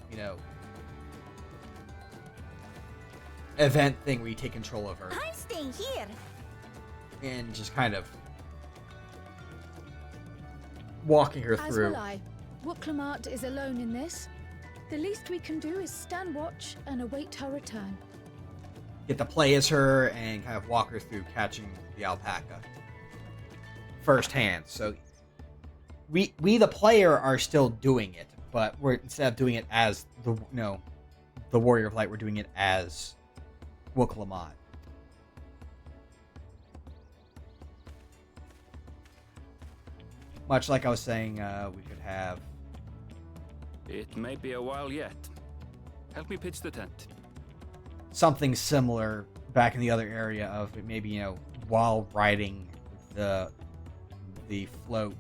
event thing where you take control of her. I'm staying here. And just kind of walking her As through. will I. Wooklamat is alone in this. The least we can do is stand watch and await her return. Get to play as her and kind of walk her through catching the alpaca firsthand. So we the player are still doing it, but instead of doing it as the Warrior of Light, we're doing it as Wooklamat. Much like I was saying, we could have. It may be a while yet. Help me pitch the tent. Something similar back in the other area of maybe, while riding the float,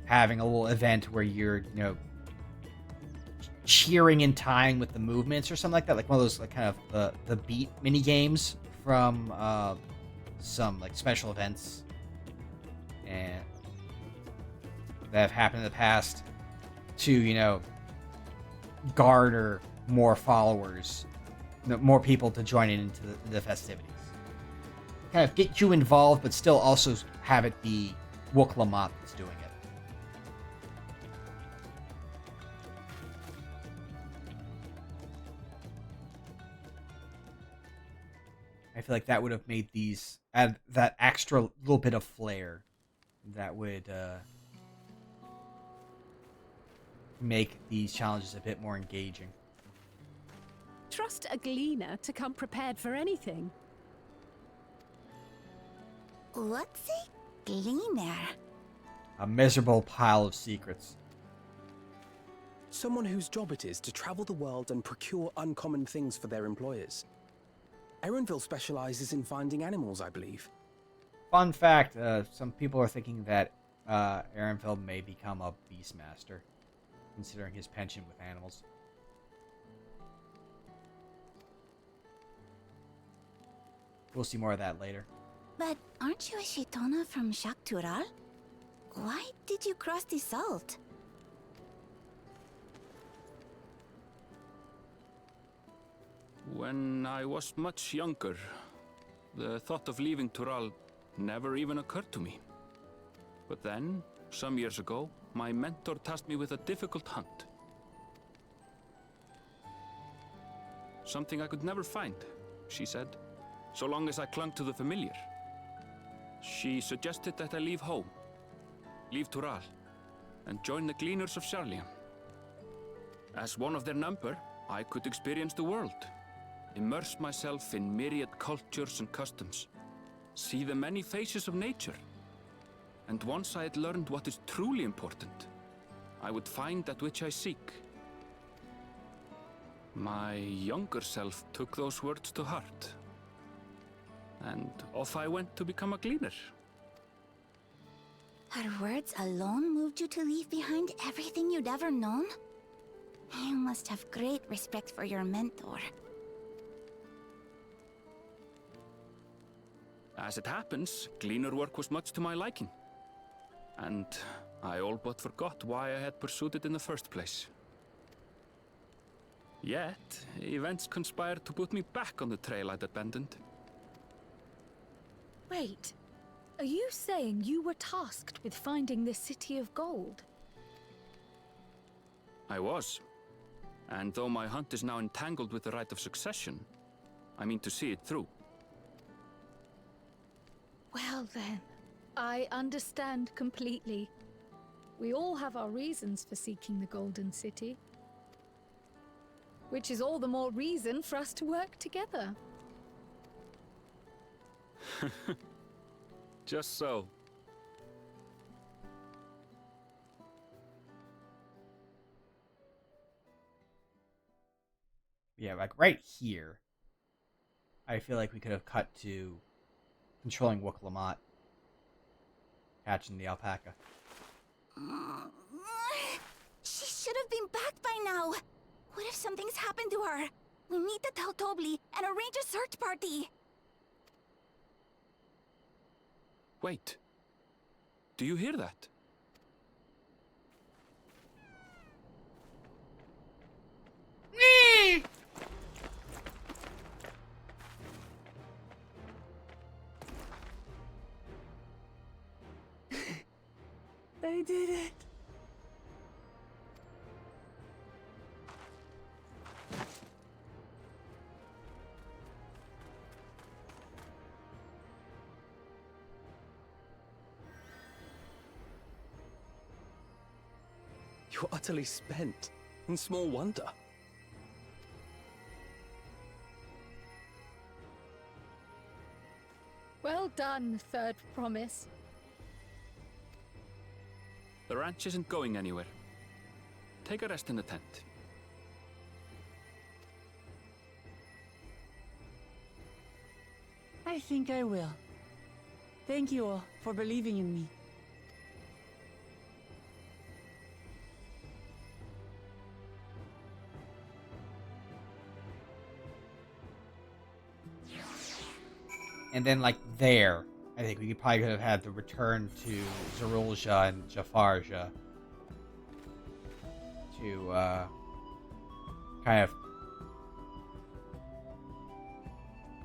having a little event where you're, cheering and tying with the movements or something like that, like one of those like kind of the beat mini games from some like special events and that have happened in the past to garner more followers, more people to join into the festivities. Kind of get you involved, but still also have it be Wooklamat that's doing it. I feel like that would have made these add that extra little bit of flair that would make these challenges a bit more engaging. Trust a gleaner to come prepared for anything. What's a gleaner? A miserable pile of secrets. Someone whose job it is to travel the world and procure uncommon things for their employers. Erenville specializes in finding animals, I believe. Fun fact, some people are thinking that Erenville may become a Beastmaster, considering his penchant with animals. We'll see more of that later. But aren't you a Shaitana from Shaktural? Why did you cross the salt? When I was much younger, the thought of leaving Tural never even occurred to me. But then, some years ago, my mentor tasked me with a difficult hunt. Something I could never find, she said, so long as I clung to the familiar. She suggested that I leave home, leave Tural, and join the Gleaners of Sharlian. As one of their number, I could experience the world, immerse myself in myriad cultures and customs, see the many faces of nature. And once I had learned what is truly important, I would find that which I seek. My younger self took those words to heart, and off I went to become a gleaner. Her words alone moved you to leave behind everything you'd ever known? You must have great respect for your mentor. As it happens, gleaner work was much to my liking, and I all but forgot why I had pursued it in the first place. Yet, events conspired to put me back on the trail I'd abandoned. Wait, are you saying you were tasked with finding the City of Gold? I was. And though my hunt is now entangled with the right of succession, I mean to see it through. Well then, I understand completely. We all have our reasons for seeking the Golden City. Which is all the more reason for us to work together. Just so. Yeah, like right here, I feel like we could have cut to controlling Wook Lamont, catching the alpaca. She should have been back by now. What if something's happened to her? We need to tell Tobli and arrange a search party. Wait. Do you hear that? They did it. You're utterly spent, and small wonder. Well done, Third Promise. The ranch isn't going anywhere. Take a rest in the tent. I think I will. Thank you all for believing in me. And then, like, there, I think we probably could have had the return to Zerulja and Jafarja to kind of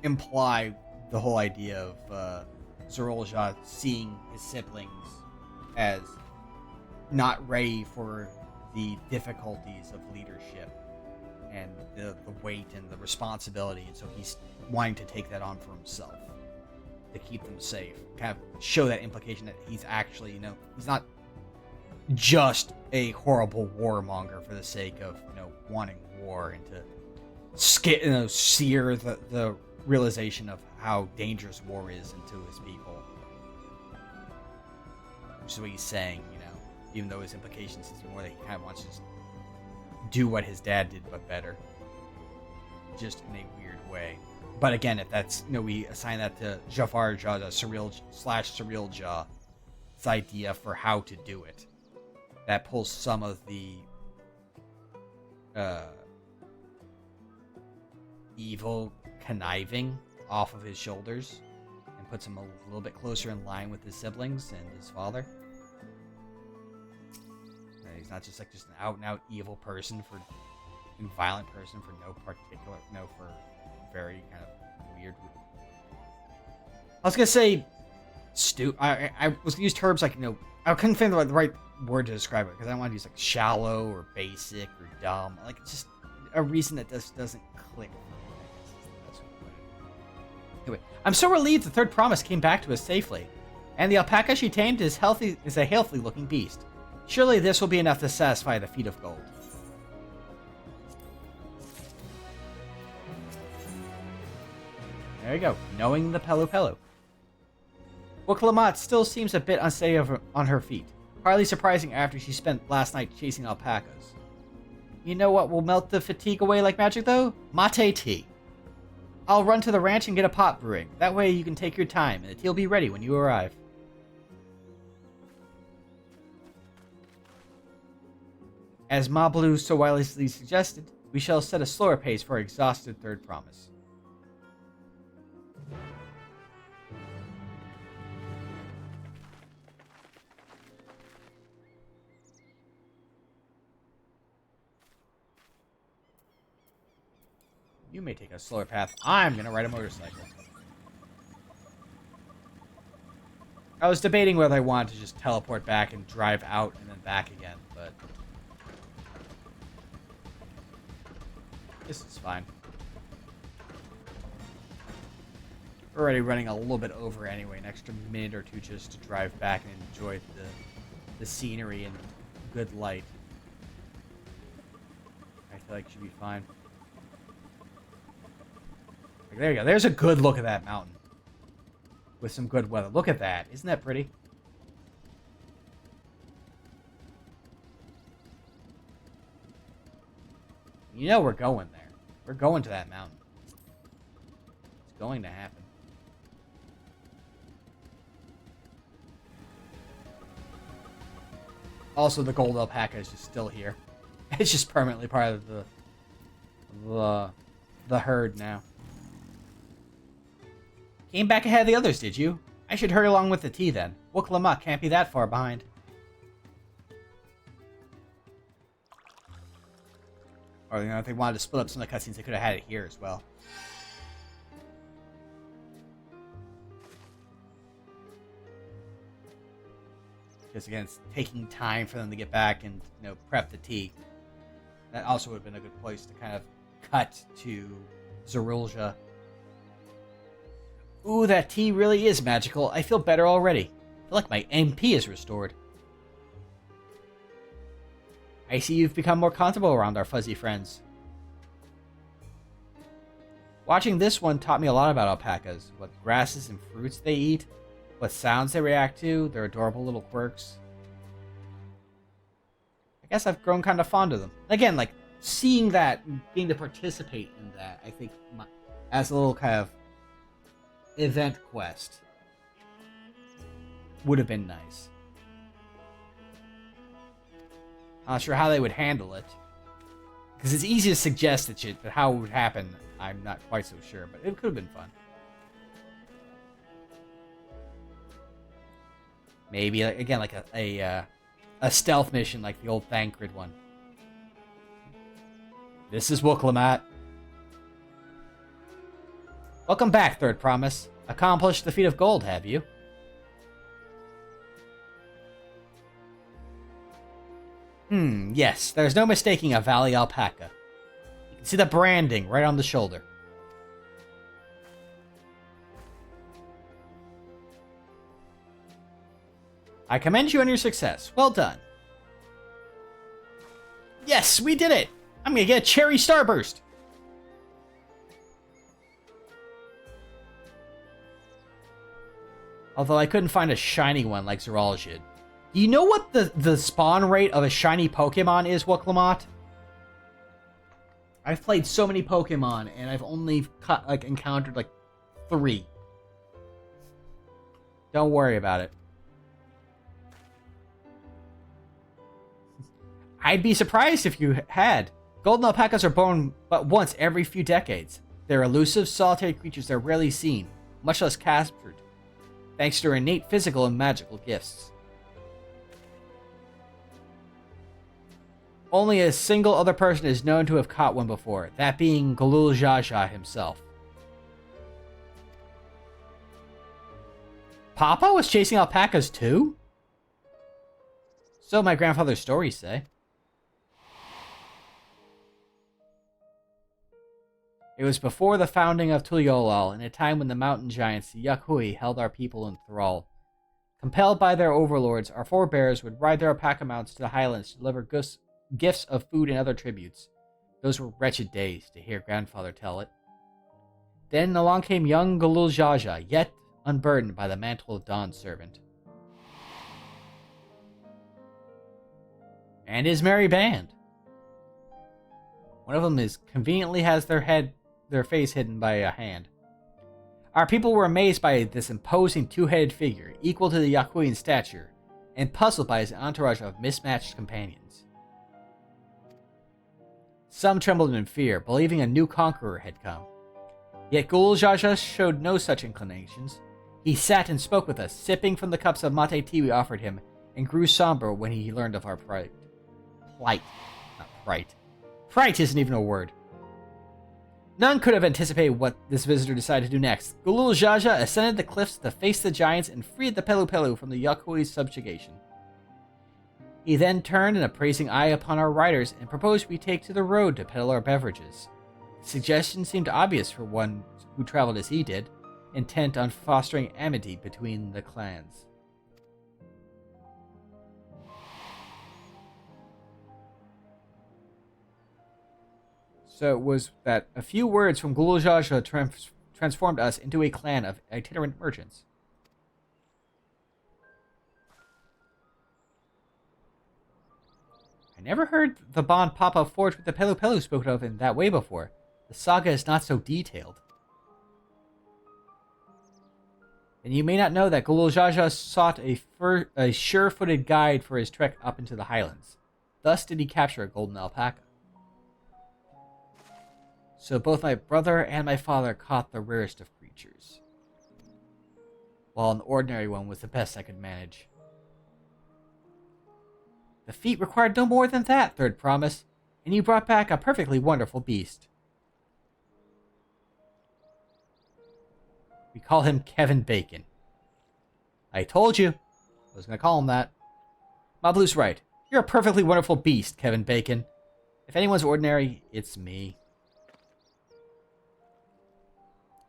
imply the whole idea of Zerulja seeing his siblings as not ready for the difficulties of leadership and the weight and the responsibility, and so he's wanting to take that on for himself to keep them safe. Kind of show that implication that he's actually, he's not just a horrible warmonger for the sake of, wanting war, and to sear the realization of how dangerous war is into his people. Which is what he's saying, even though his implications is more that he kind of wants to just do what his dad did, but better. Just in a weird way. But again, if that's, we assign that to Jafar Jah, the Surreal Jah, its idea for how to do it. That pulls some of the evil conniving off of his shoulders and puts him a little bit closer in line with his siblings and his father. He's not just just an out-and-out evil person and violent person for for very kind of weird. I was gonna say, I was gonna use terms like I couldn't think of the right word to describe it because I don't want to use like shallow or basic or dumb. Like it's just a reason that doesn't click. Anyway, I'm so relieved the third promise came back to us safely, and the alpaca she tamed is a healthy-looking beast. Surely this will be enough to satisfy the feet of gold. There you go, knowing the Palupalu. Wuklamat still seems a bit unsteady on her feet. Hardly surprising after she spent last night chasing alpacas. You know what will melt the fatigue away like magic, though? Mate tea. I'll run to the ranch and get a pot brewing. That way you can take your time, and the tea will be ready when you arrive. As Mablu so wisely suggested, we shall set a slower pace for our exhausted third promise. You may take a slower path. I'm gonna ride a motorcycle. I was debating whether I wanted to just teleport back and drive out and then back again, but this is fine. We're already running a little bit over anyway, an extra minute or two just to drive back and enjoy the scenery and good light. I feel like it should be fine. Like, there you go. There's a good look at that mountain. With some good weather. Look at that. Isn't that pretty? You know we're going there. We're going to that mountain. It's going to happen. Also, the gold alpaca is just still here. It's just permanently part of the herd now. Came back ahead of the others, did you? I should hurry along with the tea then. Wuklamat can't be that far behind. Or, if they wanted to split up some of the cutscenes, they could have had it here as well. Because again, it's taking time for them to get back and, prep the tea. That also would have been a good place to kind of cut to Zerulja. Ooh, that tea really is magical. I feel better already. I feel like my MP is restored. I see you've become more comfortable around our fuzzy friends. Watching this one taught me a lot about alpacas. What grasses and fruits they eat. What sounds they react to. Their adorable little quirks. I guess I've grown kind of fond of them. Again, like, seeing that and being to participate in that, I think, as a little kind of event quest would have been nice. I'm not sure how they would handle it, because it's easy to suggest that shit, but how it would happen, I'm not quite so sure, but it could have been fun. Maybe, again, like a stealth mission like the old Thancred one. This is Wuklamat. Welcome back, Third Promise. Accomplished the feat of gold, have you? Yes, there's no mistaking a valley alpaca. You See the branding right on the shoulder. I commend you on your success. Well done. Yes, we did it! I'm gonna get a cherry starburst! Although I couldn't find a shiny one like Zeralj did. You know what the spawn rate of a shiny Pokemon is, Wooklamat? I've played so many Pokemon, and I've only encountered like 3. Don't worry about it. I'd be surprised if you had. Golden alpacas are born but once every few decades. They're elusive, solitary creatures that are rarely seen, much less captured, thanks to their innate physical and magical gifts. Only a single other person is known to have caught one before, that being Galool Ja Ja himself. Papa was chasing alpacas too? So my grandfather's stories say. It was before the founding of Tuliolal, in a time when the mountain giants, the Yakui, held our people in thrall. Compelled by their overlords, our forebears would ride their alpaca mounts to the highlands to deliver gifts of food and other tributes. Those were wretched days, to hear grandfather tell it. Then along came young Galool Ja Ja, yet unburdened by the mantle of Dawn's servant. And his merry band. One of them conveniently has their face hidden by a hand. Our people were amazed by this imposing two-headed figure, equal to the Yakui in stature, and puzzled by his entourage of mismatched companions. Some trembled in fear, believing a new conqueror had come. Yet Galool Ja Ja showed no such inclinations. He sat and spoke with us, sipping from the cups of mate tea we offered him, and grew somber when he learned of our plight. Plight. Not fright. Fright isn't even a word. None could have anticipated what this visitor decided to do next. Galool Ja Ja ascended the cliffs to face the giants and freed the Palupalu from the Yakui's subjugation. He then turned an appraising eye upon our riders and proposed we take to the road to peddle our beverages. The suggestion seemed obvious for one who traveled as he did, intent on fostering amity between the clans. So it was that a few words from Galool Ja Ja transformed us into a clan of itinerant merchants. I never heard the bond Papa forged with the Palupalu spoken of in that way before. The saga is not so detailed. And you may not know that Galool Ja Ja sought a sure-footed guide for his trek up into the highlands. Thus did he capture a golden alpaca. So both my brother and my father caught the rarest of creatures, while an ordinary one was the best I could manage. The feat required no more than that, Third Promise, and you brought back a perfectly wonderful beast. We call him Kevin Bacon. I told you. I was going to call him that. Mablu's right. You're a perfectly wonderful beast, Kevin Bacon. If anyone's ordinary, it's me.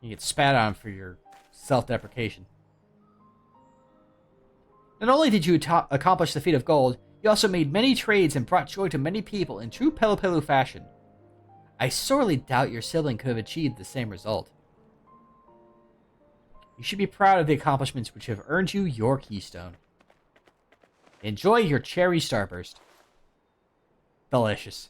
You get spat on for your self-deprecation. Not only did you accomplish the feat of gold, you also made many trades and brought joy to many people in true Palupalu fashion. I sorely doubt your sibling could have achieved the same result. You should be proud of the accomplishments which have earned you your keystone. Enjoy your cherry starburst. Delicious.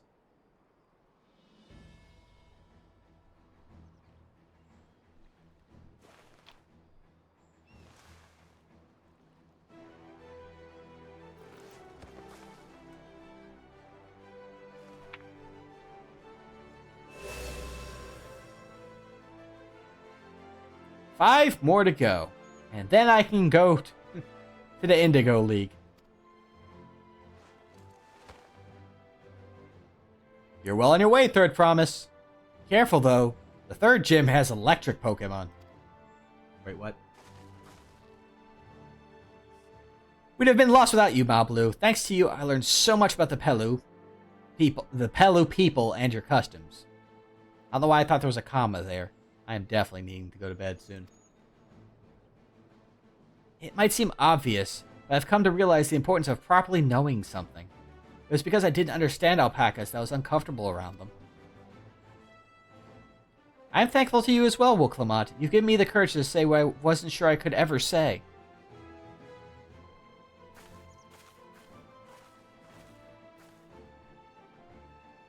Five more to go, and then I can go to the Indigo League. You're well on your way, Third Promise. Careful, though. The third gym has electric Pokemon. Wait, what? We'd have been lost without you, Mablu. Thanks to you, I learned so much about the Palu people, and your customs. I don't know why I thought there was a comma there. I am definitely needing to go to bed soon. It might seem obvious, but I've come to realize the importance of properly knowing something. It was because I didn't understand alpacas that I was uncomfortable around them. I'm thankful to you as well, Wooklamot. You've given me the courage to say what I wasn't sure I could ever say.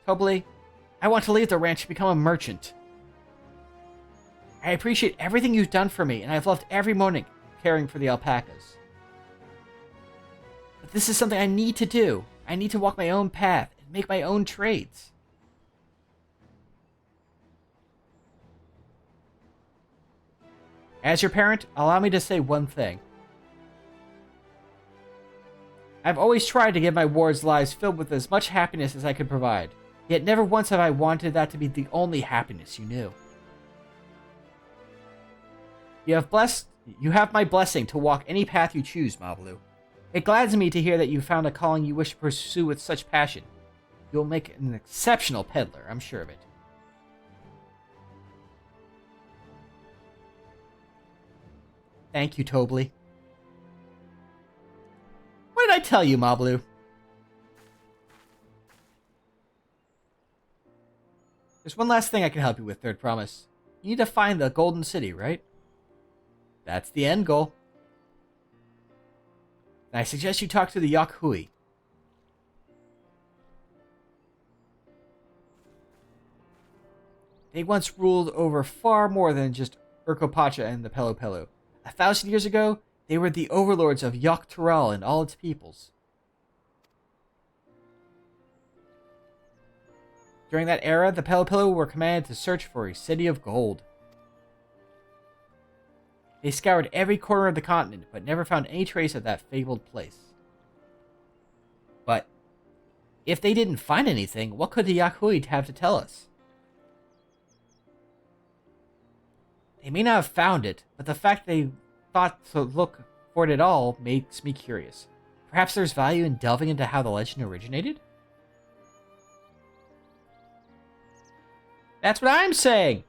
Tobli, I want to leave the ranch and become a merchant. I appreciate everything you've done for me, and I've loved every morning caring for the alpacas. But this is something I need to do. I need to walk my own path and make my own trades. As your parent, allow me to say one thing. I've always tried to give my wards lives filled with as much happiness as I could provide, yet never once have I wanted that to be the only happiness you knew. You have my blessing to walk any path you choose, Mabalu. It gladdens me to hear that you found a calling you wish to pursue with such passion. You'll make an exceptional peddler, I'm sure of it. Thank you, Tobli. What did I tell you, Mabalu? There's one last thing I can help you with, Third Promise. You need to find the Golden City, right? That's the end goal. And I suggest you talk to the Yakhui. They once ruled over far more than just Urkopacha and the Palupalu. 1,000 years ago, they were the overlords of Yogg-Toral and all its peoples. During that era, the Palupalu were commanded to search for a city of gold. They scoured every corner of the continent, but never found any trace of that fabled place. But if they didn't find anything, what could the Yakhui have to tell us? They may not have found it, but the fact they thought to look for it at all makes me curious. Perhaps there's value in delving into how the legend originated? That's what I'm saying!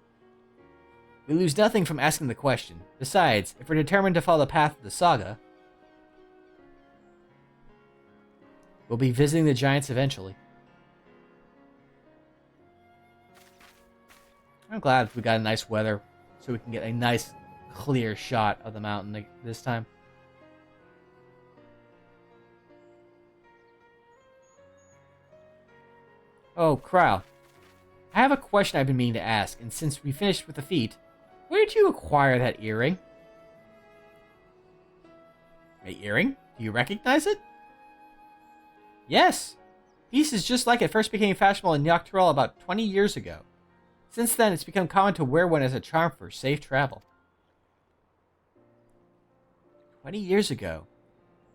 We lose nothing from asking the question. Besides, if we're determined to follow the path of the saga, we'll be visiting the giants eventually. I'm glad we got a nice weather, so we can get a nice, clear shot of the mountain this time. Oh, Crow. I have a question I've been meaning to ask, and since we finished with the feet, where did you acquire that earring? An earring? Do you recognize it? Yes. Pieces just like it first became fashionable in Yogg-Toral about 20 years ago. Since then, it's become common to wear one as a charm for safe travel. 20 years ago.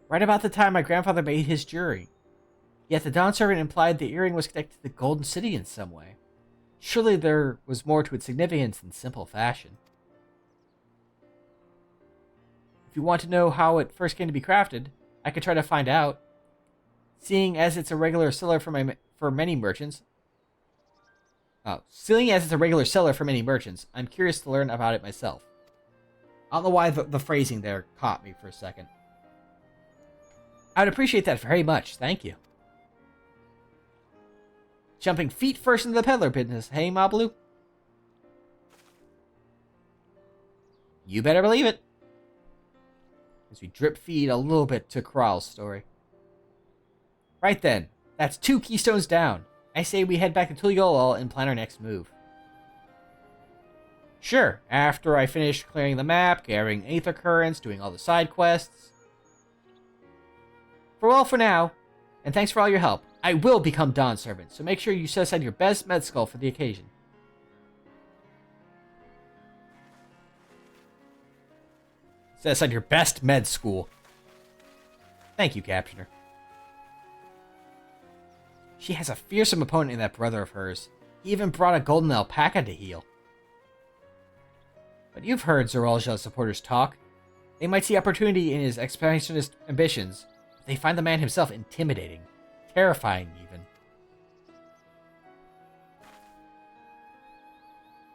Right about the time my grandfather made his jewelry. Yet the Dawn Servant implied the earring was connected to the Golden City in some way. Surely there was more to its significance than simple fashion. If you want to know how it first came to be crafted, I could try to find out. Seeing as it's a regular seller for many merchants, I'm curious to learn about it myself. I don't know why the phrasing there caught me for a second. I would appreciate that very much, thank you. Jumping feet first into the peddler business, hey, Mabalu? You better believe it. As we drip feed a little bit to Kral's story. Right then, that's 2 keystones down. I say we head back to Tuliolol and plan our next move. Sure, after I finish clearing the map, gathering aether currents, doing all the side quests. Farewell for now, and thanks for all your help. I will become Dawn Servant, so make sure you set aside your best med skull for the occasion. Set aside your best med school. Thank you, Captioner. She has a fearsome opponent in that brother of hers. He even brought a golden alpaca to heal. But you've heard Zoralja's supporters talk. They might see opportunity in his expansionist ambitions, but they find the man himself intimidating. Terrifying, even.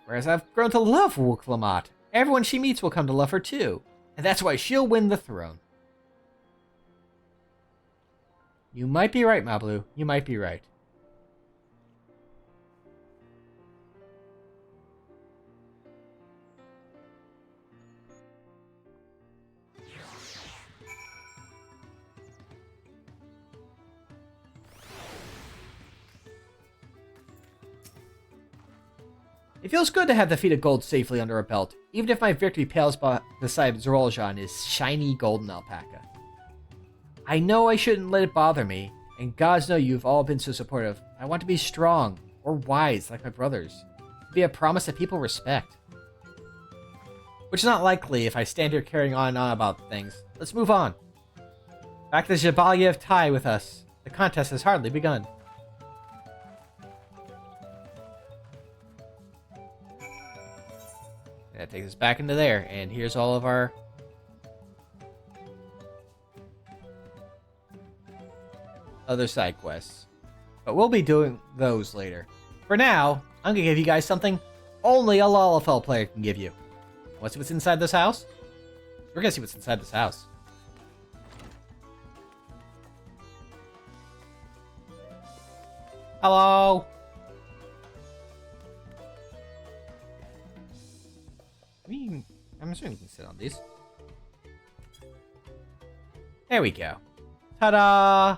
Whereas I've grown to love Wuk-Lamat. Everyone she meets will come to love her too. And that's why she'll win the throne. You might be right, Mablu. You might be right. It feels good to have the feet of gold safely under our belt, even if my victory pales beside Zorolja and his shiny golden alpaca. I know I shouldn't let it bother me, and gods know you've all been so supportive. I want to be strong, or wise like my brothers. To be a promise that people respect. Which is not likely if I stand here carrying on and on about things. Let's move on. Back to the Jabaliev tie with us. The contest has hardly begun. That takes us back into there, and here's all of our other side quests. But we'll be doing those later. For now, I'm gonna give you guys something only a Lalafell player can give you. Want to see what's inside this house? We're gonna see what's inside this house. Hello? I'm assuming you can sit on these. There we go. Ta-da!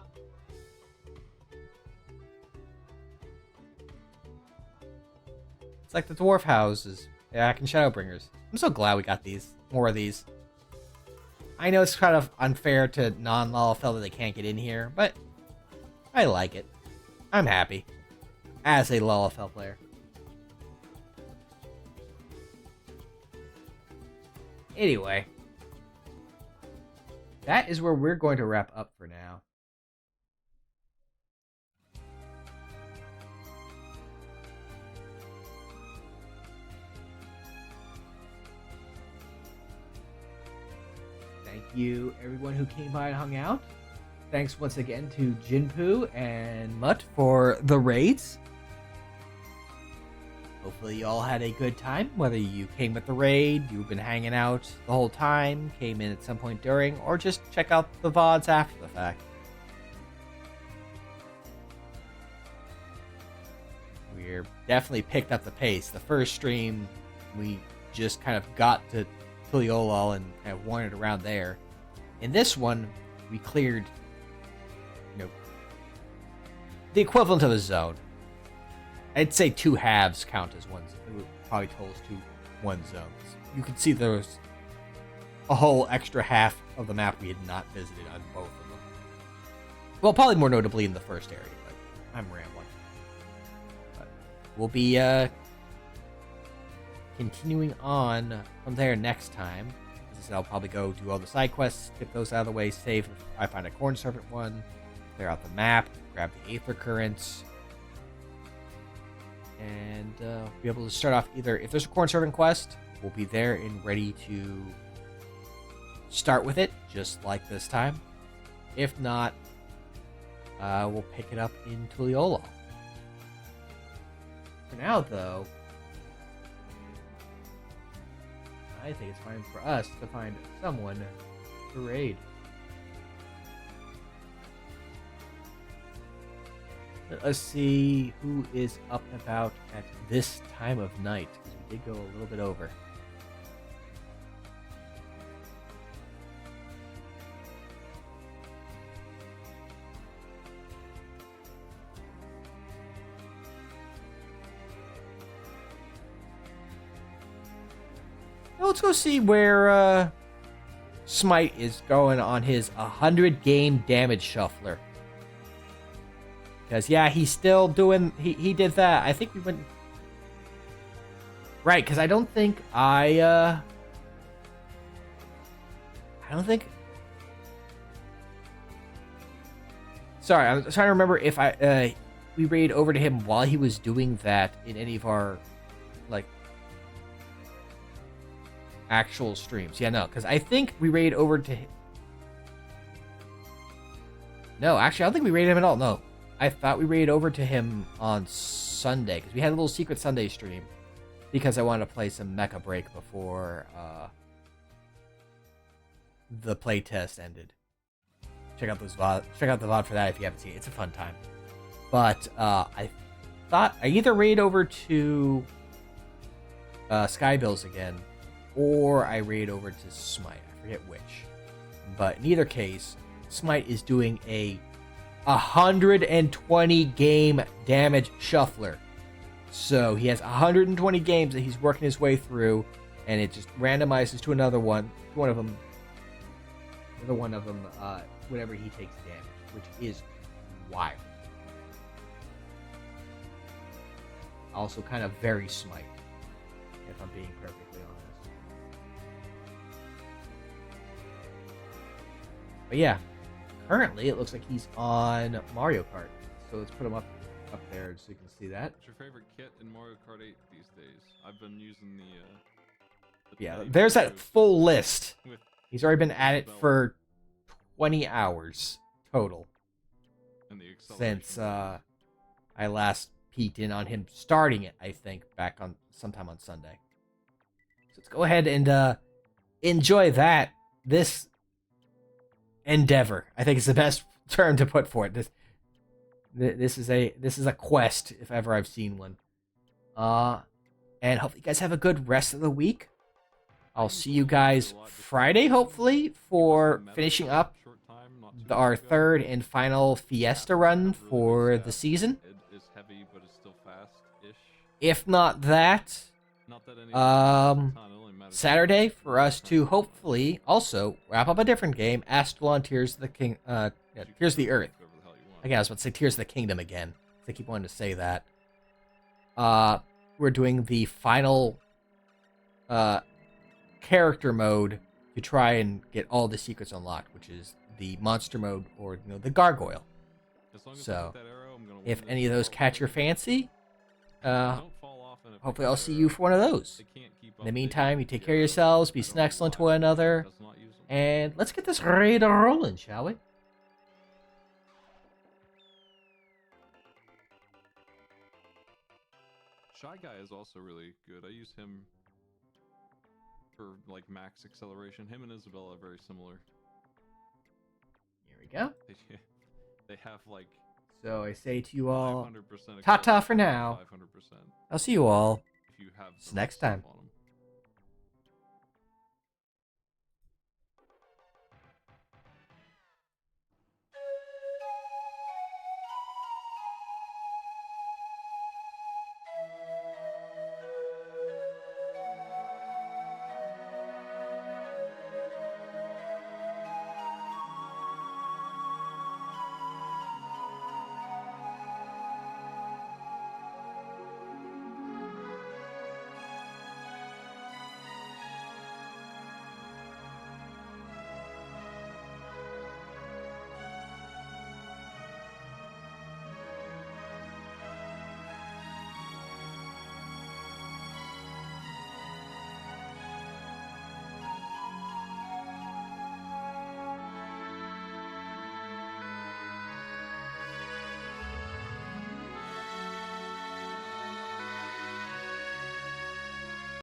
It's like the dwarf houses back in Shadowbringers. I'm so glad we got these. More of these. I know it's kind of unfair to non-Lalafell that they can't get in here, but I like it. I'm happy. As a Lalafell player. Anyway, that is where we're going to wrap up for now. Thank you, everyone who came by and hung out. Thanks once again to Jinpu and Mutt for the raids. Hopefully you all had a good time, whether you came with the raid, you've been hanging out the whole time, came in at some point during, or just check out the VODs after the fact. We're definitely picked up the pace. The first stream, we just kind of got to Tuliolal and kind of wandered around there. In this one, we cleared, the equivalent of a zone. I'd say 2 halves count as one. It would probably total as 2 one zones. You can see there was a whole extra half of the map we had not visited on both of them. Well, probably more notably in the first area, but I'm rambling. But we'll be continuing on from there next time. As I said, I'll probably go do all the side quests, get those out of the way, save if I find a Corn Serpent one, clear out the map, grab the Aether Currents, and be able to start off either, if there's a Corn Servant quest, we'll be there and ready to start with it, just like this time. If not, we'll pick it up in Tuliolal. For now, though, I think it's time for us to find someone to raid. Let us see who is up and about at this time of night, because we did go a little bit over. Let's go see where Smite is going on his 100 game damage shuffler. Because, yeah, he's still doing... He did that. I think we went... Right, because I don't think I don't think... Sorry, I'm trying to remember if we raided over to him while he was doing that in any of our, like, actual streams. Yeah, no, because I think we raided over to him. No, actually, I don't think we raided him at all. No. I thought we raided over to him on Sunday, because we had a little secret Sunday stream. because I wanted to play some Mecha Break before the playtest ended. Check out the VOD for that if you haven't seen it. It's a fun time. But I thought I either raid over to Skybills again, or I raid over to Smite. I forget which. But in either case, Smite is doing a 120 game damage shuffler. So he has 120 games that he's working his way through, and it just randomizes to another one. One of them, whenever he takes damage, which is wild. Also kind of very Smite, if I'm being perfectly honest. But yeah, currently it looks like he's on Mario Kart. So let's put him up there so you can see that. What's your favorite kit in Mario Kart 8 these days? I've been using the yeah, there's that full list. He's already been at it for 20 hours total since I last peeked in on him starting it, I think, back on sometime on Sunday. So let's go ahead and enjoy this endeavor. I think it's the best term to put for it. This is a quest, if ever I've seen one. And hopefully you guys have a good rest of the week. I'll see you guys Friday, hopefully, for finishing up our third and final Fiesta run for the season. If not that, Saturday for us to hopefully also wrap up a different game, Astalon Tears of the King, Tears of the Earth. Again, I was about to say Tears of the Kingdom again. I keep wanting to say that. We're doing the final character mode to try and get all the secrets unlocked, which is the monster mode, or the gargoyle. So, if any of those catch your fancy, hopefully I'll see you for one of those. In the meantime, you take care of yourselves, be excellent to one another, and let's get this raid rolling, shall we? Shy Guy is also really good. I use him for like max acceleration. Him and Isabella are very similar. Here we go. They have like. So I say to you all, ta-ta for now. I'll see you all next time.